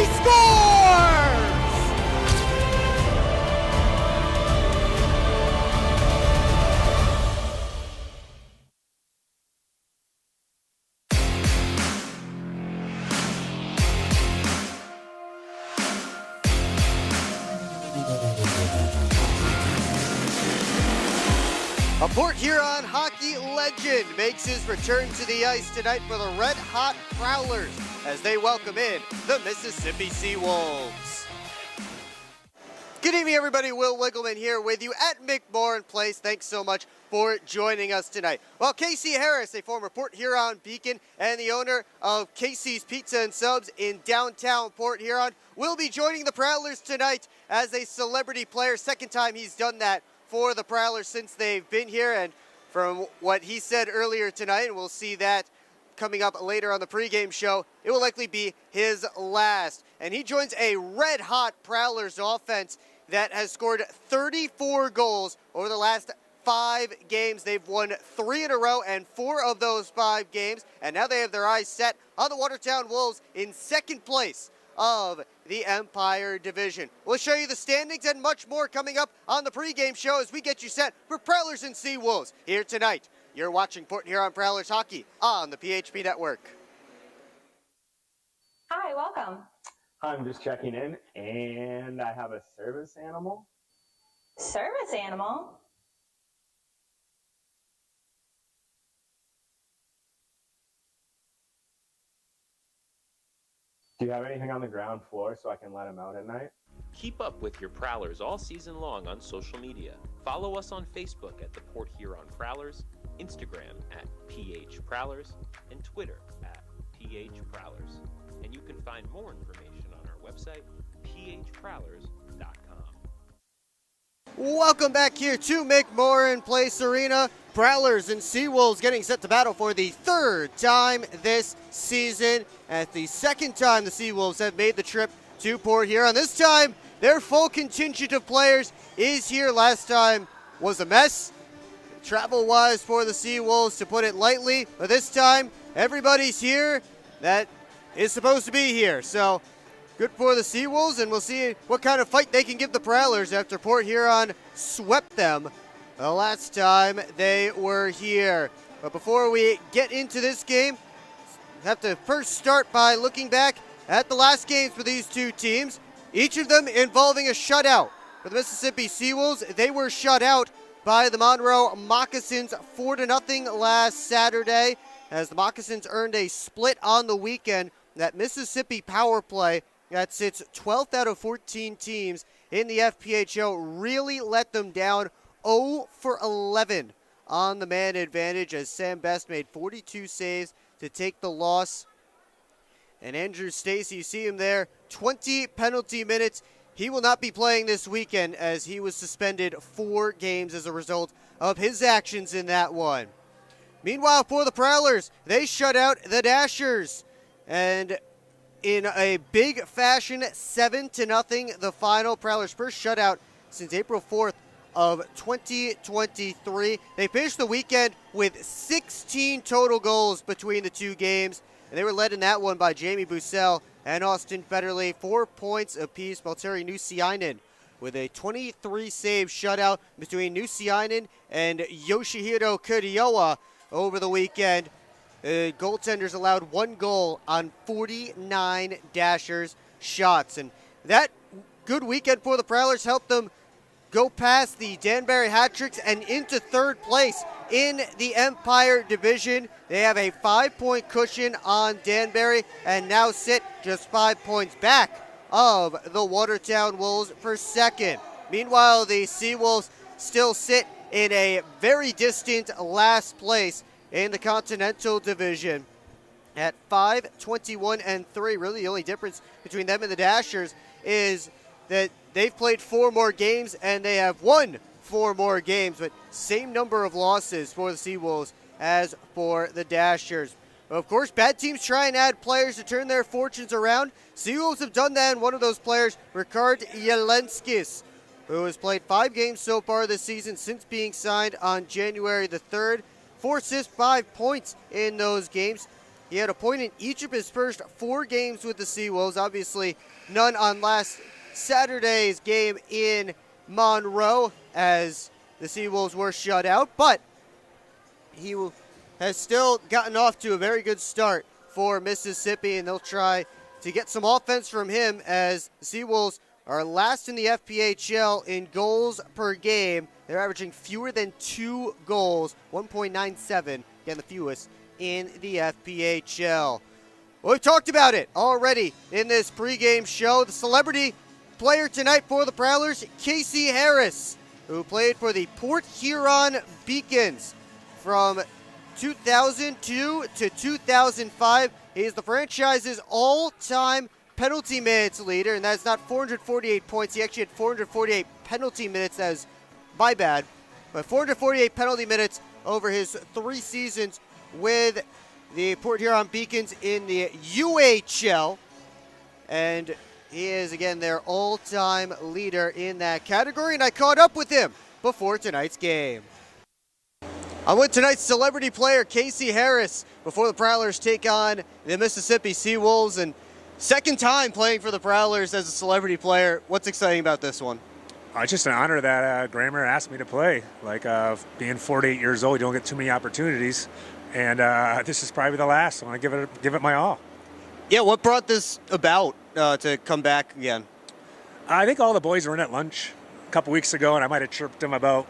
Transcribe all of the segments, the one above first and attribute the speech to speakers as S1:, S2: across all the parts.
S1: he scores! A Port Huron hockey legend makes his return to the ice tonight for the red-hot Prowlers as they welcome in the Mississippi Seawolves. Good evening, everybody. Will Wiggleman here with you at McMorran Place. Thanks so much for joining us tonight. Well, Casey Harris, a former Port Huron Beacon and the owner of Casey's Pizza and Subs in downtown Port Huron, will be joining the Prowlers tonight as a celebrity player. Second time he's done that for the Prowlers since they've been here, and from what he said earlier tonight, and we'll see that coming up later on the pregame show, it will likely be his last. And he joins a red-hot Prowlers offense that has scored 34 goals over the last 5 games. They've won 3 in a row, and 4 of those 5 games, and now they have their eyes set on the Watertown Wolves in second place of the Empire Division. We'll show you the standings and much more coming up on the pregame show as we get you set for Prowlers and Seawolves here tonight. You're watching Port Huron Prowlers hockey on the PHP Network.
S2: Hi, welcome.
S3: I'm just checking in, and I have a service animal.
S2: Service animal?
S3: Do you have anything on the ground floor so I can let him out at night?
S4: Keep up with your Prowlers all season long on social media. Follow us on Facebook at the Port Huron Prowlers, Instagram at PH Prowlers, and Twitter at PH Prowlers. And you can find more information on our website, phprowlers.com.
S1: Welcome back here to McMorran Place Arena. Prowlers and Seawolves getting set to battle for the 3rd time this season. At the 2nd time the Seawolves have made the trip to Port Huron. This time, their full contingent of players is here. Last time was a mess, travel-wise for the Seawolves, to put it lightly. But this time, everybody's here that is supposed to be here. So, good for the Seawolves, and we'll see what kind of fight they can give the Prowlers after Port Huron swept them the last time they were here. But before we get into this game, have to first start by looking back at the last games for these two teams, each of them involving a shutout. For the Mississippi Seawolves, they were shut out by the Monroe Moccasins 4-0 last Saturday, as the Moccasins earned a split on the weekend. That Mississippi power play that sits 12th out of 14 teams in the FPHO really let them down. 0 for 11 on the man advantage, as Sam Best made 42 saves to take the loss. And Andrew Stacy, you see him there, 20 penalty minutes. He will not be playing this weekend as he was suspended 4 games as a result of his actions in that one. Meanwhile, for the Prowlers, they shut out the Dashers. And in a big fashion, 7-0 the final. Prowlers' first shutout since April 4th of 2023. They finished the weekend with 16 total goals between the two games, and they were led in that one by Jamie Bussell and Austin Federley, 4 points apiece. Valtteri Nusiainen with a 23-save shutout between Nusiainen and Yoshihiro Kuriowa over the weekend. The goaltenders allowed 1 goal on 49 Dashers shots, and that good weekend for the Prowlers helped them go past the Danbury Hat-Tricks and into 3rd place in the Empire Division. They have a 5-point cushion on Danbury and now sit just 5 points back of the Watertown Wolves for 2nd. Meanwhile, the Seawolves still sit in a very distant last place in the Continental Division at 5-21-3. Really, the only difference between them and the Dashers is that they've played 4 more games and they have won 4 more games, but same number of losses for the Seawolves as for the Dashers. Of course, bad teams try and add players to turn their fortunes around. Seawolves have done that, and one of those players, Ricard Jelenskis, who has played 5 games so far this season since being signed on January the 3rd. 4 assists, 5 points in those games. He had a point in each of his first 4 games with the Seawolves. Obviously, none on last Saturday's game in Monroe as the Seawolves were shut out. But he has still gotten off to a very good start for Mississippi, and they'll try to get some offense from him as the Seawolves are last in the FPHL in goals per game. They're averaging fewer than 2 goals, 1.97, again the fewest in the FPHL. Well, we've talked about it already in this pregame show. The celebrity player tonight for the Prowlers, Casey Harris, who played for the Port Huron Beacons from 2002 to 2005. He is the franchise's all-time penalty minutes leader, and that's not 448 points. He actually had 448 penalty minutes. That was my bad. But 448 penalty minutes over his 3 seasons with the Port Huron Beacons in the UHL. And he is, again, their all-time leader in that category. And I caught up with him before tonight's game. I'm with tonight's celebrity player, Casey Harris, before the Prowlers take on the Mississippi Seawolves. And second time playing for the Prowlers as a celebrity player. What's exciting about this one?
S5: It's just an honor that Grammer asked me to play. Like, being 48 years old, you don't get too many opportunities. And this is probably the last. I want to give it my all.
S1: Yeah, what brought this about to come back again?
S5: I think all the boys were in at lunch a couple weeks ago, and I might have chirped them about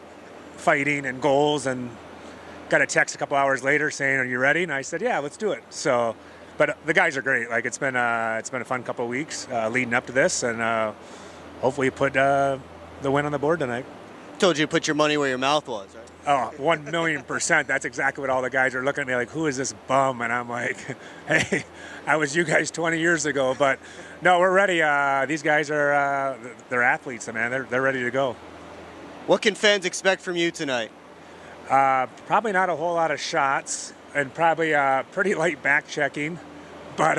S5: fighting and goals, and got a text a couple hours later saying, "Are you ready?" And I said, "Yeah, let's do it." So, but the guys are great. Like, it's been a fun couple of weeks leading up to this, and hopefully put the win on the board tonight.
S1: Told you to put your money where your mouth was, right?
S5: Oh, 1,000,000%. That's exactly what all the guys are looking at me like, who is this bum? And I'm like, hey, I was you guys 20 years ago. But no, we're ready. These guys are they're athletes, man. They're ready to go.
S1: What can fans expect from you tonight?
S5: Probably not a whole lot of shots, and probably pretty light back checking. But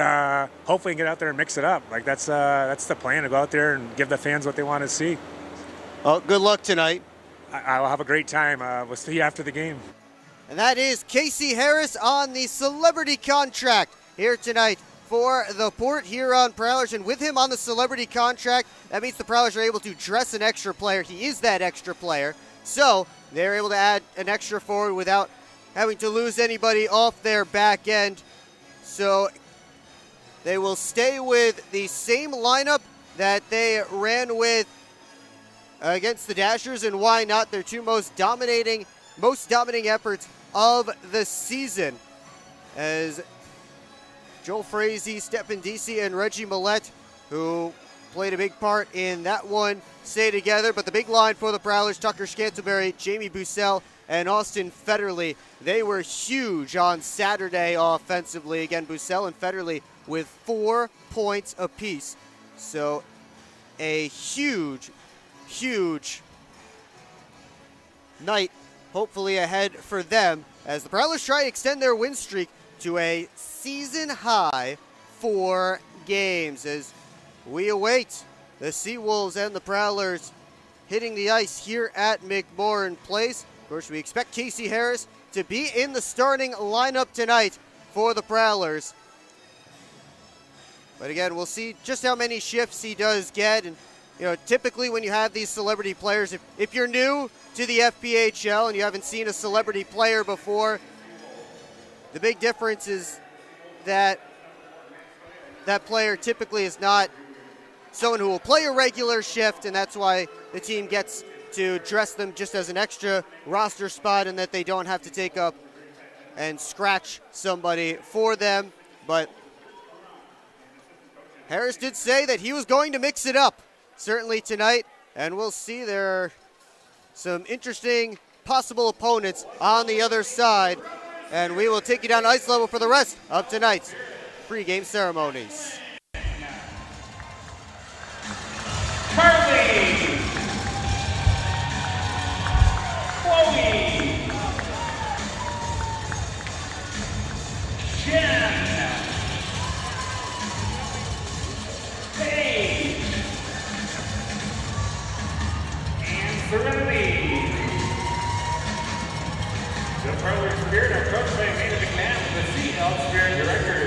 S5: hopefully we can get out there and mix it up. Like, that's the plan, to go out there and give the fans what they want to see.
S1: Well, good luck tonight.
S5: I'll have a great time. We'll see you after the game.
S1: And that is Casey Harris on the celebrity contract here tonight for the Port Huron Prowlers. And with him on the celebrity contract, that means the Prowlers are able to dress an extra player. He is that extra player. So they're able to add an extra forward without having to lose anybody off their back end. So they will stay with the same lineup that they ran with against the Dashers, and why not? Their 2 most dominating efforts of the season, as Joel Frazee, Stephen Deasy, and Reggie Millette, who played a big part in that one, stay together. But the big line for the Prowlers, Tucker Scantlebury, Jamie Bussell, and Austin Federley, they were huge on Saturday offensively. Again, Bussell and Federley with 4 points apiece. So a huge night hopefully ahead for them as the Prowlers try to extend their win streak to a season high 4 games, as we await the Seawolves and the Prowlers hitting the ice here at McMorran Place. Of course, we expect Casey Harris to be in the starting lineup tonight for the Prowlers. But again, we'll see just how many shifts he does get. And you know, typically when you have these celebrity players, if you're new to the FPHL and you haven't seen a celebrity player before, the big difference is that that player typically is not someone who will play a regular shift, and that's why the team gets to dress them just as an extra roster spot, and that they don't have to take up and scratch somebody for them. But Harris did say that he was going to mix it up certainly tonight, and we'll see. There are some interesting possible opponents on the other side, and we will take you down to ice level for the rest of tonight's pregame ceremonies.
S6: Carly, Chloe, Jen, Paige, and Serenity. The Prowlers Spirit are coached by Amanda McMahon, the CL Spirit Director.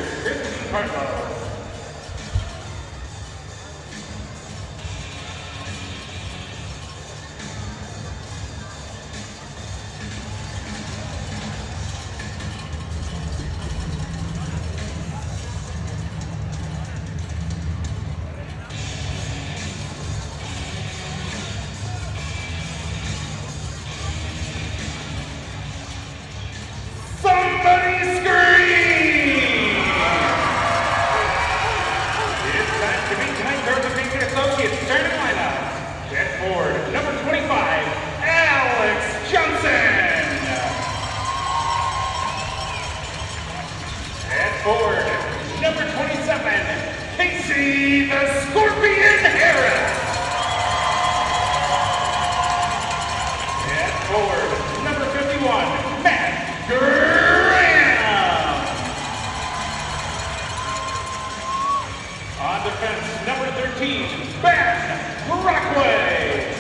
S6: defense, number 13, Ben Brockway.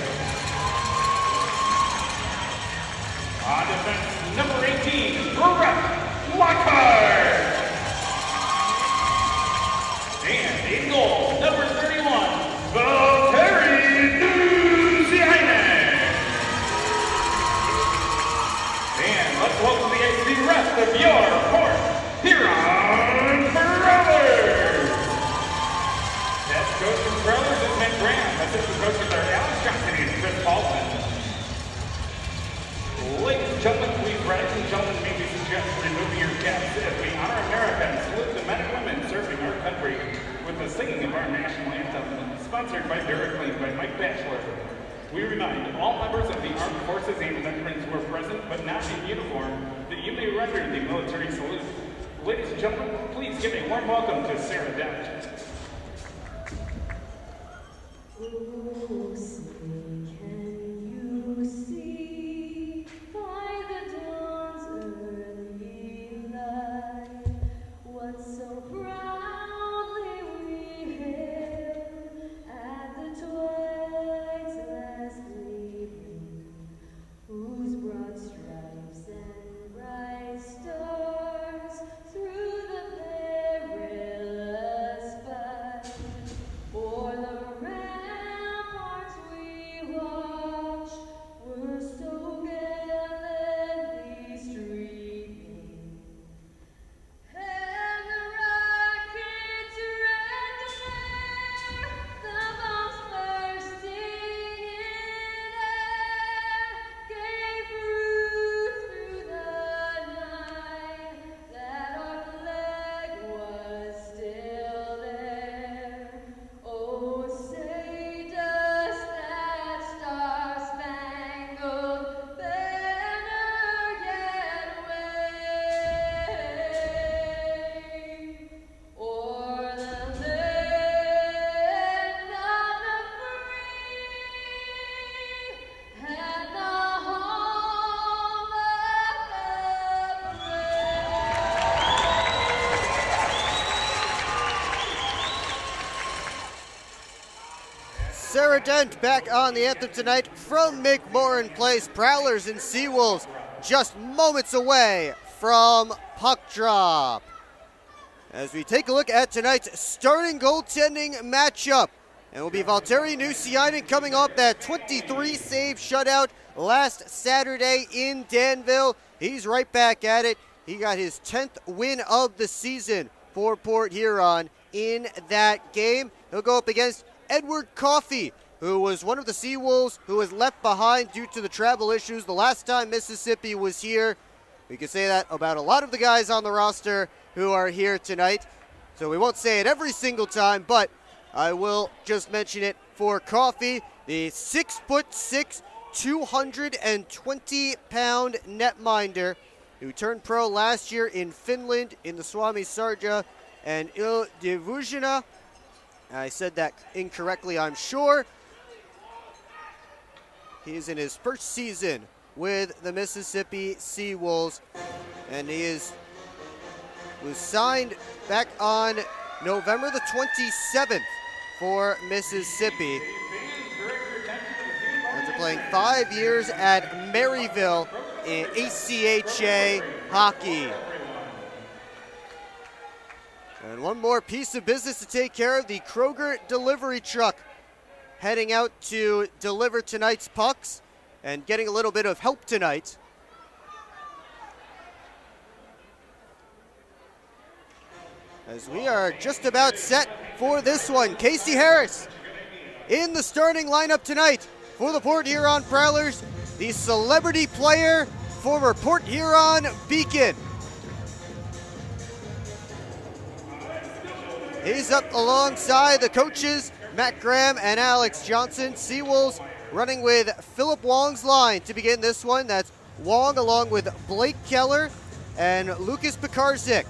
S6: On defense, number 18, Brett Lockhart. And in goal, number 31, Valtteri Nusiainen. And let's welcome the rest of your Port Huron Prowlers. Head coach of Prowlers is Matt Graham. Assistant coaches are Alex Johnson and Chris Paulson. Ladies and gentlemen, please rise and gentlemen, may we suggest removing your caps as we honor America and salute the men and women serving our country with the singing of our national anthem, sponsored by Clean by Mike Batchelor. We remind all members of the armed forces and veterans who are present but not in uniform that you may render the military salute. Ladies and gentlemen, please give a warm welcome to Sarah Dent.
S7: Oh, say, can you see by the dawn's early light what so proudly we hailed at the twilight's last gleaming, whose broad stripes and bright stars through the perilous fight o'er the ramparts we watched were so gallantly streaming, and the rockets red glare, the bombs bursting in air, gave proof through the night that our flag was still there. Oh, say does that star-spangled banner yet wave o'er the land of the free and the home of the
S1: Sarah Dent back on the anthem tonight from McMorran Place. Prowlers and Seawolves just moments away from puck drop. As we take a look at tonight's starting goaltending matchup, and it will be Valtteri Nusiainen coming off that 23-save shutout last Saturday in Danville. He's right back at it. He got his 10th win of the season for Port Huron in that game. He'll go up against Edward Coffey, who was one of the Seawolves who was left behind due to the travel issues the last time Mississippi was here. We can say that about a lot of the guys on the roster who are here tonight, so we won't say it every single time, but I will just mention it for Coffey, the 6'6", 220-pound netminder who turned pro last year in Finland in the Suomi Sarja and Ildivushina. I said that incorrectly, I'm sure. He's in his first season with the Mississippi Seawolves, and he was signed back on November the 27th for Mississippi. After playing 5 years at Maryville in ACHA hockey. And one more piece of business to take care of, the Kroger delivery truck heading out to deliver tonight's pucks and getting a little bit of help tonight. As we are just about set for this one, Casey Harris in the starting lineup tonight for the Port Huron Prowlers, the celebrity player, former Port Huron Beacon. He's up alongside the coaches, Matt Graham and Alex Johnson. Seawolves running with Philip Wong's line to begin this one. That's Wong along with Blake Keller and Lucas Pekarzik,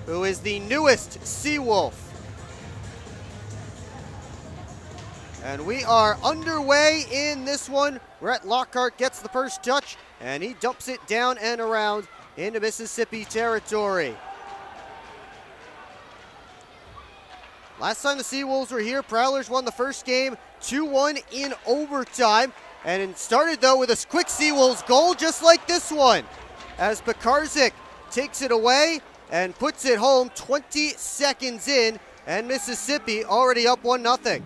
S1: who is the newest Seawolf. And we are underway in this one. Brett Lockhart gets the first touch, and he dumps it down and around into Mississippi territory. Last time the Seawolves were here, Prowlers won the first game 2-1 in overtime. And it started, though, with a quick Seawolves goal just like this one, as Pekarzik takes it away and puts it home 20 seconds in, and Mississippi already up 1-0.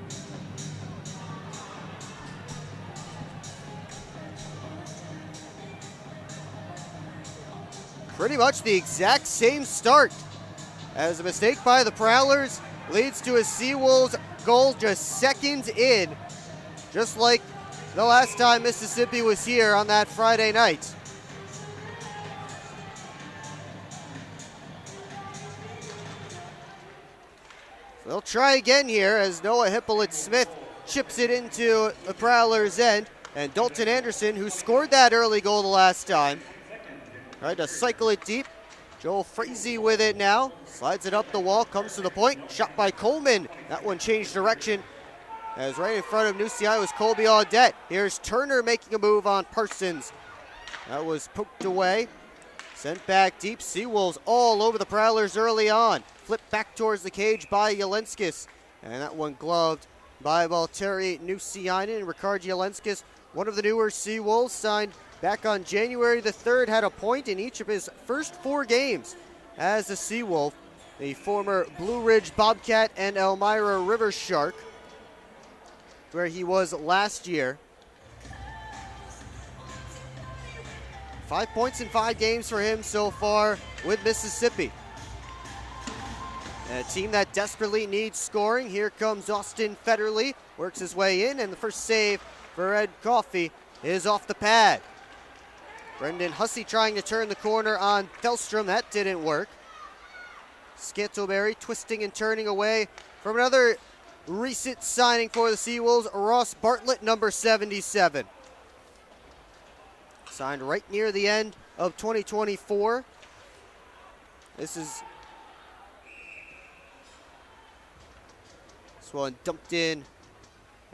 S1: Pretty much the exact same start, as a mistake by the Prowlers leads to a Seawolves goal just seconds in, just like the last time Mississippi was here on that Friday night. They'll try again here as Noah Hippolyte-Smith chips it into the Prowlers' end, and Dalton Anderson, who scored that early goal the last time, tried to cycle it deep. Joel Frazee with it now. Slides it up the wall, comes to the point. Shot by Coleman. That one changed direction, as right in front of Nuciai was Colby Audette. Here's Turner making a move on Parsons. That was poked away. Sent back deep. Seawolves all over the Prowlers early on. Flipped back towards the cage by Jelenskis. And that one gloved by Valtteri Nuciainen. Ricard Jelenskis, one of the newer Seawolves, signed back on January the 3rd, had a point in each of his first 4 games as a Seawolf. The former Blue Ridge Bobcat and Elmira River Shark, where he was last year. 5 points in 5 games for him so far with Mississippi. And a team that desperately needs scoring. Here comes Austin Federley, works his way in, and the first save for Ed Coffey is off the pad. Brendan Hussey trying to turn the corner on Thelstrom. That didn't work. Scantleberry twisting and turning away from another recent signing for the Seawolves, Ross Bartlett, number 77. Signed right near the end of 2024. This one dumped in,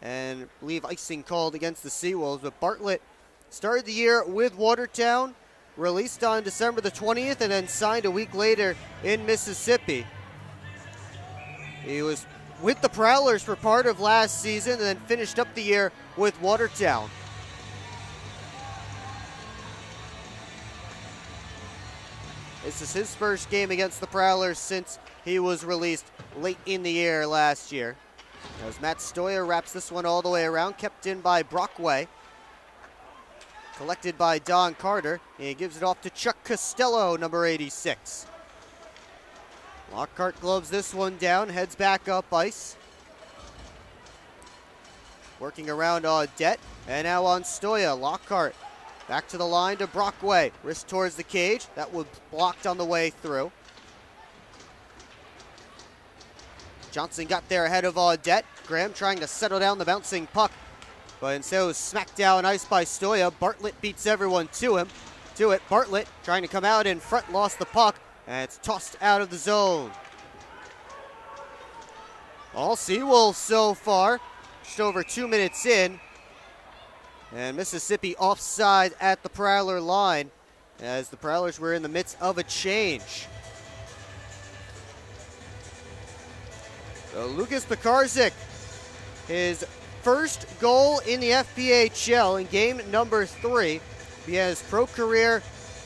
S1: and I believe icing called against the Seawolves, but Bartlett started the year with Watertown, released on December the 20th, and then signed a week later in Mississippi. He was with the Prowlers for part of last season and then finished up the year with Watertown. This is his first game against the Prowlers since he was released late in the year last year. As Matt Stoyer wraps this one all the way around, kept in by Brockway. Collected by Don Carter. He gives it off to Chuck Costello, number 86. Lockhart gloves this one down, heads back up ice. Working around Audette, and now on Stoya. Lockhart back to the line to Brockway. Wrist towards the cage. That was blocked on the way through. Johnson got there ahead of Audette. Graham trying to settle down the bouncing puck, but instead it was smacked down ice by Stoya. Bartlett beats everyone to it. Bartlett trying to come out in front, lost the puck, and it's tossed out of the zone. All Seawolves so far, just over 2 minutes in. And Mississippi offside at the Prowler line, as the Prowlers were in the midst of a change. So Lucas Pekarzik, his first goal in the FPHL in game number 3. He has pro career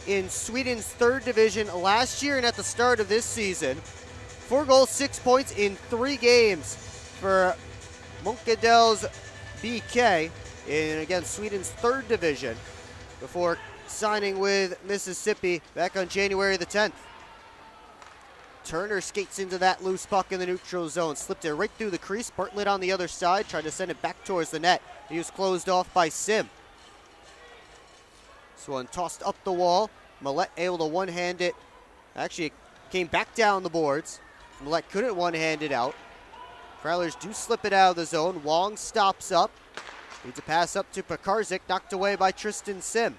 S1: in Sweden's 3rd division last year and at the start of this season. 4 goals, 6 points in 3 games for Munkadel's BK in, again, Sweden's 3rd division before signing with Mississippi back on January the 10th. Turner skates into that loose puck in the neutral zone. Slipped it right through the crease. Bartlett on the other side, tried to send it back towards the net. He was closed off by Sim. This one tossed up the wall. Millette able to one-hand it. Actually, it came back down the boards. Millette couldn't one-hand it out. Prowlers do slip it out of the zone. Wong stops up. Needs a pass up to Pekarzik, knocked away by Tristan Sim.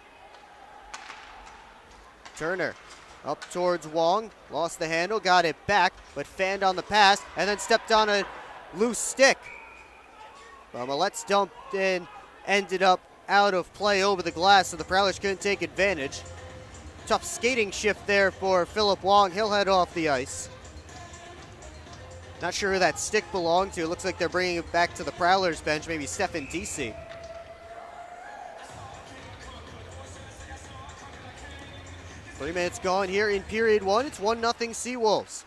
S1: Turner up towards Wong, lost the handle, got it back, but fanned on the pass, and then stepped on a loose stick. Well, Millette's dumped in, ended up out of play over the glass, so the Prowlers couldn't take advantage. Tough skating shift there for Philip Wong. He'll head off the ice. Not sure who that stick belonged to. It looks like they're bringing it back to the Prowlers bench, maybe Stefan DC. 3 minutes gone here in period one. It's 1-0 Seawolves.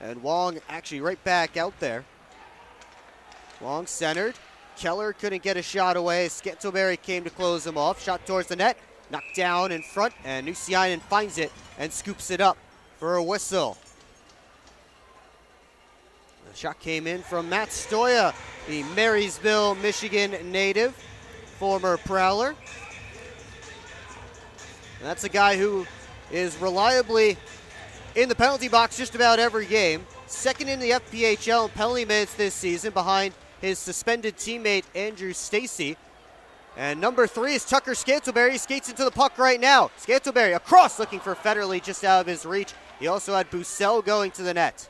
S1: And Wong actually right back out there. Wong centered. Keller couldn't get a shot away. Scantleberry came to close him off. Shot towards the net. Knocked down in front. And Nusiainen finds it and scoops it up for a whistle. The shot came in from Matt Stoya, the Marysville, Michigan native, former Prowler. And that's a guy who is reliably in the penalty box just about every game. Second in the FPHL in penalty minutes this season behind his suspended teammate Andrew Stacy. And number 3 is Tucker Scantleberry. He skates into the puck right now. Scantleberry across looking for Federley just out of his reach. He also had Bussell going to the net.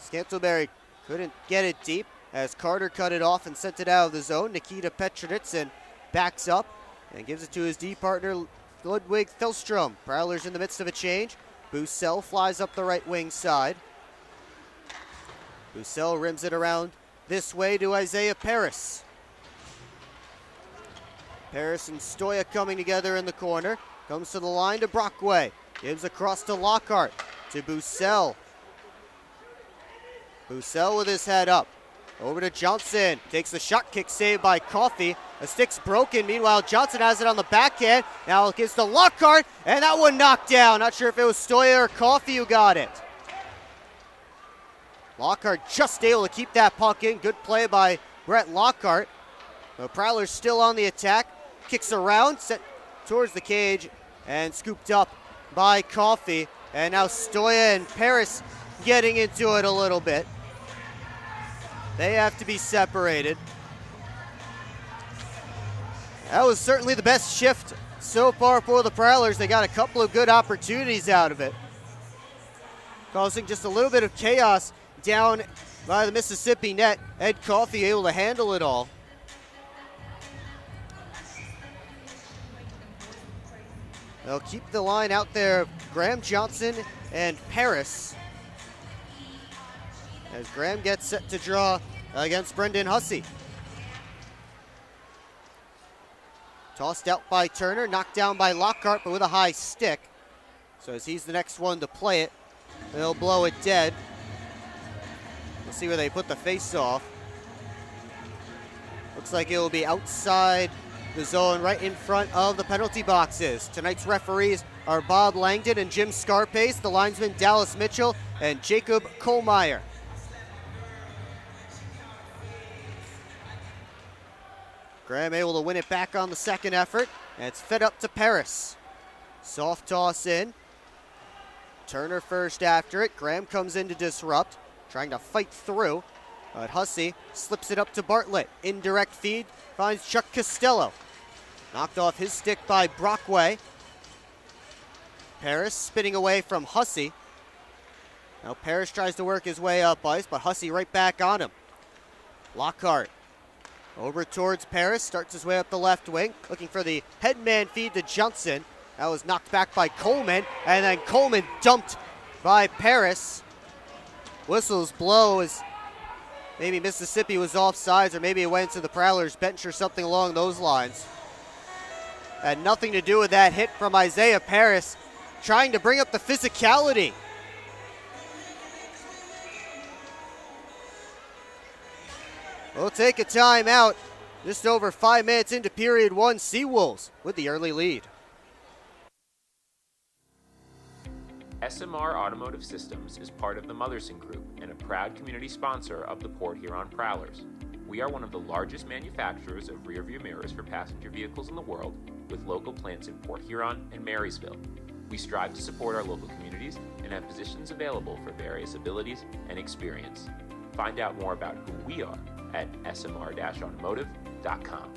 S1: Scantleberry couldn't get it deep as Carter cut it off and sent it out of the zone. Nikita Petrovitsin backs up and gives it to his D partner Ludwig Thelstrom. Prowlers in the midst of a change. Bussell flies up the right wing side. Bussell rims it around this way to Isaiah Paris. Paris and Stoya coming together in the corner. Comes to the line to Brockway. Gives across to Lockhart. To Bussell. Bussell with his head up. Over to Johnson. Takes the shot kick saved by Coffey. The stick's broken. Meanwhile, Johnson has it on the backhand. Now it gives to Lockhart. And that one knocked down. Not sure if it was Stoya or Coffey who got it. Lockhart just able to keep that puck in. Good play by Brett Lockhart. The Prowlers still on the attack. Kicks around, set towards the cage, and scooped up by Coffey. And now Stoya and Paris getting into it a little bit. They have to be separated. That was certainly the best shift so far for the Prowlers. They got a couple of good opportunities out of it, causing just a little bit of chaos down by the Mississippi net. Ed Coffey able to handle it all. They'll keep the line out there. Graham Johnson and Paris, as Graham gets set to draw against Brendan Hussey. Tossed out by Turner, knocked down by Lockhart, but with a high stick. So as he's the next one to play it, they'll blow it dead. We'll see where they put the face-off. Looks like it will be outside the zone, right in front of the penalty boxes. Tonight's referees are Bob Langdon and Jim Scarpace, the linesman Dallas Mitchell and Jacob Kohlmeyer. Graham able to win it back on the second effort, and it's fed up to Paris. Soft toss in. Turner first after it. Graham comes in to disrupt, trying to fight through, but Hussey slips it up to Bartlett. Indirect feed, finds Chuck Costello. Knocked off his stick by Brockway. Paris spinning away from Hussey. Now Paris tries to work his way up ice, but Hussey right back on him. Lockhart over towards Paris, starts his way up the left wing, looking for the headman feed to Johnson. That was knocked back by Coleman, and then Coleman dumped by Paris. Whistles blow as maybe Mississippi was offsides, or maybe it went to the Prowlers bench or something along those lines. Had nothing to do with that hit from Isaiah Paris, trying to bring up the physicality. We'll take a timeout. Just over 5 minutes into period one, Seawolves with the early lead.
S4: SMR Automotive Systems is part of the Motherson Group and a proud community sponsor of the Port Huron Prowlers. We are one of the largest manufacturers of rear-view mirrors for passenger vehicles in the world, with local plants in Port Huron and Marysville. We strive to support our local communities and have positions available for various abilities and experience. Find out more about who we are at smr-automotive.com.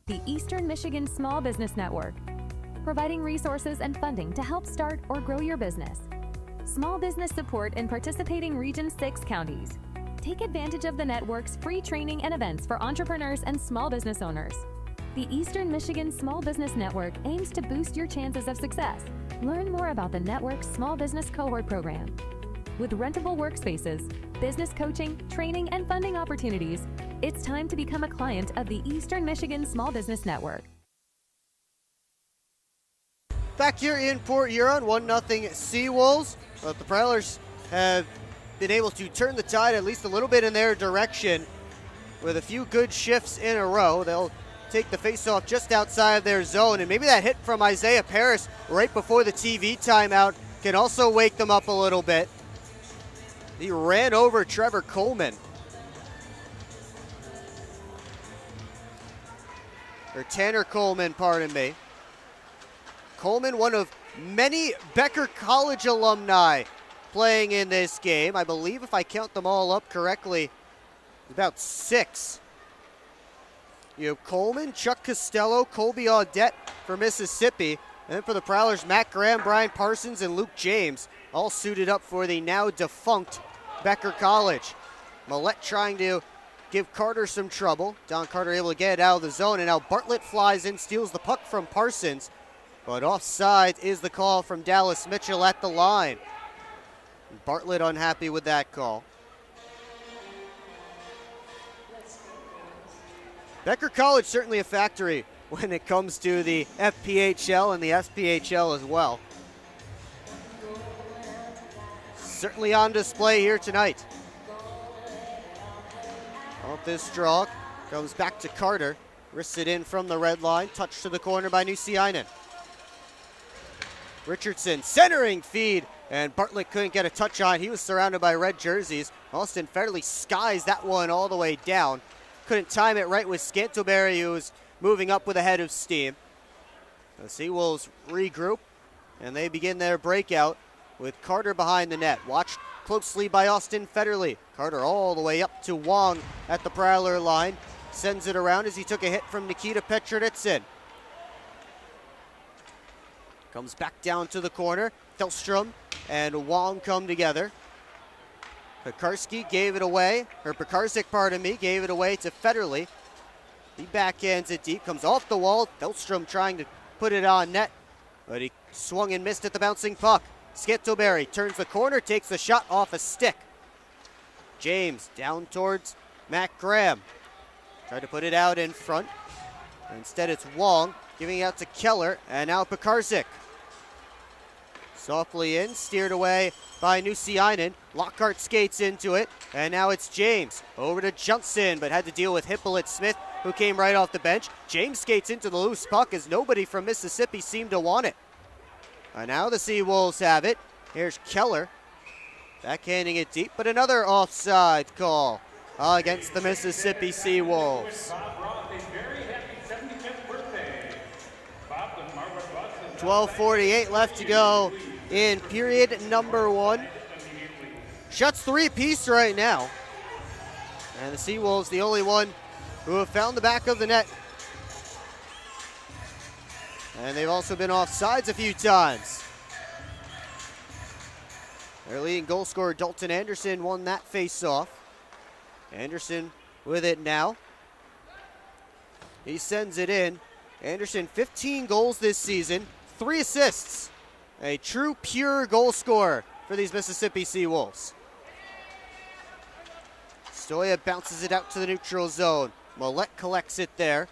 S8: The Eastern Michigan Small Business Network, providing resources and funding to help start or grow your business. Small business support in participating Region 6 counties. Take advantage of the network's free training and events for entrepreneurs and small business owners. The Eastern Michigan Small Business Network aims to boost your chances of success. Learn more about the network's small business cohort program. With rentable workspaces, business coaching, training, and funding opportunities, it's time to become a client of the Eastern Michigan Small Business Network.
S1: Back here in Port Huron, 1-0 Seawolves, but the Prowlers have been able to turn the tide at least a little bit in their direction with a few good shifts in a row. They'll take the faceoff just outside of their zone, and maybe that hit from Isaiah Paris right before the TV timeout can also wake them up a little bit. He ran over Trevor Coleman. Or Tanner Coleman, pardon me. Coleman, one of many Becker College alumni playing in this game. I believe if I count them all up correctly, about 6. You have Coleman, Chuck Costello, Colby Audette for Mississippi, and then for the Prowlers, Matt Graham, Brian Parsons, and Luke James, all suited up for the now defunct Becker College. Millette trying to give Carter some trouble. Don Carter able to get it out of the zone, and now Bartlett flies in, steals the puck from Parsons. But offside is the call from Dallas Mitchell at the line. Bartlett unhappy with that call. Becker College certainly a factory when it comes to the FPHL and the SPHL as well. Certainly on display here tonight. Off this draw, comes back to Carter. Wrists it in from the red line, touched to the corner by Nusiainen. Richardson centering feed, and Bartlett couldn't get a touch on. He was surrounded by red jerseys. Austin Federley skies that one all the way down. Couldn't time it right with Scantleberry, who was moving up with a head of steam. The Seawolves regroup, and they begin their breakout with Carter behind the net. Watched closely by Austin Federley. Carter all the way up to Wong at the Prowler line. Sends it around as he took a hit from Nikita Petroditsin. Comes back down to the corner. Thelstrom and Wong come together. Pekarski gave it away, or Pekarzik, pardon me, gave it away to Federley. He backhands it deep, comes off the wall. Thelstrom trying to put it on net, but he swung and missed at the bouncing puck. Scantleberry turns the corner, takes the shot off a stick. James down towards Matt Graham. Tried to put it out in front. Instead it's Wong giving it out to Keller, and now Pekarzik. Softly in, steered away by Nusiainen. Lockhart skates into it, and now it's James. Over to Johnson, but had to deal with Hippolyte Smith, who came right off the bench. James skates into the loose puck as nobody from Mississippi seemed to want it. And now the Seawolves have it. Here's Keller, backhanding it deep, but another offside call against the Mississippi Seawolves. 12:48 left to go in period number 1. Shots 3 apiece right now. And the Seawolves the only one who have found the back of the net. And they've also been offsides a few times. Their leading goal scorer, Dalton Anderson, won that face-off. Anderson with it now. He sends it in. Anderson, 15 goals this season, 3 assists. A true, pure goal scorer for these Mississippi Seawolves. Stoya bounces it out to the neutral zone. Millette collects it there.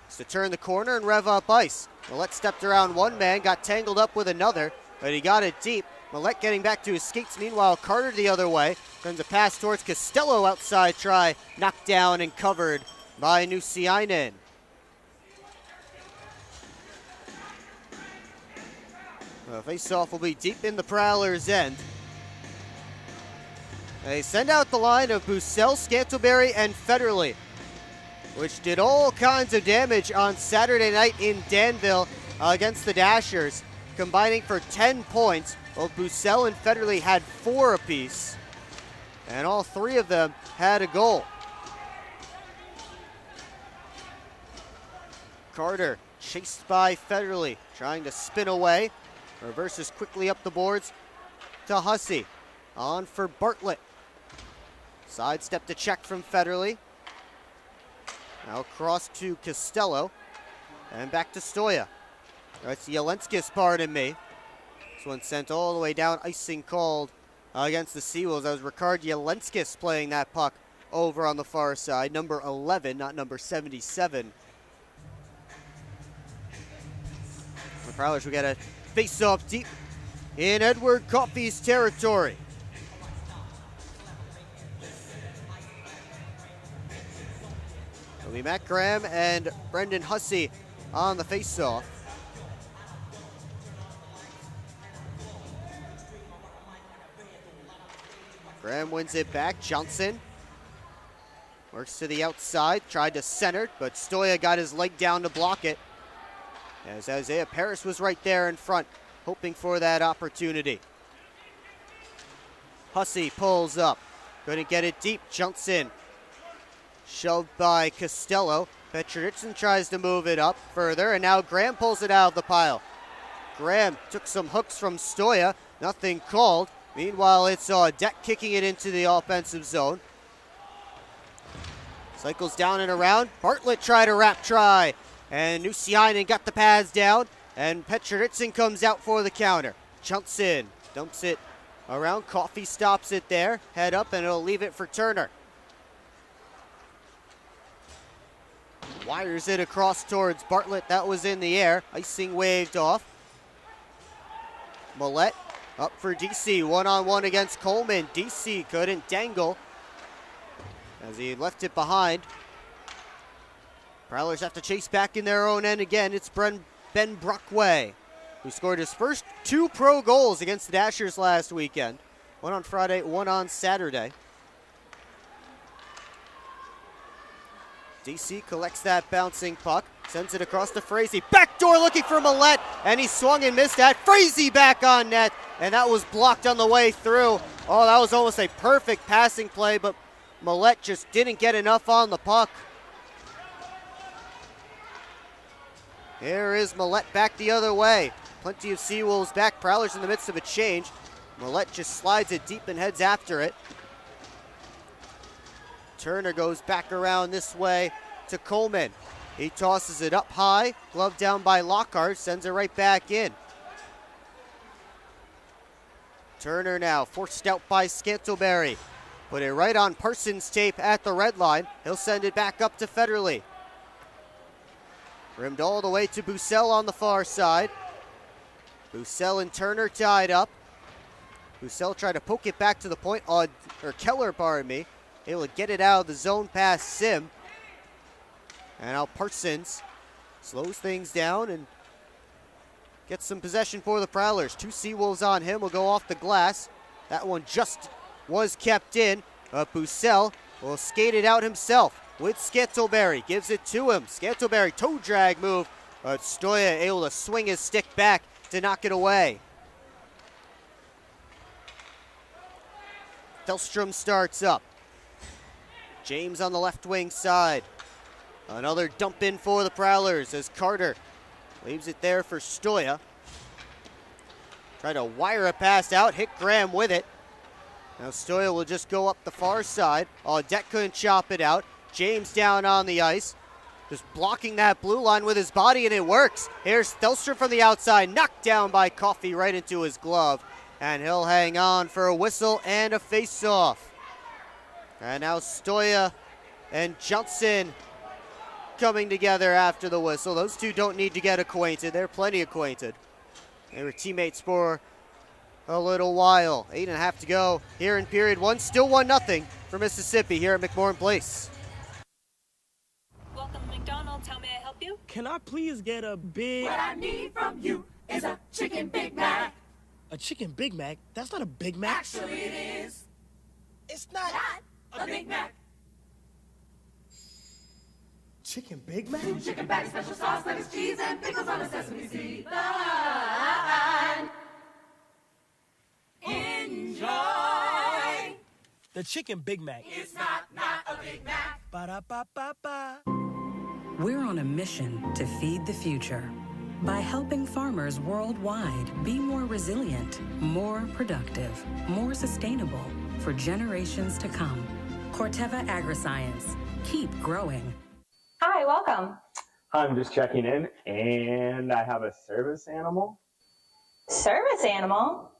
S1: It's to turn the corner and rev up ice. Millette stepped around one man, got tangled up with another, but he got it deep. Millette getting back to his skates. Meanwhile, Carter the other way. Turns a pass towards Costello outside try. Knocked down and covered by Nusiainen. The face-off will be deep in the Prowlers' end. They send out the line of Bussell, Scantleberry, and Federley, which did all kinds of damage on Saturday night in Danville against the Dashers, combining for 10 points. Both Bussell and Federley had 4 apiece, and all 3 of them had a goal. Carter chased by Federley, trying to spin away. Reverses quickly up the boards to Hussey. On for Bartlett. Sidestep to check from Federley. Now across to Costello. And back to Stoya. That's Jelenskis, pardon me. This one sent all the way down. Icing called against the Seawolves. That was Ricard Jelenskis playing that puck over on the far side. Number 11, not number 77. The Prowlers will get a face-off deep in Edward Coffey's territory. It'll be Matt Graham and Brendan Hussey on the face-off. Graham wins it back. Johnson works to the outside, tried to center, but Stoya got his leg down to block it. As Isaiah Paris was right there in front, hoping for that opportunity. Hussey pulls up, couldn't get it deep. Johnson shoved by Costello. Petrovicson tries to move it up further, and now Graham pulls it out of the pile. Graham took some hooks from Stoya, nothing called. Meanwhile, it's Deck kicking it into the offensive zone. Cycles down and around. Bartlett tried a wrap try, and Nusiainen got the pads down, and Petrovicson comes out for the counter. Johnson dumps it around. Coffey stops it there. Head up, and it'll leave it for Turner. Wires it across towards Bartlett. That was in the air. Icing waved off. Millette up for DC. One-on-one against Coleman. DC couldn't dangle as he left it behind. Prowlers have to chase back in their own end again. It's Ben Brockway, who scored his first 2 pro goals against the Dashers last weekend. One on Friday, one on Saturday. DC collects that bouncing puck, sends it across to Frazee. Backdoor looking for Millette, and he swung and missed that. Frazee back on net, and that was blocked on the way through. Oh, that was almost a perfect passing play, but Millette just didn't get enough on the puck. Here is Millette back the other way. Plenty of Seawolves back. Prowlers in the midst of a change. Millette just slides it deep and heads after it. Turner goes back around this way to Coleman. He tosses it up high. Glove down by Lockhart. Sends it right back in. Turner now forced out by Scantleberry. Put it right on Parsons' tape at the red line. He'll send it back up to Federley. Rimmed all the way to Bussell on the far side. Bussell and Turner tied up. Bussell tried to poke it back to the point, Keller, pardon me. Able to get it out of the zone past Sim. And now Parsons slows things down and gets some possession for the Prowlers. 2 Seawolves on him will go off the glass. That one just was kept in. Bussell will skate it out himself with Scantleberry. Gives it to him. Scantleberry toe drag move. But Stoya able to swing his stick back to knock it away. Thelstrom starts up. James on the left wing side. Another dump in for the Prowlers as Carter leaves it there for Stoya. Try to wire a pass out, hit Graham with it. Now Stoya will just go up the far side. Deck couldn't chop it out. James down on the ice. Just blocking that blue line with his body, and it works. Here's Thelstrom from the outside, knocked down by Coffey right into his glove. And he'll hang on for a whistle and a face-off. And now Stoya and Johnson coming together after the whistle. Those two don't need to get acquainted. They're plenty acquainted. They were teammates for a little while. 8.5 to go here in period 1. Still 1-0 for Mississippi here at McMorran Place.
S9: Welcome to McDonald's. How may I help you?
S10: Can I please get a big...
S7: What I need from you is a chicken Big Mac.
S10: A chicken Big Mac? That's not a Big Mac.
S7: Actually, it is.
S10: It's not...
S7: A Big Mac.
S10: Chicken Big Mac?
S7: 2 chicken patties, special sauce, lettuce, cheese, and pickles on a sesame seed bun. Enjoy.
S10: The chicken Big Mac.
S7: It's not a Big Mac.
S10: Ba-da-ba-ba-ba.
S11: We're on a mission to feed the future by helping farmers worldwide be more resilient, more productive, more sustainable for generations to come. Corteva Agriscience. Keep growing.
S2: Hi, welcome.
S3: I'm just checking in, and I have a service animal.
S2: Service animal?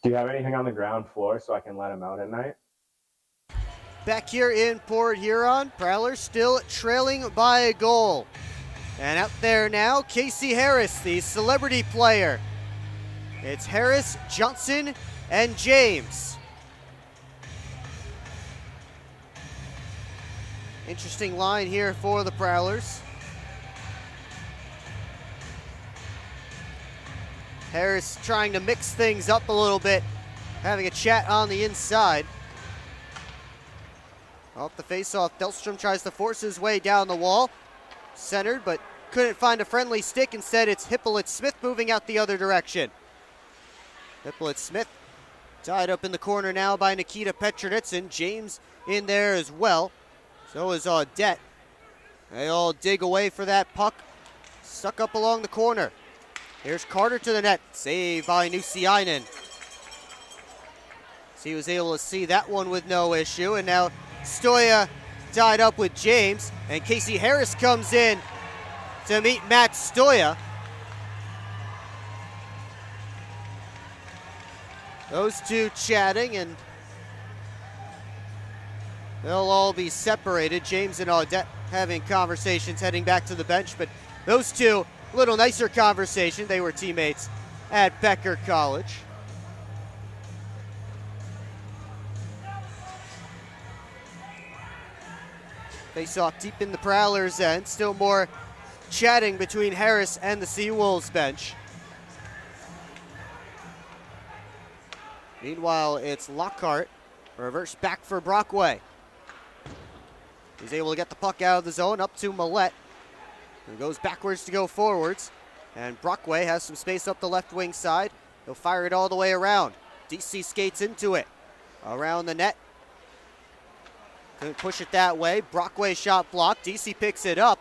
S3: Do you have anything on the ground floor so I can let him out at night?
S1: Back here in Port Huron, Prowlers still trailing by a goal. And out there now, Casey Harris, the celebrity player. It's Harris, Johnson, and James. Interesting line here for the Prowlers. Harris trying to mix things up a little bit, having a chat on the inside. Off the face-off, Delstrom tries to force his way down the wall. Centered, but couldn't find a friendly stick. Instead, it's Hippolyte-Smith moving out the other direction. Hippolyte-Smith tied up in the corner now by Nikita Petronitsin. James in there as well. So is Audette. They all dig away for that puck. Stuck up along the corner. Here's Carter to the net. Saved by Nusiainen. So he was able to see that one with no issue. And now Stoya tied up with James. And Casey Harris comes in to meet Matt Stoya. Those two chatting, and they'll all be separated. James and Audette having conversations heading back to the bench, but those two, a little nicer conversation. They were teammates at Becker College. Face off deep in the Prowlers' end. Still more chatting between Harris and the Seawolves bench. Meanwhile, it's Lockhart. Reverse back for Brockway. He's able to get the puck out of the zone up to Millette, who goes backwards to go forwards. And Brockway has some space up the left wing side. He'll fire it all the way around. DC skates into it. Around the net. Couldn't push it that way. Brockway shot blocked. DC picks it up.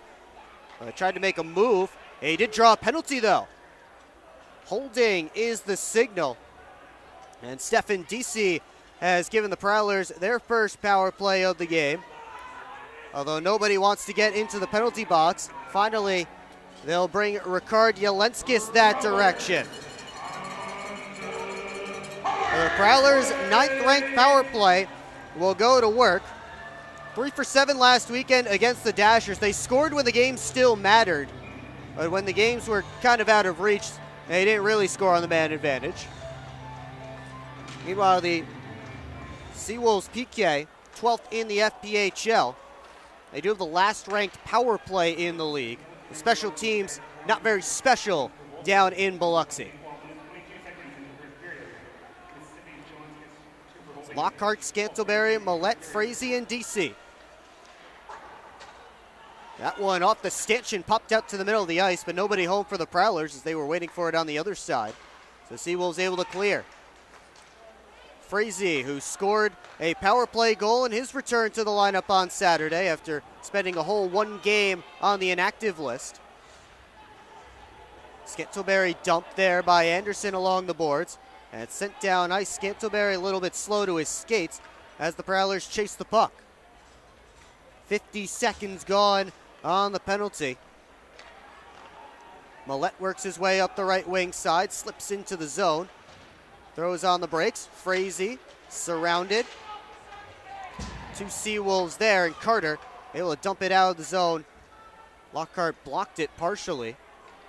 S1: Tried to make a move. He did draw a penalty though. Holding is the signal. And Stefan DC has given the Prowlers their first power play of the game. Although nobody wants to get into the penalty box, finally they'll bring Ricard Jelenskis that direction. The Prowlers' 9th-ranked power play will go to work. 3 for 7 last weekend against the Dashers. They scored when the game still mattered, but when the games were kind of out of reach, they didn't really score on the man advantage. Meanwhile, the Seawolves PK, 12th in the FPHL. They do have the last-ranked power play in the league. The special teams, not very special down in Biloxi. Lockhart, Scantlebury, Millette, Frazee, and DC. That one off the stanchion, popped out to the middle of the ice, but nobody home for the Prowlers as they were waiting for it on the other side. So Seawolves able to clear. Frazee, who scored a power play goal in his return to the lineup on Saturday after spending a whole one game on the inactive list. Scantlebury dumped there by Anderson along the boards. And it's sent down ice. Scantlebury a little bit slow to his skates as the Prowlers chase the puck. 50 seconds gone on the penalty. Millette works his way up the right wing side, slips into the zone. Throws on the brakes. Frazee surrounded. 2 Seawolves there, and Carter able to dump it out of the zone. Lockhart blocked it partially.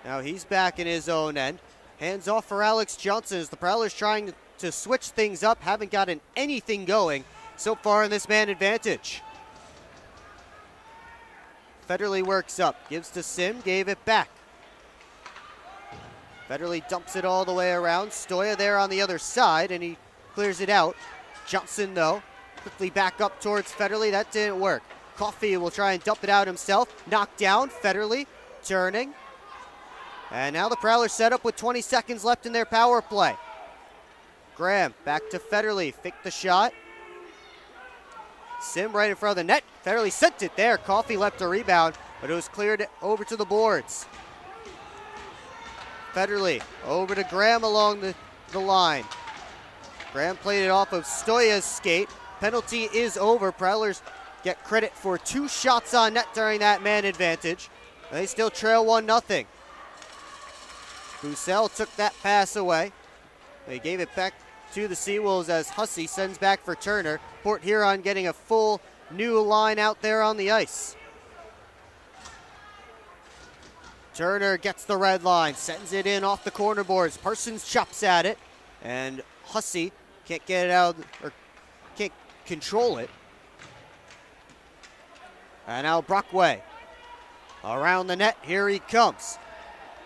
S1: Now he's back in his own end. Hands off for Alex Johnson as the Prowlers trying to switch things up. Haven't gotten anything going so far in this man advantage. Federley works up. Gives to Sim. Gave it back. Federley dumps it all the way around. Stoya there on the other side, and he clears it out. Johnson, though, quickly back up towards Federley. That didn't work. Coffey will try and dump it out himself. Knocked down. Federley turning. And now the Prowlers set up with 20 seconds left in their power play. Graham back to Federley. Faked the shot. Sim right in front of the net. Federley sent it there. Coffey left a rebound, but it was cleared over to the boards. Federley over to Graham along the line. Graham played it off of Stoya's skate. Penalty is over. Prowlers get credit for 2 shots on net during that man advantage. They still trail 1-0. Bussell took that pass away. They gave it back to the Seawolves as Hussey sends back for Turner. Port Huron getting a full new line out there on the ice. Turner gets the red line, sends it in off the corner boards. Parsons chops at it, and Hussey can't get it out, or can't control it. And now Brockway around the net, here he comes.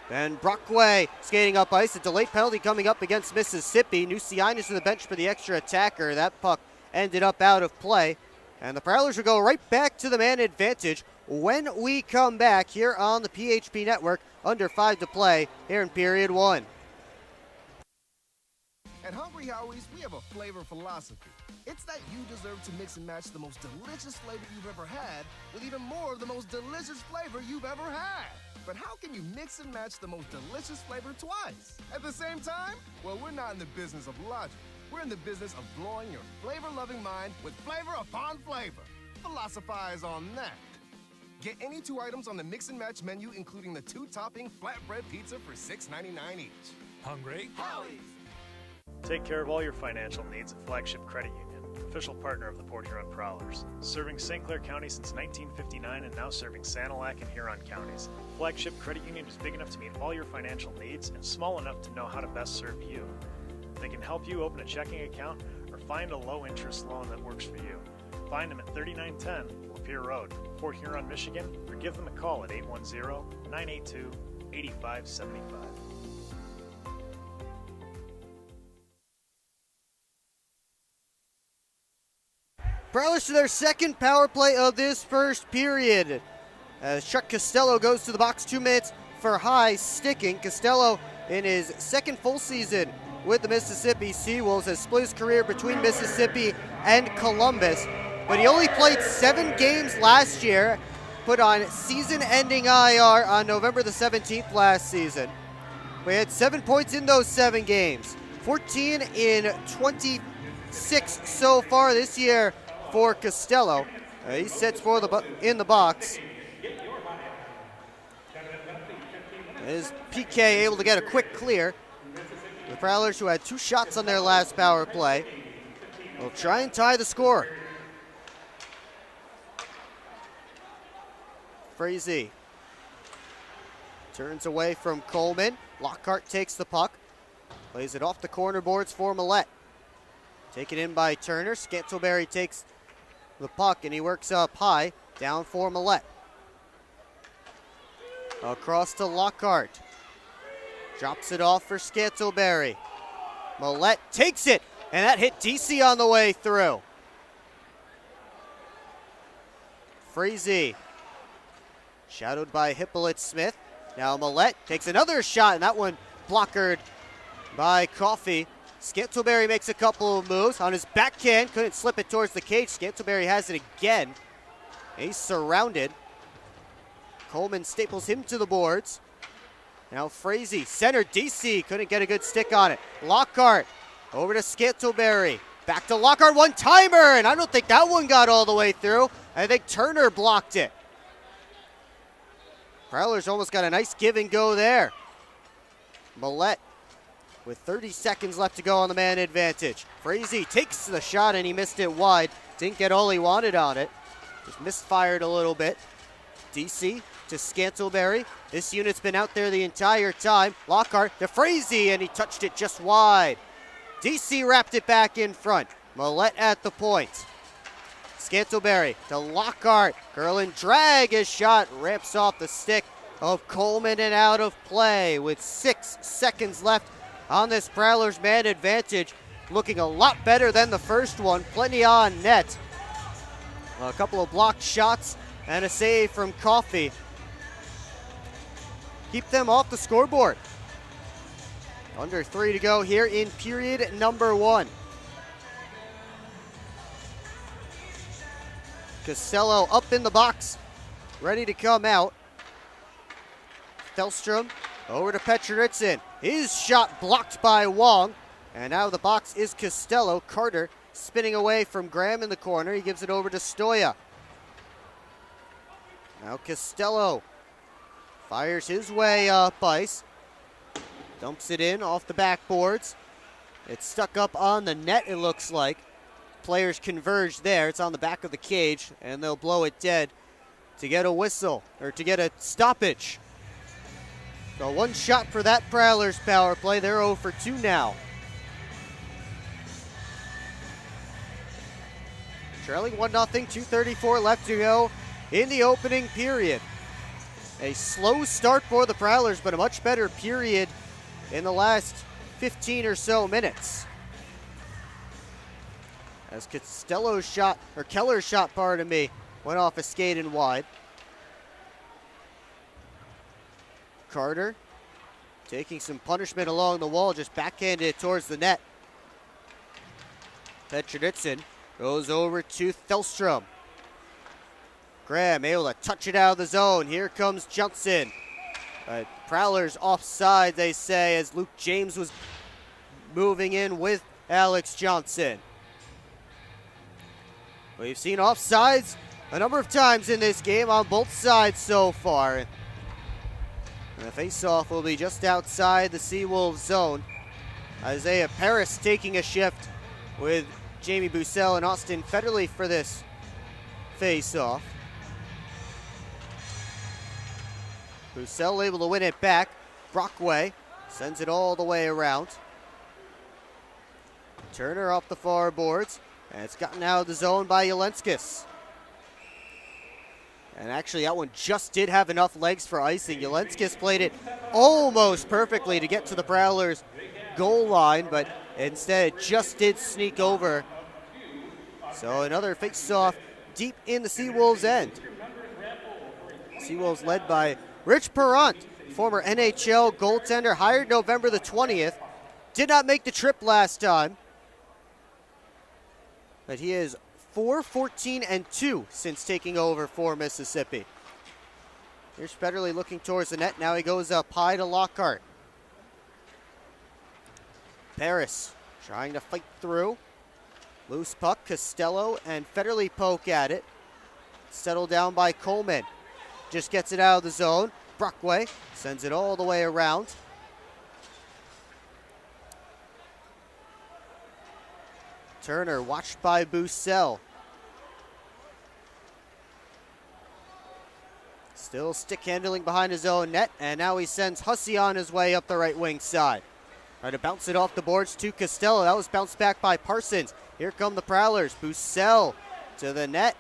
S1: Then Brockway skating up ice, a delayed penalty coming up against Mississippi. Nucianis to the bench for the extra attacker. That puck ended up out of play. And the Prowlers will go right back to the man advantage when we come back here on the PHP Network. Under 5 to play here in period 1.
S12: At Hungry Howie's, we have a flavor philosophy. It's that you deserve to mix and match the most delicious flavor you've ever had with even more of the most delicious flavor you've ever had. But how can you mix and match the most delicious flavor twice at the same time? Well, we're not in the business of logic. We're in the business of blowing your flavor-loving mind with flavor upon flavor. Philosophize on that. Get any 2 items on the mix and match menu, including the 2-topping flatbread pizza for $6.99 each.
S10: Hungry?
S12: Howie's!
S13: Take care of all your financial needs at Flagship Credit Union, official partner of the Port Huron Prowlers. Serving St. Clair County since 1959 and now serving Sanilac and Huron counties. Flagship Credit Union is big enough to meet all your financial needs and small enough to know how to best serve you. They can help you open a checking account or find a low-interest loan that works for you. Find them at 3910 Lapeer Road, Port Huron, Michigan, or give them a call at 810-982-8575.
S1: Prowlers to their second power play of this first period. As Chuck Costello goes to the box, 2 minutes for high sticking. Costello, in his second full season with the Mississippi Seawolves, has split his career between Mississippi and Columbus. But he only played 7 games last year, put on season-ending IR on November the 17th last season. We had 7 points in those 7 games, 14 in 26 so far this year for Costello. He sits for in the box. Is PK able to get a quick clear? The Prowlers, who had 2 shots on their last power play, will try and tie the score. Frazee turns away from Coleman. Lockhart takes the puck, plays it off the corner boards for Millette. Taken in by Turner. Scantleberry takes the puck and he works up high, down for Millette. Across to Lockhart. Drops it off for Scantleberry. Millette takes it, and that hit DC on the way through. Frazee, shadowed by Hippolyte Smith. Now Millette takes another shot, and that one blockered by Coffey. Scantleberry makes a couple of moves on his backhand, couldn't slip it towards the cage. Scantleberry has it again. He's surrounded. Coleman staples him to the boards. Now Frazee, center DC, couldn't get a good stick on it. Lockhart over to Scantleberry. Back to Lockhart, one-timer, and I don't think that one got all the way through. I think Turner blocked it. Prowlers almost got a nice give and go there. Millette with 30 seconds left to go on the man advantage. Frazee takes the shot and he missed it wide. Didn't get all he wanted on it. Just misfired a little bit. DC to Scantleberry. This unit's been out there the entire time. Lockhart to Frazee, and he touched it just wide. DC wrapped it back in front. Millette at the point. Scantleberry to Lockhart. Curl and drag, his shot ramps off the stick of Coleman and out of play with 6 seconds left on this Prowlers man advantage. Looking a lot better than the first one. Plenty on net. A couple of blocked shots and a save from Coffey. Keep them off the scoreboard. Under 3 to go here in period number 1. Costello up in the box, ready to come out. Thelstrom over to Petronitsin. His shot blocked by Wong. And out of the box is Costello. Carter spinning away from Graham in the corner. He gives it over to Stoya. Now Costello fires his way up ice. Dumps it in off the backboards. It's stuck up on the net, it looks like. Players converge there. It's on the back of the cage, and they'll blow it dead to get a whistle, or to get a stoppage. So one shot for that Prowlers power play. They're 0 for 2 now. Trailing 1-0, 2:34 left to go in the opening period. A slow start for the Prowlers, but a much better period in the last 15 or so minutes. As Costello's shot, or Keller's shot, pardon me, went off a skate and wide. Carter taking some punishment along the wall, just backhanded it towards the net. Petronitsin goes over to Thelstrom. Graham able to touch it out of the zone. Here comes Johnson. Prowlers offside, they say, as Luke James was moving in with Alex Johnson. We've seen offsides a number of times in this game on both sides so far. And the face-off will be just outside the Seawolves zone. Isaiah Paris taking a shift with Jamie Bussell and Austin Federley for this face-off. Bussell able to win it back. Brockway sends it all the way around. Turner off the far boards, and it's gotten out of the zone by Jelenskis. And actually, that one just did have enough legs for icing. Jelenskis played it almost perfectly to get to the Prowlers' goal line, but instead it just did sneak over. So another face-off deep in the Seawolves' end. Seawolves led by Rich Perrant, former NHL goaltender, hired November the 20th. Did not make the trip last time, but he is 4-14-2 since taking over for Mississippi. Here's Federley looking towards the net. Now he goes up high to Lockhart. Paris trying to fight through. Loose puck, Costello and Federley poke at it. Settled down by Coleman. Just gets it out of the zone. Brockway sends it all the way around. Turner watched by Bussell. Still stick handling behind his own net, and now he sends Hussey on his way up the right wing side. Trying to bounce it off the boards to Costello. That was bounced back by Parsons. Here come the Prowlers. Bussell to the net.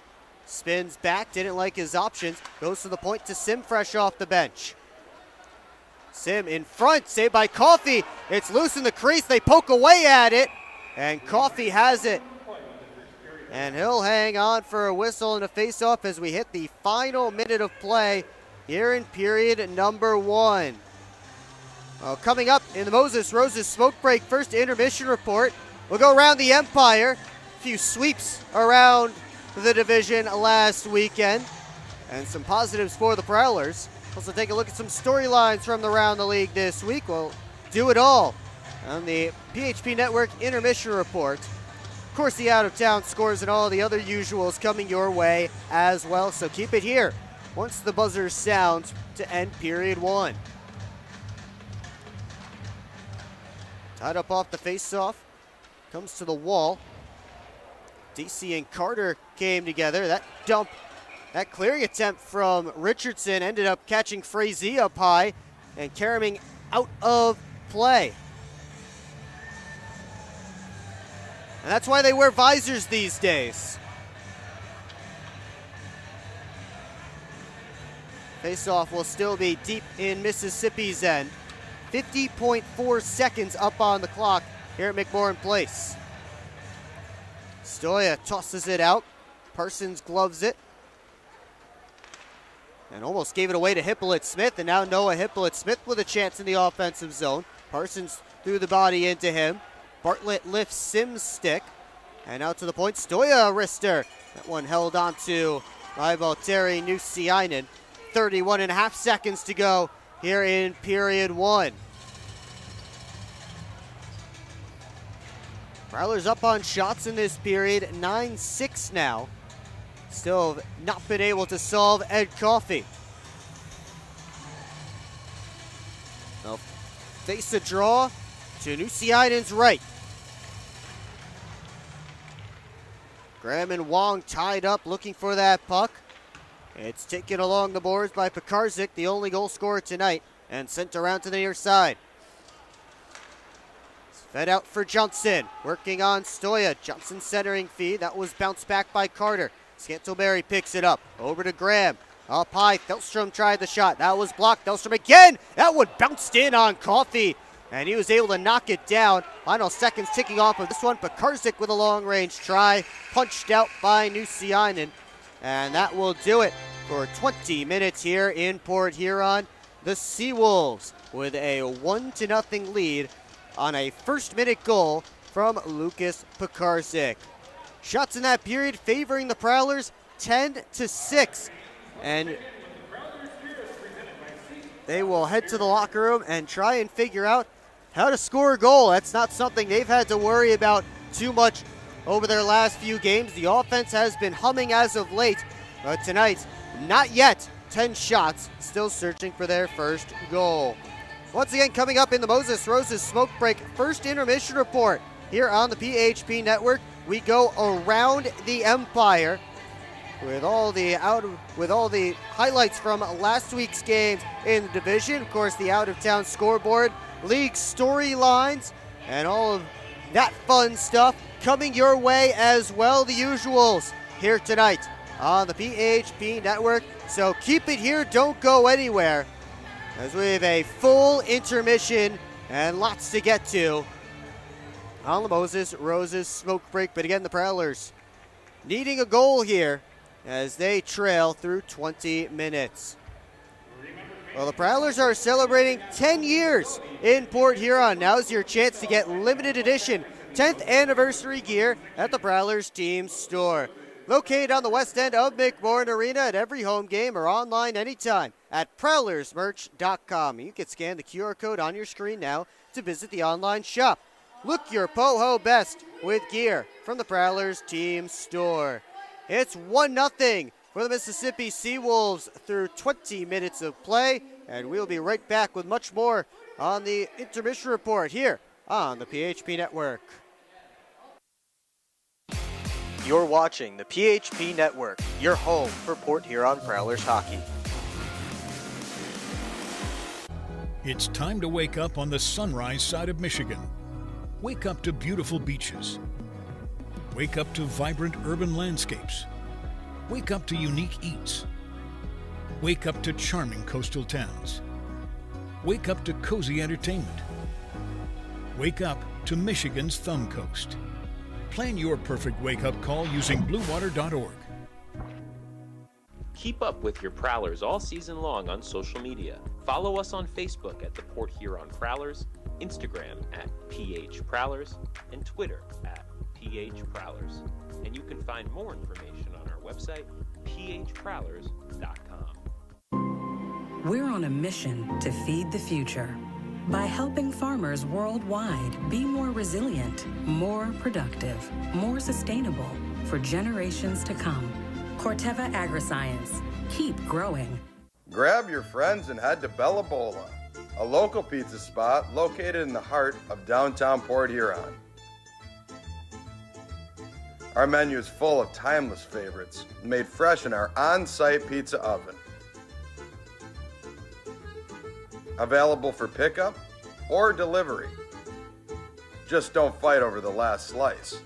S1: Spins back, didn't like his options. Goes to the point to Sim fresh off the bench. Sim in front, saved by Coffey. It's loose in the crease. They poke away at it, and Coffey has it. And he'll hang on for a whistle and a face-off as we hit the final minute of play here in period number 1. Well, coming up in the Moses Roses Smoke Break first intermission report, we'll go around the Empire. A few sweeps around the division last weekend, and some positives for the Prowlers. Also take a look at some storylines from around the league this week. We'll do it all on the PHP Network intermission report. Of course, the out-of-town scores and all the other usuals coming your way as well, so keep it here once the buzzer sounds to end period 1. Tied up off the face-off, comes to the wall. DC and Carter came together. That dump, that clearing attempt from Richardson ended up catching Frazee up high and carrying out of play. And that's why they wear visors these days. Face-off will still be deep in Mississippi's end. 50.4 seconds up on the clock here at McMorran Place. Stoya tosses it out. Parsons gloves it. And almost gave it away to Hippolyte-Smith, and now Noah Hippolyte-Smith with a chance in the offensive zone. Parsons threw the body into him. Bartlett lifts Sims' stick. And out to the point, Stoya wrister. That one held on to by Valtteri Nussiainen. 31.5 seconds to go here in period 1. Prowlers up on shots in this period, 9-6 now. Still have not been able to solve Ed Coffey. They'll face a draw to Nusiainen's right. Graham and Wong tied up looking for that puck. It's taken along the boards by Pekarzik, the only goal scorer tonight, and sent around to the near side. It's fed out for Johnson, working on Stoya. Johnson centering feed, that was bounced back by Carter. Scantleberry picks it up, over to Graham. Up high, Thelstrom tried the shot. That was blocked. Thelstrom again. That one bounced in on Coffey, and he was able to knock it down. Final seconds ticking off of this one. Pekarzik with a long-range try, punched out by Nusiainen, and that will do it for 20 minutes here in Port Huron. The Seawolves with a 1-0 lead on a first-minute goal from Lucas Pekarzik. Shots in that period favoring the Prowlers, 10-6. And they will head to the locker room and try and figure out how to score a goal. That's not something they've had to worry about too much over their last few games. The offense has been humming as of late, but tonight, not yet. 10 shots, still searching for their first goal. Once again, coming up in the Moses Roses Smoke Break first intermission report here on the PHP Network. We go around the Empire with all the highlights from last week's games in the division. Of course, the out-of-town scoreboard, league storylines, and all of that fun stuff coming your way as well. The usuals here tonight on the PHP Network. So keep it here, don't go anywhere, as we have a full intermission and lots to get to on the Moses Roses Smoke Break. But again, the Prowlers needing a goal here as they trail through 20 minutes. Well, the Prowlers are celebrating 10 years in Port Huron. Now's your chance to get limited edition 10th anniversary gear at the Prowlers team store. Located on the west end of McMorran Arena at every home game or online anytime at prowlersmerch.com. You can scan the QR code on your screen now to visit the online shop. Look your po-ho best with gear from the Prowlers team store. It's 1-0 for the Mississippi Seawolves through 20 minutes of play, and we'll be right back with much more on the intermission report here on the PHP Network. You're watching the PHP Network, your home for Port Huron Prowlers hockey.
S14: It's time to wake up on the sunrise side of Michigan. Wake up to beautiful beaches. Wake up to vibrant urban landscapes. Wake up to unique eats. Wake up to charming coastal towns. Wake up to cozy entertainment. Wake up to Michigan's Thumb Coast. Plan your perfect wake-up call using bluewater.org.
S4: Keep up with your Prowlers all season long on social media. Follow us on Facebook at the Port Huron Prowlers, Instagram at PH Prowlers, and Twitter at PH Prowlers. And you can find more information on our website, phprowlers.com.
S11: We're on a mission to feed the future by helping farmers worldwide be more resilient, more productive, more sustainable for generations to come. Corteva Agriscience. Keep growing.
S15: Grab your friends and head to Bella Bola, a local pizza spot located in the heart of downtown Port Huron. Our menu is full of timeless favorites made fresh in our on-site pizza oven. Available for pickup or delivery. Just don't fight over the last slice.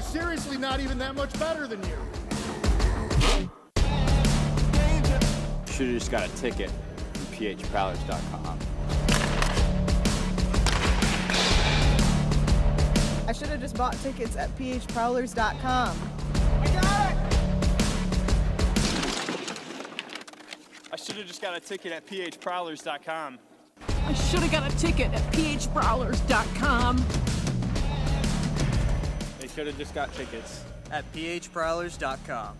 S16: Seriously not even that much better than you. Should have just got a ticket from phprowlers.com.
S17: I should have just bought tickets at phprowlers.com.
S16: I should have just got a ticket at phprowlers.com.
S18: I should have got a ticket at phprowlers.com.
S16: They should have just got tickets
S19: at phprowlers.com.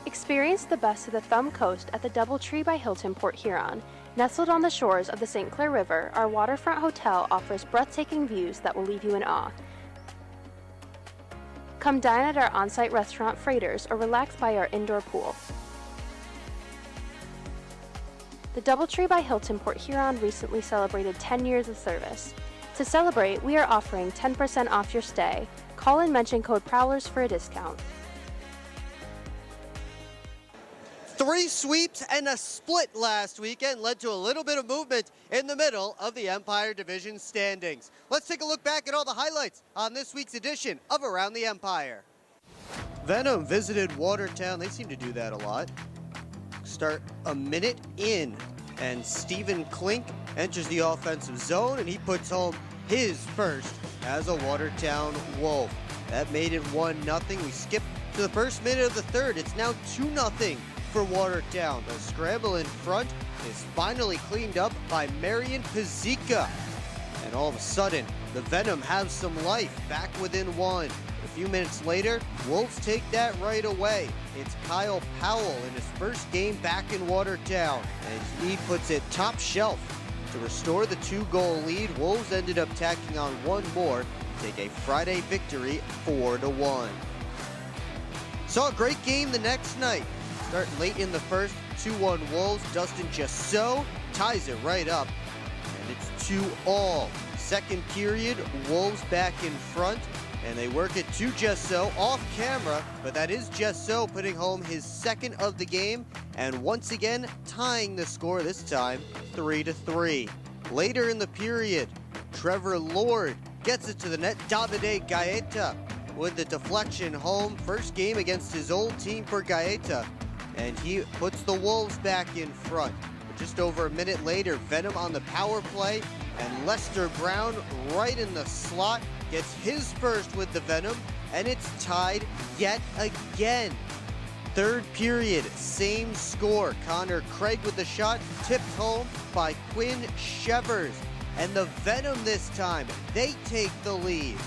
S20: Experience the best of the Thumb Coast at the DoubleTree by Hilton Port Huron. Nestled on the shores of the St. Clair River, our waterfront hotel offers breathtaking views that will leave you in awe. Come dine at our on-site restaurant Freighters or relax by our indoor pool. The DoubleTree by Hilton Port Huron recently celebrated 10 years of service. To celebrate, we are offering 10% off your stay. Call and mention code Prowlers for a discount.
S1: 3 sweeps and a split last weekend led to a little bit of movement in the middle of the Empire Division standings. Let's take a look back at all the highlights on this week's edition of Around the Empire. Venom visited Watertown. They seem to do that a lot. Start a minute in, and Stephen Klink enters the offensive zone, and he puts home his first as a Watertown Wolf. That made it 1-0. We skip to the first minute of the third. It's now 2-0. For Watertown. The scramble in front is finally cleaned up by Marion Pizzica. And all of a sudden, the Venom have some life, back within 1. A few minutes later, Wolves take that right away. It's Kyle Powell in his first game back in Watertown, and he puts it top shelf. To restore the 2-goal lead, Wolves ended up tacking on one more to take a Friday victory 4-1. Saw a great game the next night. Starting late in the first, 2-1 Wolves. Dustin Jasso ties it right up, and it's 2-all. Second period, Wolves back in front, and they work it to Jasso off camera, but that is Jasso putting home his second of the game, and once again tying the score, this time 3-3. Later in the period, Trevor Lord gets it to the net. Davide Gaeta with the deflection home. First game against his old team for Gaeta. And he puts the Wolves back in front. But just over a minute later, Venom on the power play, and Lester Brown right in the slot gets his first with the Venom, and it's tied yet again. Third period, same score. Connor Craig with the shot, tipped home by Quinn Shevers. And the Venom this time, they take the lead.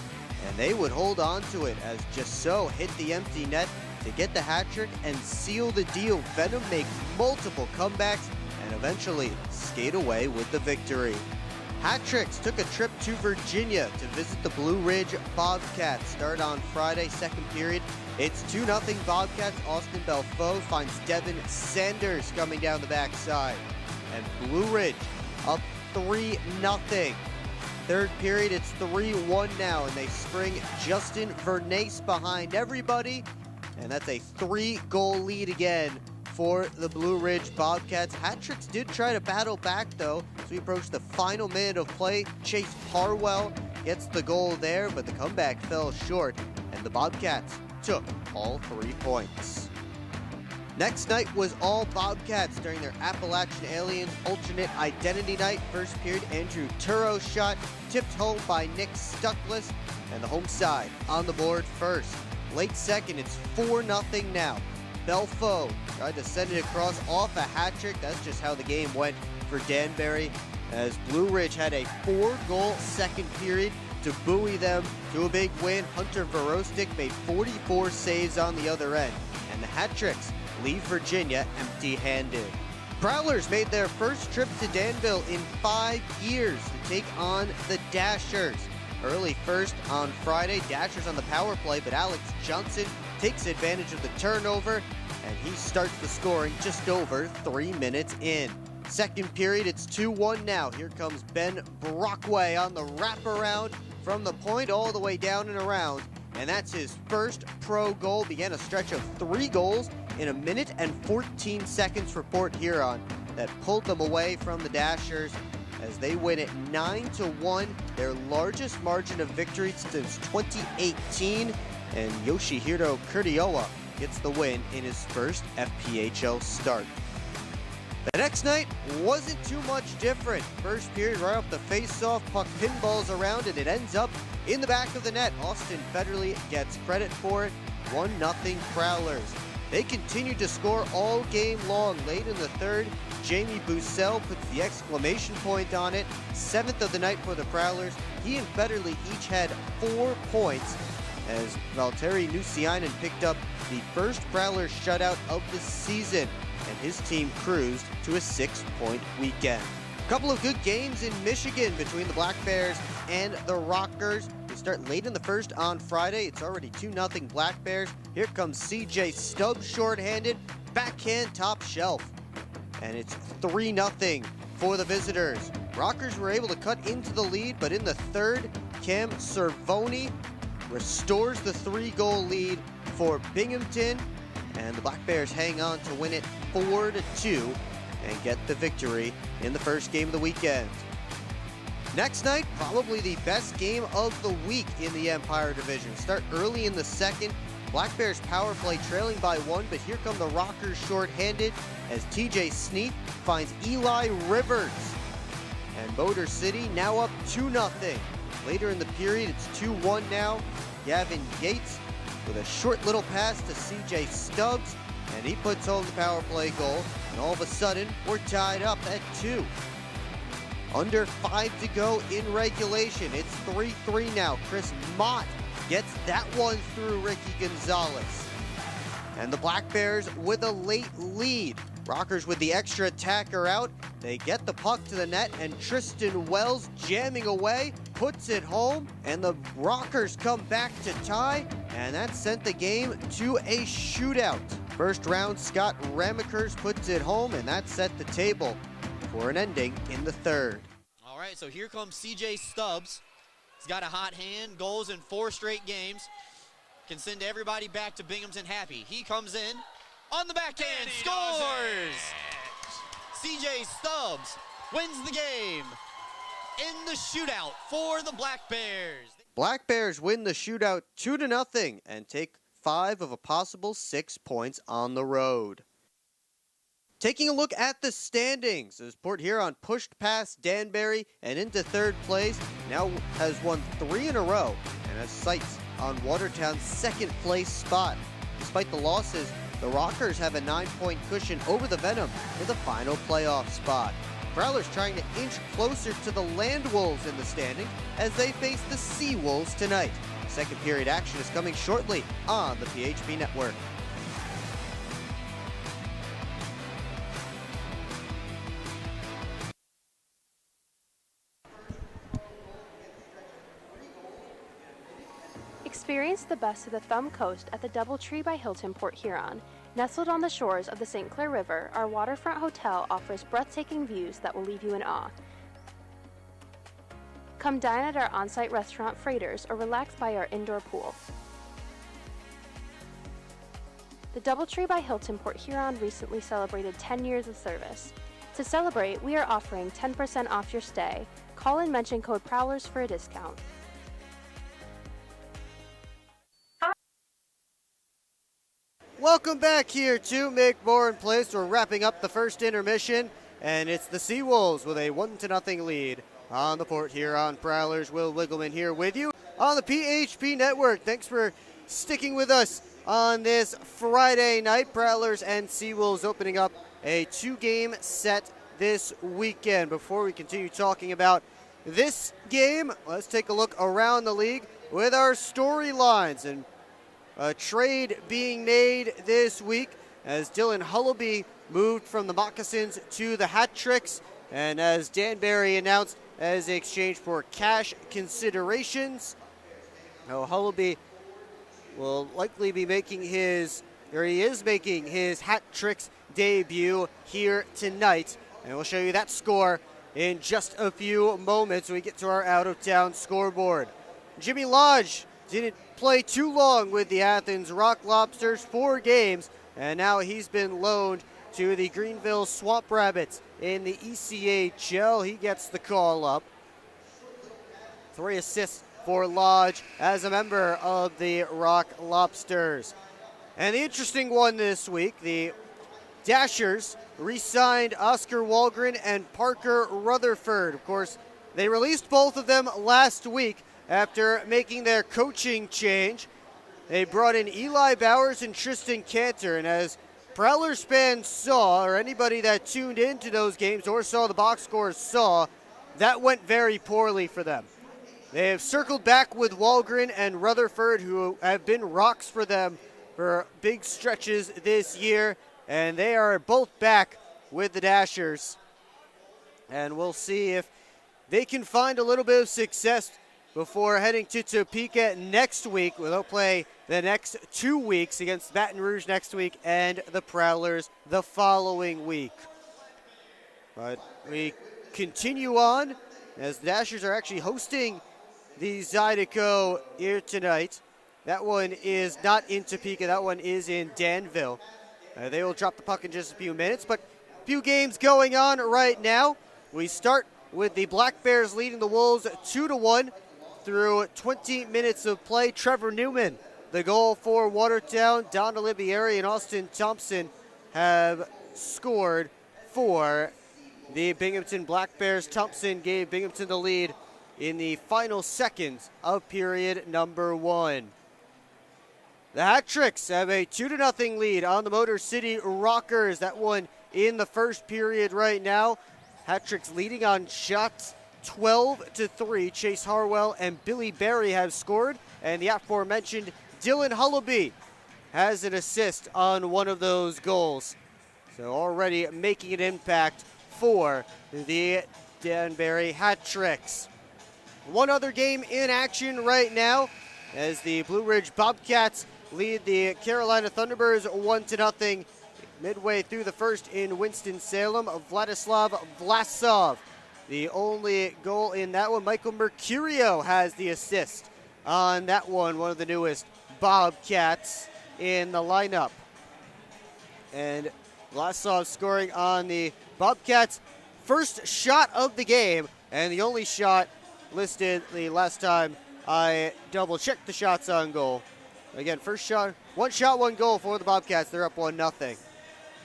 S1: And they would hold on to it as Jasso hit the empty net to get the hat trick and seal the deal. Venom make multiple comebacks and eventually skate away with the victory. Hat Tricks took a trip to Virginia to visit the Blue Ridge Bobcats. Start on Friday, second period. It's 2-0 Bobcats. Austin Belfaux finds Devin Sanders coming down the backside. And Blue Ridge up 3-0. Third period, it's 3-1 now, and they spring Justin Vernace behind everybody. And that's a 3-goal lead again for the Blue Ridge Bobcats. Hat Tricks did try to battle back, though, as we approach the final minute of play. Chase Harwell gets the goal there, but the comeback fell short, and the Bobcats took all 3 points. Next night was all Bobcats during their Appalachian Aliens alternate identity night. First period, Andrew Turo's shot tipped home by Nick Stuckless, and the home side on the board first. Late second, it's 4-0 now. Belfaux tried to send it across off a hat trick. That's just how the game went for Danbury, as Blue Ridge had a 4-goal second period to buoy them to a big win. Hunter Verostic made 44 saves on the other end, and the hat tricks leave Virginia empty-handed. Prowlers made their first trip to Danville in 5 years to take on the Dashers. Early first on Friday, Dashers on the power play, but Alex Johnson takes advantage of the turnover, and he starts the scoring just over 3 minutes in. Second period, it's 2-1 now. Here comes Ben Brockway on the wraparound from the point all the way down and around, and that's his first pro goal. Began a stretch of 3 goals in 1 minute and 14 seconds for Port Huron that pulled them away from the Dashers. as they win it 9-1, their largest margin of victory since 2018. And Yoshihiro Kuriowa gets the win in his first FPHL start. The next night wasn't too much different. First period, right off the face-off, puck pinballs around and it ends up in the back of the net. Austin Federley gets credit for it. 1-0 Prowlers. They continued to score all game long. Late in the third, Jamie Bussell puts the exclamation point on it. 7th of the night for the Prowlers. He and Federley each had 4 points as Valtteri Nusiainen picked up the first Prowlers shutout of the season, and his team cruised to a 6-point weekend. A couple of good games in Michigan between the Black Bears and the Rockers. We start late in the first on Friday. It's already 2-0 Black Bears. Here comes CJ Stubbs shorthanded, backhand top shelf. And it's 3-0 for the visitors. Rockers were able to cut into the lead, but in the third, Cam Cervoni restores the 3-goal lead for Binghamton, and the Black Bears hang on to win it 4-2 and get the victory in the first game of the weekend. Next night, probably the best game of the week in the Empire Division. Start early in the second. Black Bears power play trailing by 1, but here come the Rockers shorthanded as TJ Sneap finds Eli Rivers. And Motor City now up 2-0. Later in the period, it's 2-1 now. Gavin Yates with a short little pass to CJ Stubbs, and he puts home the power play goal. And all of a sudden, we're tied up at 2. Under 5 to go in regulation. It's 3-3 now. Chris Mott gets that one through Ricky Gonzalez. And the Black Bears with a late lead. Rockers with the extra attacker out. They get the puck to the net, and Tristan Wells jamming away, puts it home, and the Rockers come back to tie, and that sent the game to a shootout. First round, Scott Ramekers puts it home, and that set the table for an ending in the third.
S21: All right, so here comes CJ Stubbs. He's got a hot hand, goals in 4 straight games. Can send everybody back to Binghamton happy. He comes in on the backhand, scores! CJ Stubbs wins the game in the shootout for the Black Bears.
S1: Black Bears win the shootout 2-0 and take 5 of a possible 6 points on the road. Taking a look at the standings, as Port Huron pushed past Danbury and into third place, now has won 3 in a row and has sights on Watertown's second place spot. Despite the losses, the Rockers have a 9-point cushion over the Venom for the final playoff spot. Prowlers trying to inch closer to the Land Wolves in the standing as they face the Sea Wolves tonight. Second period action is coming shortly on the PHP Network.
S20: Experience the best of the Thumb Coast at the DoubleTree by Hilton Port Huron. Nestled on the shores of the St. Clair River, our waterfront hotel offers breathtaking views that will leave you in awe. Come dine at our on-site restaurant Freighters or relax by our indoor pool. The DoubleTree by Hilton Port Huron recently celebrated 10 years of service. To celebrate, we are offering 10% off your stay. Call and mention code Prowlers for a discount.
S1: Welcome back here to McMorran Place. We're wrapping up the first intermission, and it's the Sea Wolves with a 1-0 lead on the Port Huron Prowlers. Will Wiggleman here with you on the PHP Network. Thanks for sticking with us on this Friday night. Prowlers and Sea Wolves opening up a 2-game set this weekend. Before we continue talking about this game, let's take a look around the league with our storylines. And a trade being made this week as Dylan Hullaby moved from the Moccasins to the Hat Tricks, and as Danbury announced, as an exchange for cash considerations. Now Hullaby will likely be making his, or he is making his Hat Tricks debut here tonight, and we'll show you that score in just a few moments when we get to our out-of-town scoreboard. Jimmy Lodge didn't play too long with the Athens Rock Lobsters, 4 games, and now he's been loaned to the Greenville Swamp Rabbits in the ECHL. He gets the call up. 3 assists for Lodge as a member of the Rock Lobsters. And the interesting one this week, the Dashers re-signed Oscar Walgren and Parker Rutherford. Of course, they released both of them last week after making their coaching change. They brought in Eli Bowers and Tristan Cantor, and as Prowlers fans saw, or anybody that tuned into those games or saw the box scores saw, that went very poorly for them. They have circled back with Walgren and Rutherford, who have been rocks for them for big stretches this year, and they are both back with the Dashers. And we'll see if they can find a little bit of success before heading to Topeka next week. They'll play the next 2 weeks against Baton Rouge next week and the Prowlers the following week. But we continue on as the Dashers are actually hosting the Zydeco here tonight. That one is not in Topeka. That one is in Danville. They will drop the puck in just a few minutes, but a few games going on right now. We start with the Black Bears leading the Wolves 2-1 through 20 minutes of play. Trevor Newman, the goal for Watertown. Don Olivieri and Austin Thompson have scored for the Binghamton Black Bears. Thompson gave Binghamton the lead in the final seconds of period number 1. The Hat-Tricks have a 2-0 lead on the Motor City Rockers. That one in the first period right now. Hat-Tricks leading on shots 12-3. Chase Harwell and Billy Berry have scored, and the aforementioned Dylan Hullaby has an assist on one of those goals. So already making an impact for the Danbury Hat-Tricks. One other game in action right now as the Blue Ridge Bobcats lead the Carolina Thunderbirds 1-0 midway through the first in Winston-Salem. Vladislav Vlasov, the only goal in that one. Michael Mercurio has the assist on that one of the newest Bobcats in the lineup. And Vlasov scoring on the Bobcats' first shot of the game, and the only shot listed the last time I double-checked the shots on goal. Again, first shot, one goal for the Bobcats. They're up 1-0.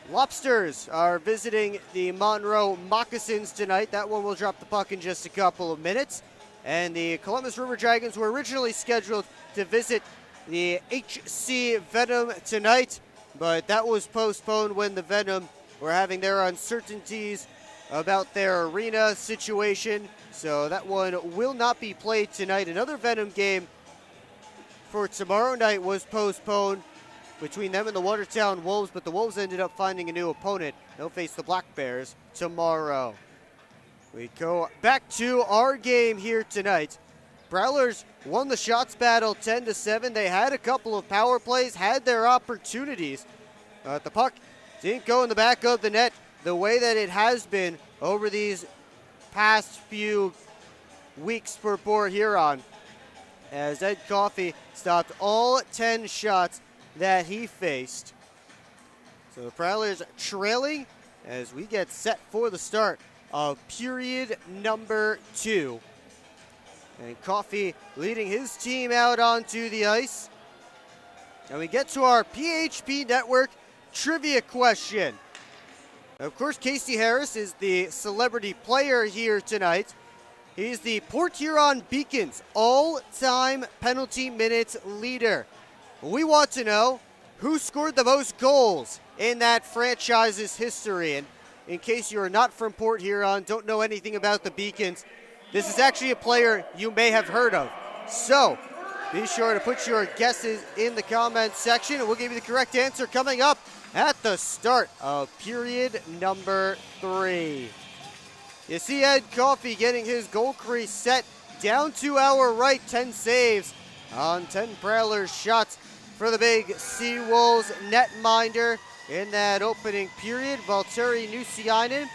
S1: Lobsters are visiting the Monroe Moccasins tonight. That one will drop the puck in just a couple of minutes. And the Columbus River Dragons were originally scheduled to visit the HC Venom tonight, but that was postponed when the Venom were having their uncertainties about their arena situation. So that one will not be played tonight. Another Venom game for tomorrow night was postponed between them and the Watertown Wolves, but the Wolves ended up finding a new opponent. They'll face the Black Bears tomorrow. We go back to our game here tonight. Prowlers won the shots battle 10-7. They had a couple of power plays, had their opportunities. The puck didn't go in the back of the net the way that it has been over these past few weeks for Port Huron, as Ed Coffey stopped all 10 shots that he faced. So the Prowlers trailing as we get set for the start of period number 2. And Coffey leading his team out onto the ice. And we get to our PHP Network trivia question. Of course, Casey Harris is the celebrity player here tonight. He's the Port Huron Beacons all-time penalty minutes leader. We want to know who scored the most goals in that franchise's history. And in case you are not from Port Huron, don't know anything about the Beacons, this is actually a player you may have heard of. So be sure to put your guesses in the comments section, and we'll give you the correct answer coming up at the start of period number 3. You see Ed Coffey getting his goal crease set down to our right. 10 saves on 10 Prowlers shots for the big Seawolves netminder in that opening period. Valtteri Nusiainen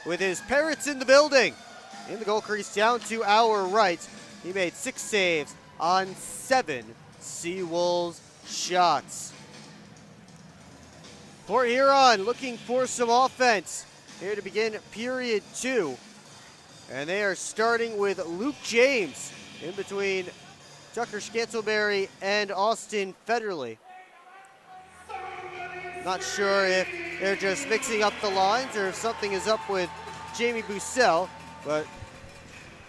S1: with his Parrots in the building. In the goal crease down to our right. He made 6 saves on 7 Seawolves shots. Port Huron looking for some offense here to begin period 2. And they are starting with Luke James in between Tucker Scantleberry and Austin Federley. Not sure if they're just mixing up the lines or if something is up with Jamie Bussell, but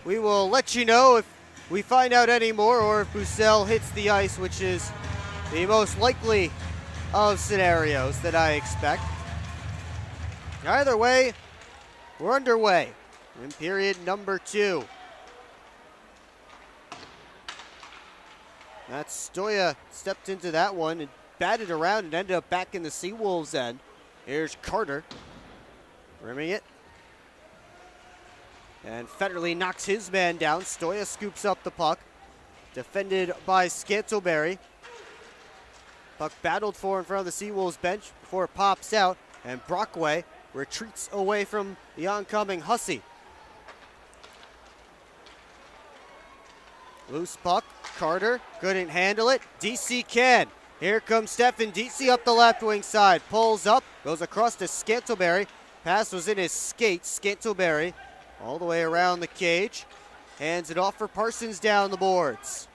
S1: we will let you know if we find out any more or if Bussell hits the ice, which is the most likely of scenarios that I expect. Either way, we're underway in period number 2. That Stoya stepped into that one and batted around and ended up back in the Seawolves end. Here's Carter, rimming it. And Federley knocks his man down. Stoya scoops up the puck. Defended by Scantleberry. Puck battled for in front of the Seawolves bench before it pops out. And Brockway retreats away from the oncoming Hussey. Loose puck. Carter couldn't handle it. DC can. Here comes Stefan DC up the left wing side. Pulls up. Goes across to Scantleberry. Pass was in his skates. Scantleberry all the way around the cage. Hands it off for Parsons down the boards.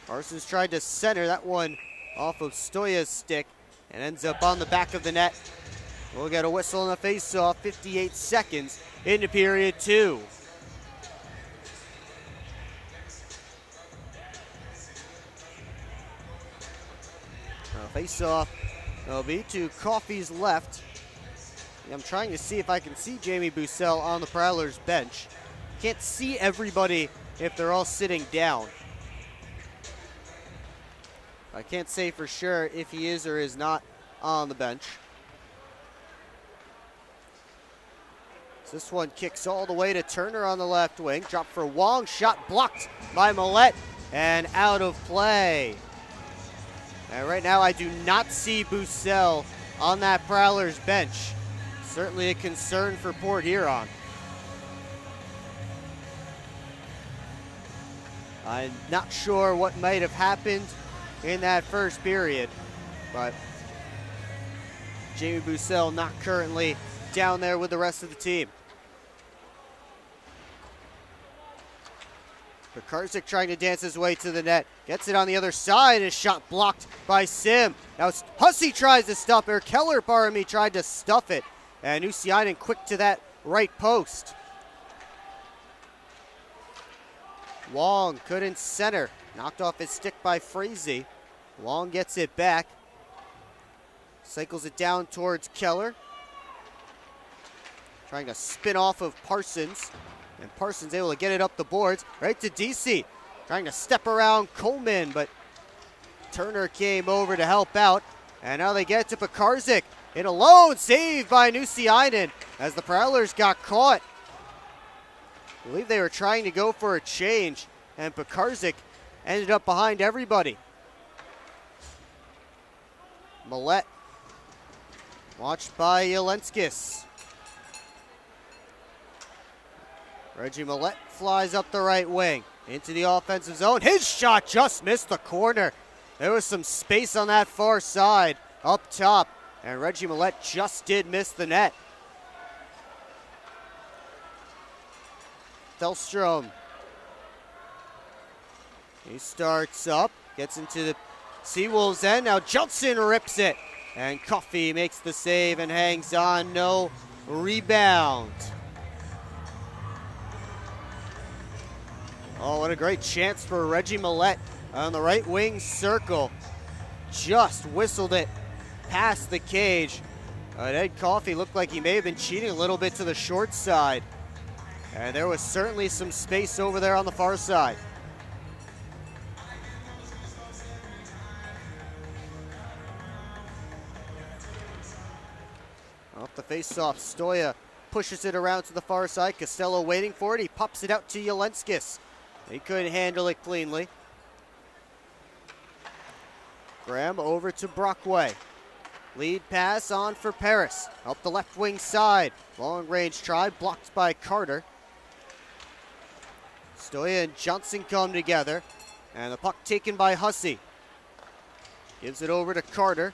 S1: Parsons tried to center that one off of Stoya's stick and ends up on the back of the net. We'll get a whistle and a face-off. 58 seconds into period 2. Face-off will be to Coffey's left. I'm trying to see if I can see Jamie Bussell on the Prowlers bench. Can't see everybody if they're all sitting down. I can't say for sure if he is or is not on the bench. So this one kicks all the way to Turner on the left wing. Drop for Wong. Shot blocked by Millette and out of play. And right now I do not see Bussell on that Prowlers bench. Certainly a concern for Port Huron. I'm not sure what might have happened in that first period, but Jamie Bussell not currently down there with the rest of the team. Pekarzik trying to dance his way to the net. Gets it on the other side. A shot blocked by Sim. Now Hussey tries to stuff it. Keller, pardon me, tried to stuff it. And Usiainen quick to that right post. Wong couldn't center. Knocked off his stick by Frazee. Wong gets it back. Cycles it down towards Keller. Trying to spin off of Parsons. And Parsons able to get it up the boards. Right to DC. Trying to step around Coleman, but Turner came over to help out. And now they get it to Pekarzik. In alone, saved by Nusiainen as the Prowlers got caught. I believe they were trying to go for a change, and Pekarzik ended up behind everybody. Millette, watched by Jelenskis. Reggie Millette flies up the right wing into the offensive zone. His shot just missed the corner. There was some space on that far side up top. And Reggie Millette just did miss the net. Thelstrom. He starts up, gets into the Seawolves end. Now Johnson rips it. And Coffey makes the save and hangs on. No rebound. Oh, what a great chance for Reggie Millette on the right wing circle. Just whistled it past the cage. Ed Coffey looked like he may have been cheating a little bit to the short side. And there was certainly some space over there on the far side. Off the face-off, Stoya pushes it around to the far side. Costello waiting for it. He pops it out to Jelenskis. He couldn't handle it cleanly. Graham over to Brockway. Lead pass on for Paris. Up the left wing side. Long range try blocked by Carter. Stoya and Johnson come together. And the puck taken by Hussey. Gives it over to Carter.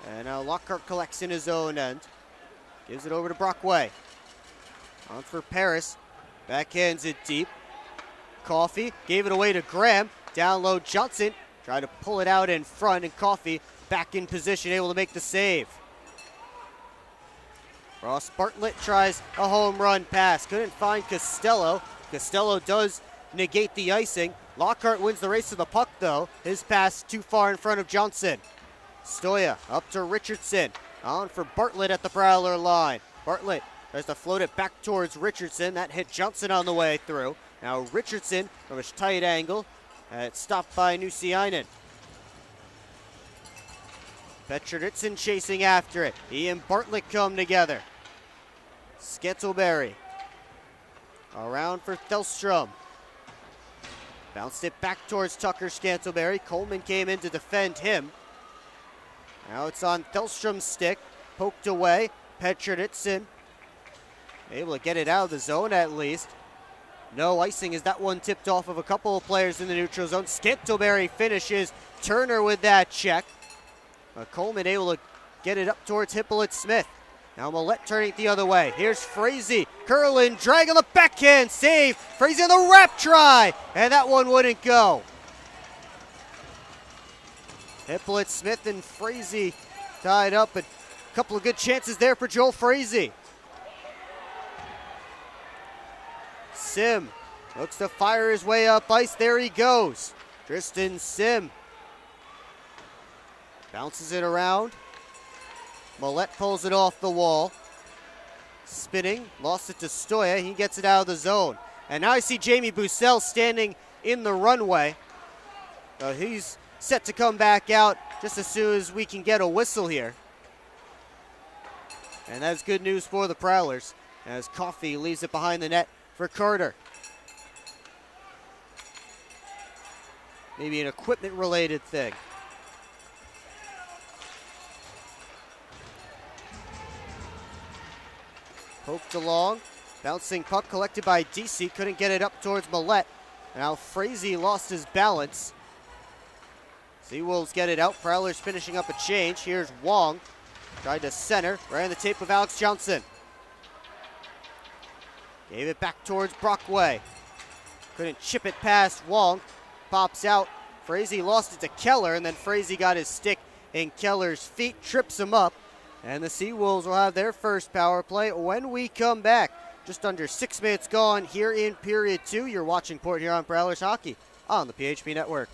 S1: And now Lockhart collects in his own end. Gives it over to Brockway. On for Paris. Backhands it deep. Coffey gave it away to Graham. Down low Johnson. Tried to pull it out in front, and Coffey back in position, able to make the save. Ross Bartlett tries a home run pass. Couldn't find Costello. Costello does negate the icing. Lockhart wins the race to the puck, though. His pass too far in front of Johnson. Stoya up to Richardson. On for Bartlett at the Prowler line. Bartlett tries to float it back towards Richardson. That hit Johnson on the way through. Now Richardson from a tight angle. It's stopped by Nusiainen. Petroditson chasing after it. He and Bartlett come together. Scantleberry around for Thelstrom. Bounced it back towards Tucker Scantleberry. Coleman came in to defend him. Now it's on Thelstrom's stick. Poked away. Petroditson able to get it out of the zone at least. No icing as that one tipped off of a couple of players in the neutral zone. Scantleberry finishes. Turner with that check. Coleman able to get it up towards Hippolyte Smith. Now Millette turning it the other way. Here's Frazee. Curlin drag on the backhand. Save. Frazee on the wrap try. And that one wouldn't go. Hippolyte Smith and Frazee tied up. A couple of good chances there for Joel Frazee. Sim looks to fire his way up ice. There he goes. Tristan Sim bounces it around. Millette pulls it off the wall. Spinning, lost it to Stoya. He gets it out of the zone. And now I see Jamie Bussell standing in the runway. He's set to come back out just as soon as we can get a whistle here. And that's good news for the Prowlers as Coffey leaves it behind the net for Carter. Maybe an equipment-related thing. Poked along. Bouncing puck collected by DC. Couldn't get it up towards Millette. Now Frazee lost his balance. Seawolves get it out. Prowlers finishing up a change. Here's Wong. Tried to center. Right on the tape of Alex Johnson. Gave it back towards Brockway. Couldn't chip it past Wong. Pops out. Frazee lost it to Keller, and then Frazee got his stick in Keller's feet. Trips him up. And the Seawolves will have their first power play when we come back. Just under 6 minutes gone here in period 2. You're watching Port Huron Prowlers hockey on the PHP Network.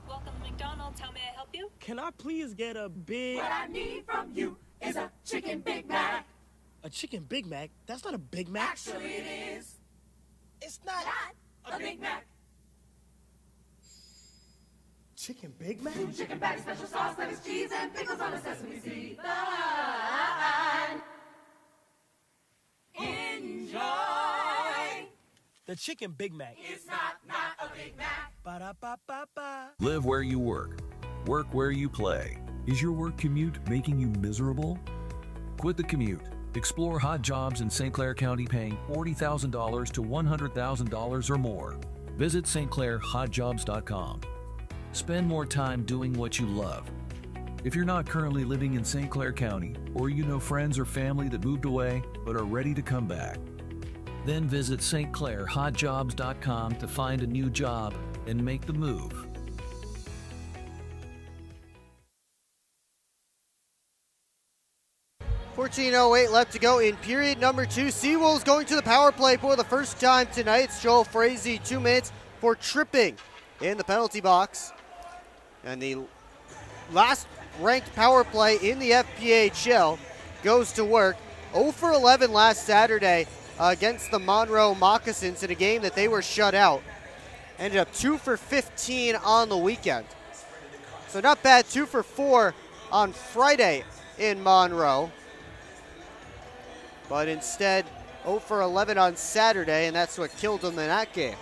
S9: Welcome to McDonald's. How may I help you?
S10: Can I please get a big...
S7: What I need from you is a chicken Big Mac.
S10: A chicken Big Mac? That's not a Big Mac.
S7: Actually, it is.
S10: It's not
S7: a Big Mac.
S10: Chicken Big Mac?
S7: 2 chicken bag, special sauce, lettuce, cheese, and pickles on a sesame seed bun. Enjoy.
S10: The chicken Big Mac.
S7: It's not a Big Mac.
S10: Ba-da-ba-ba-ba.
S5: Live where you work. Work where you play. Is your work commute making you miserable? Quit the commute. Explore hot jobs in St. Clair County paying $40,000 to $100,000 or more. Visit stclairhotjobs.com. Spend more time doing what you love. If you're not currently living in St. Clair County, or you know friends or family that moved away but are ready to come back, then visit stclairhotjobs.com to find a new job and make the move.
S1: .14:08 left to go in period number 2. Seawolves going to the power play for the first time tonight. It's Joel Frazee, 2 minutes for tripping in the penalty box. And the last ranked power play in the FPHL goes to work. 0 for 11 last Saturday against the Monroe Moccasins in a game that they were shut out. Ended up 2 for 15 on the weekend. So not bad, 2 for 4 on Friday in Monroe. But instead, 0 for 11 on Saturday, and that's what killed them in that game.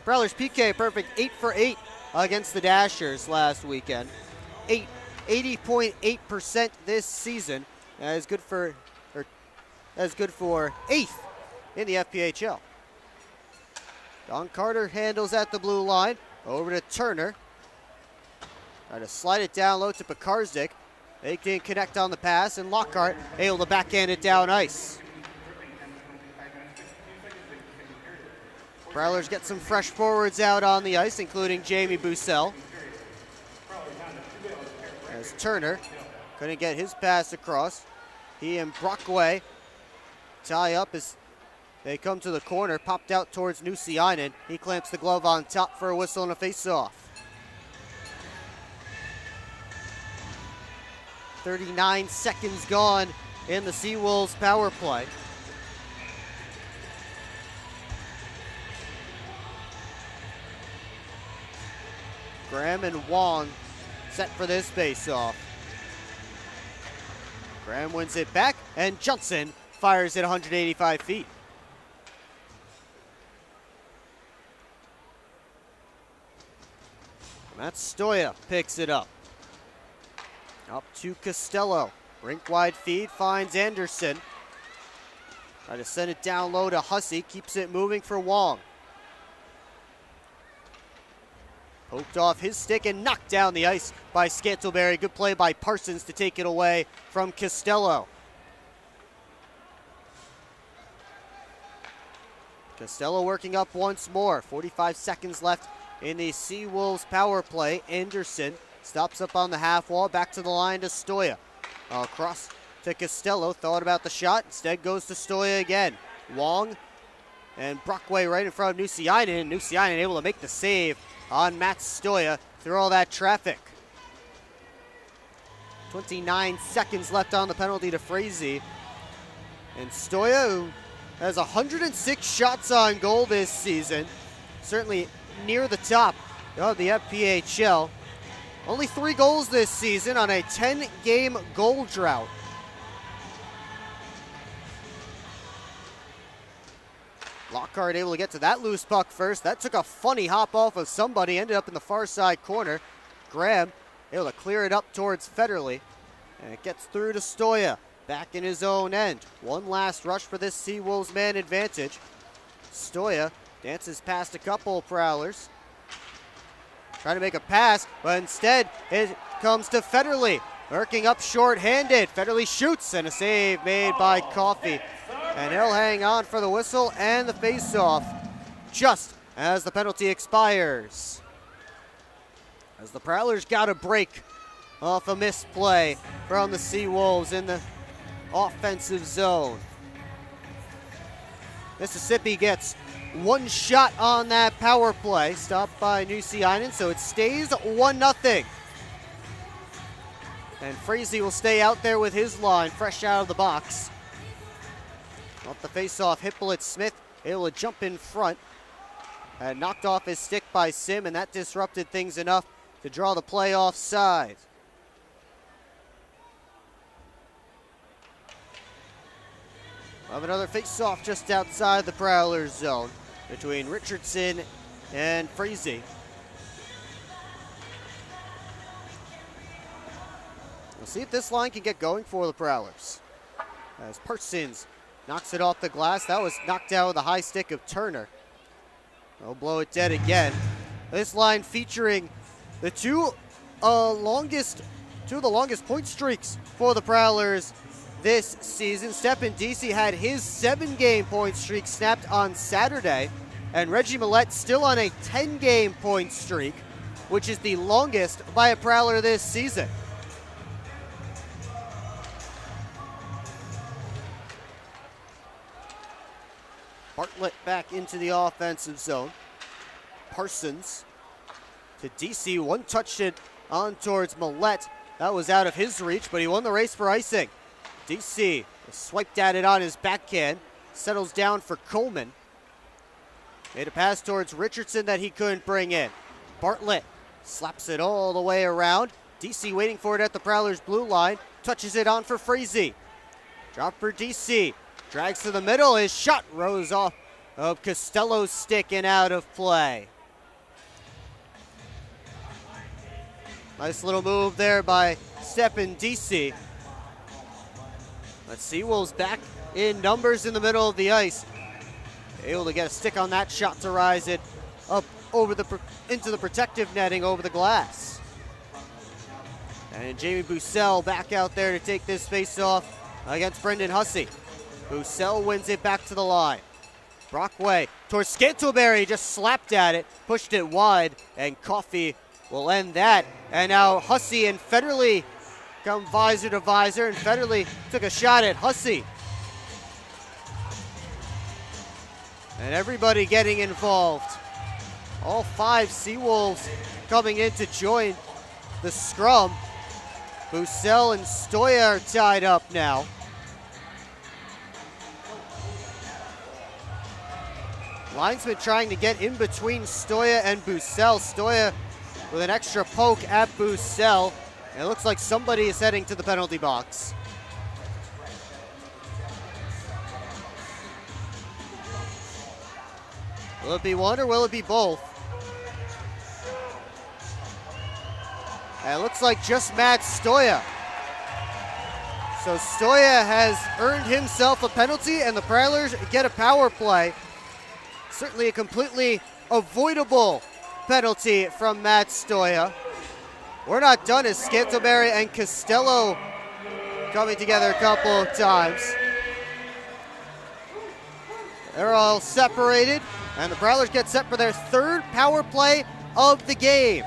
S1: Prowlers PK perfect, 8 for 8 against the Dashers last weekend. 80.8% this season. That is good for 8th in the FPHL. Don Carter handles at the blue line. Over to Turner. Try to slide it down low to Pekarzik. They didn't connect on the pass, and Lockhart able to backhand it down ice. Prowlers get some fresh forwards out on the ice, including Jamie Bussell. As Turner couldn't get his pass across. He and Brockway tie up as they come to the corner, popped out towards Nusiainen. He clamps the glove on top for a whistle and a face-off. 39 seconds gone in the Seawolves power play. Graham and Wong set for this face-off. Graham wins it back, and Johnson fires it 185 feet. Matt Stoya picks it up. Up to Costello. Rink-wide feed finds Anderson. Try to send it down low to Hussey. Keeps it moving for Wong. Poked off his stick and knocked down the ice by Scantleberry. Good play by Parsons to take it away from Costello. Costello working up once more. 45 seconds left in the Seawolves power play. Anderson stops up on the half wall. Back to the line to Stoya. Across to Costello. Thought about the shot. Instead goes to Stoya again. Wong and Brockway right in front of Nusiainen. Nusiainen able to make the save on Matt Stoya through all that traffic. 29 seconds left on the penalty to Frazee. And Stoya, who has 106 shots on goal this season, certainly near the top of the FPHL. Only 3 goals this season on a 10-game goal drought. Lockhart able to get to that loose puck first. That took a funny hop off of somebody, ended up in the far side corner. Graham able to clear it up towards Federley. And it gets through to Stoya, back in his own end. One last rush for this Seawolves man advantage. Stoya dances past a couple Prowlers. Trying to make a pass, but instead it comes to Federley. Working up short-handed. Federley shoots, and a save made by Coffey. And he'll hang on for the whistle and the face-off just as the penalty expires. As the Prowlers got a break off a missed play from the Seawolves in the offensive zone. Mississippi gets one shot on that power play, stopped by Nusiainen, so it stays 1-0. And Frazee will stay out there with his line, fresh out of the box. Off the face-off, Hippolyte Smith able to jump in front. And knocked off his stick by Sim, and that disrupted things enough to draw the play offside. We'll have another face-off just outside the Prowlers zone between Richardson and Frazee. We'll see if this line can get going for the Prowlers. As Parsons knocks it off the glass. That was knocked out with a high stick of Turner. They'll blow it dead again. This line featuring the two of the longest point streaks for the Prowlers this season. Stephen Deasy had his 7-game point streak snapped on Saturday, and Reggie Millette still on a 10-game point streak, which is the longest by a Prowler this season. Bartlett back into the offensive zone. Parsons to DC. One touched it on towards Millette. That was out of his reach, but he won the race for icing. DC swiped at it on his backhand. Settles down for Coleman. Made a pass towards Richardson that he couldn't bring in. Bartlett slaps it all the way around. DC waiting for it at the Prowlers' blue line. Touches it on for Frazee. Drop for DC. Drags to the middle. His shot rose off of Costello's stick and out of play. Nice little move there by Stephen DC. Let's see, Wolves back in numbers in the middle of the ice. Able to get a stick on that shot to rise it up over into the protective netting over the glass. And Jamie Bussell back out there to take this face-off against Brendan Hussey. Bussell wins it back to the line. Brockway towards Scantleberry, just slapped at it, pushed it wide, and Coffey will end that. And now Hussey and Federley come visor to visor, and Federley took a shot at Hussey. And everybody getting involved. All 5 Seawolves coming in to join the scrum. Bussell and Stoya are tied up now. Linesman trying to get in between Stoya and Bussell. Stoya with an extra poke at Bussell. And it looks like somebody is heading to the penalty box. Will it be one or will it be both? And it looks like just Matt Stoya. So Stoya has earned himself a penalty, and the Prowlers get a power play. Certainly a completely avoidable penalty from Matt Stoya. We're not done as Scantleberry and Costello coming together a couple of times. They're all separated, and the Prowlers get set for their 3rd power play of the game.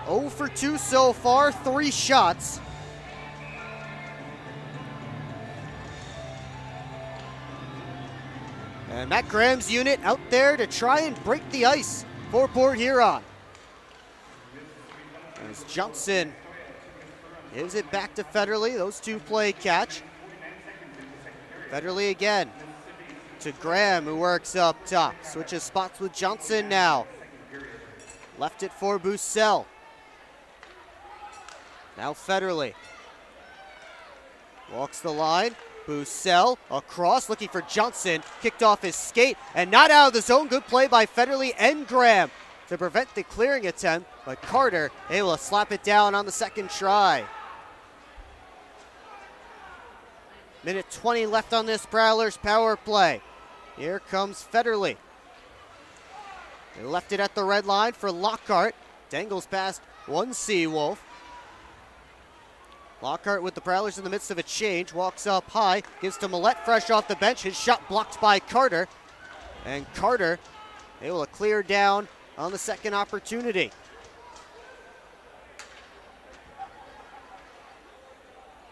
S1: 0 for 2 so far, 3 shots. And Matt Graham's unit out there to try and break the ice for Port Huron. As Johnson gives it back to Federley. Those 2 play catch. Federley again to Graham, who works up top. Switches spots with Johnson now. Left it for Bussell. Now Federley. Walks the line. Bussell across, looking for Johnson. Kicked off his skate and not out of the zone. Good play by Federley and Graham to prevent the clearing attempt, but Carter able to slap it down on the 2nd try. Minute 20 left on this Prowlers power play. Here comes Federley. They left it at the red line for Lockhart. Dangles past one Seawolf. Lockhart with the Prowlers in the midst of a change. Walks up high. Gives to Millette fresh off the bench. His shot blocked by Carter. And Carter able to clear down on the 2nd opportunity.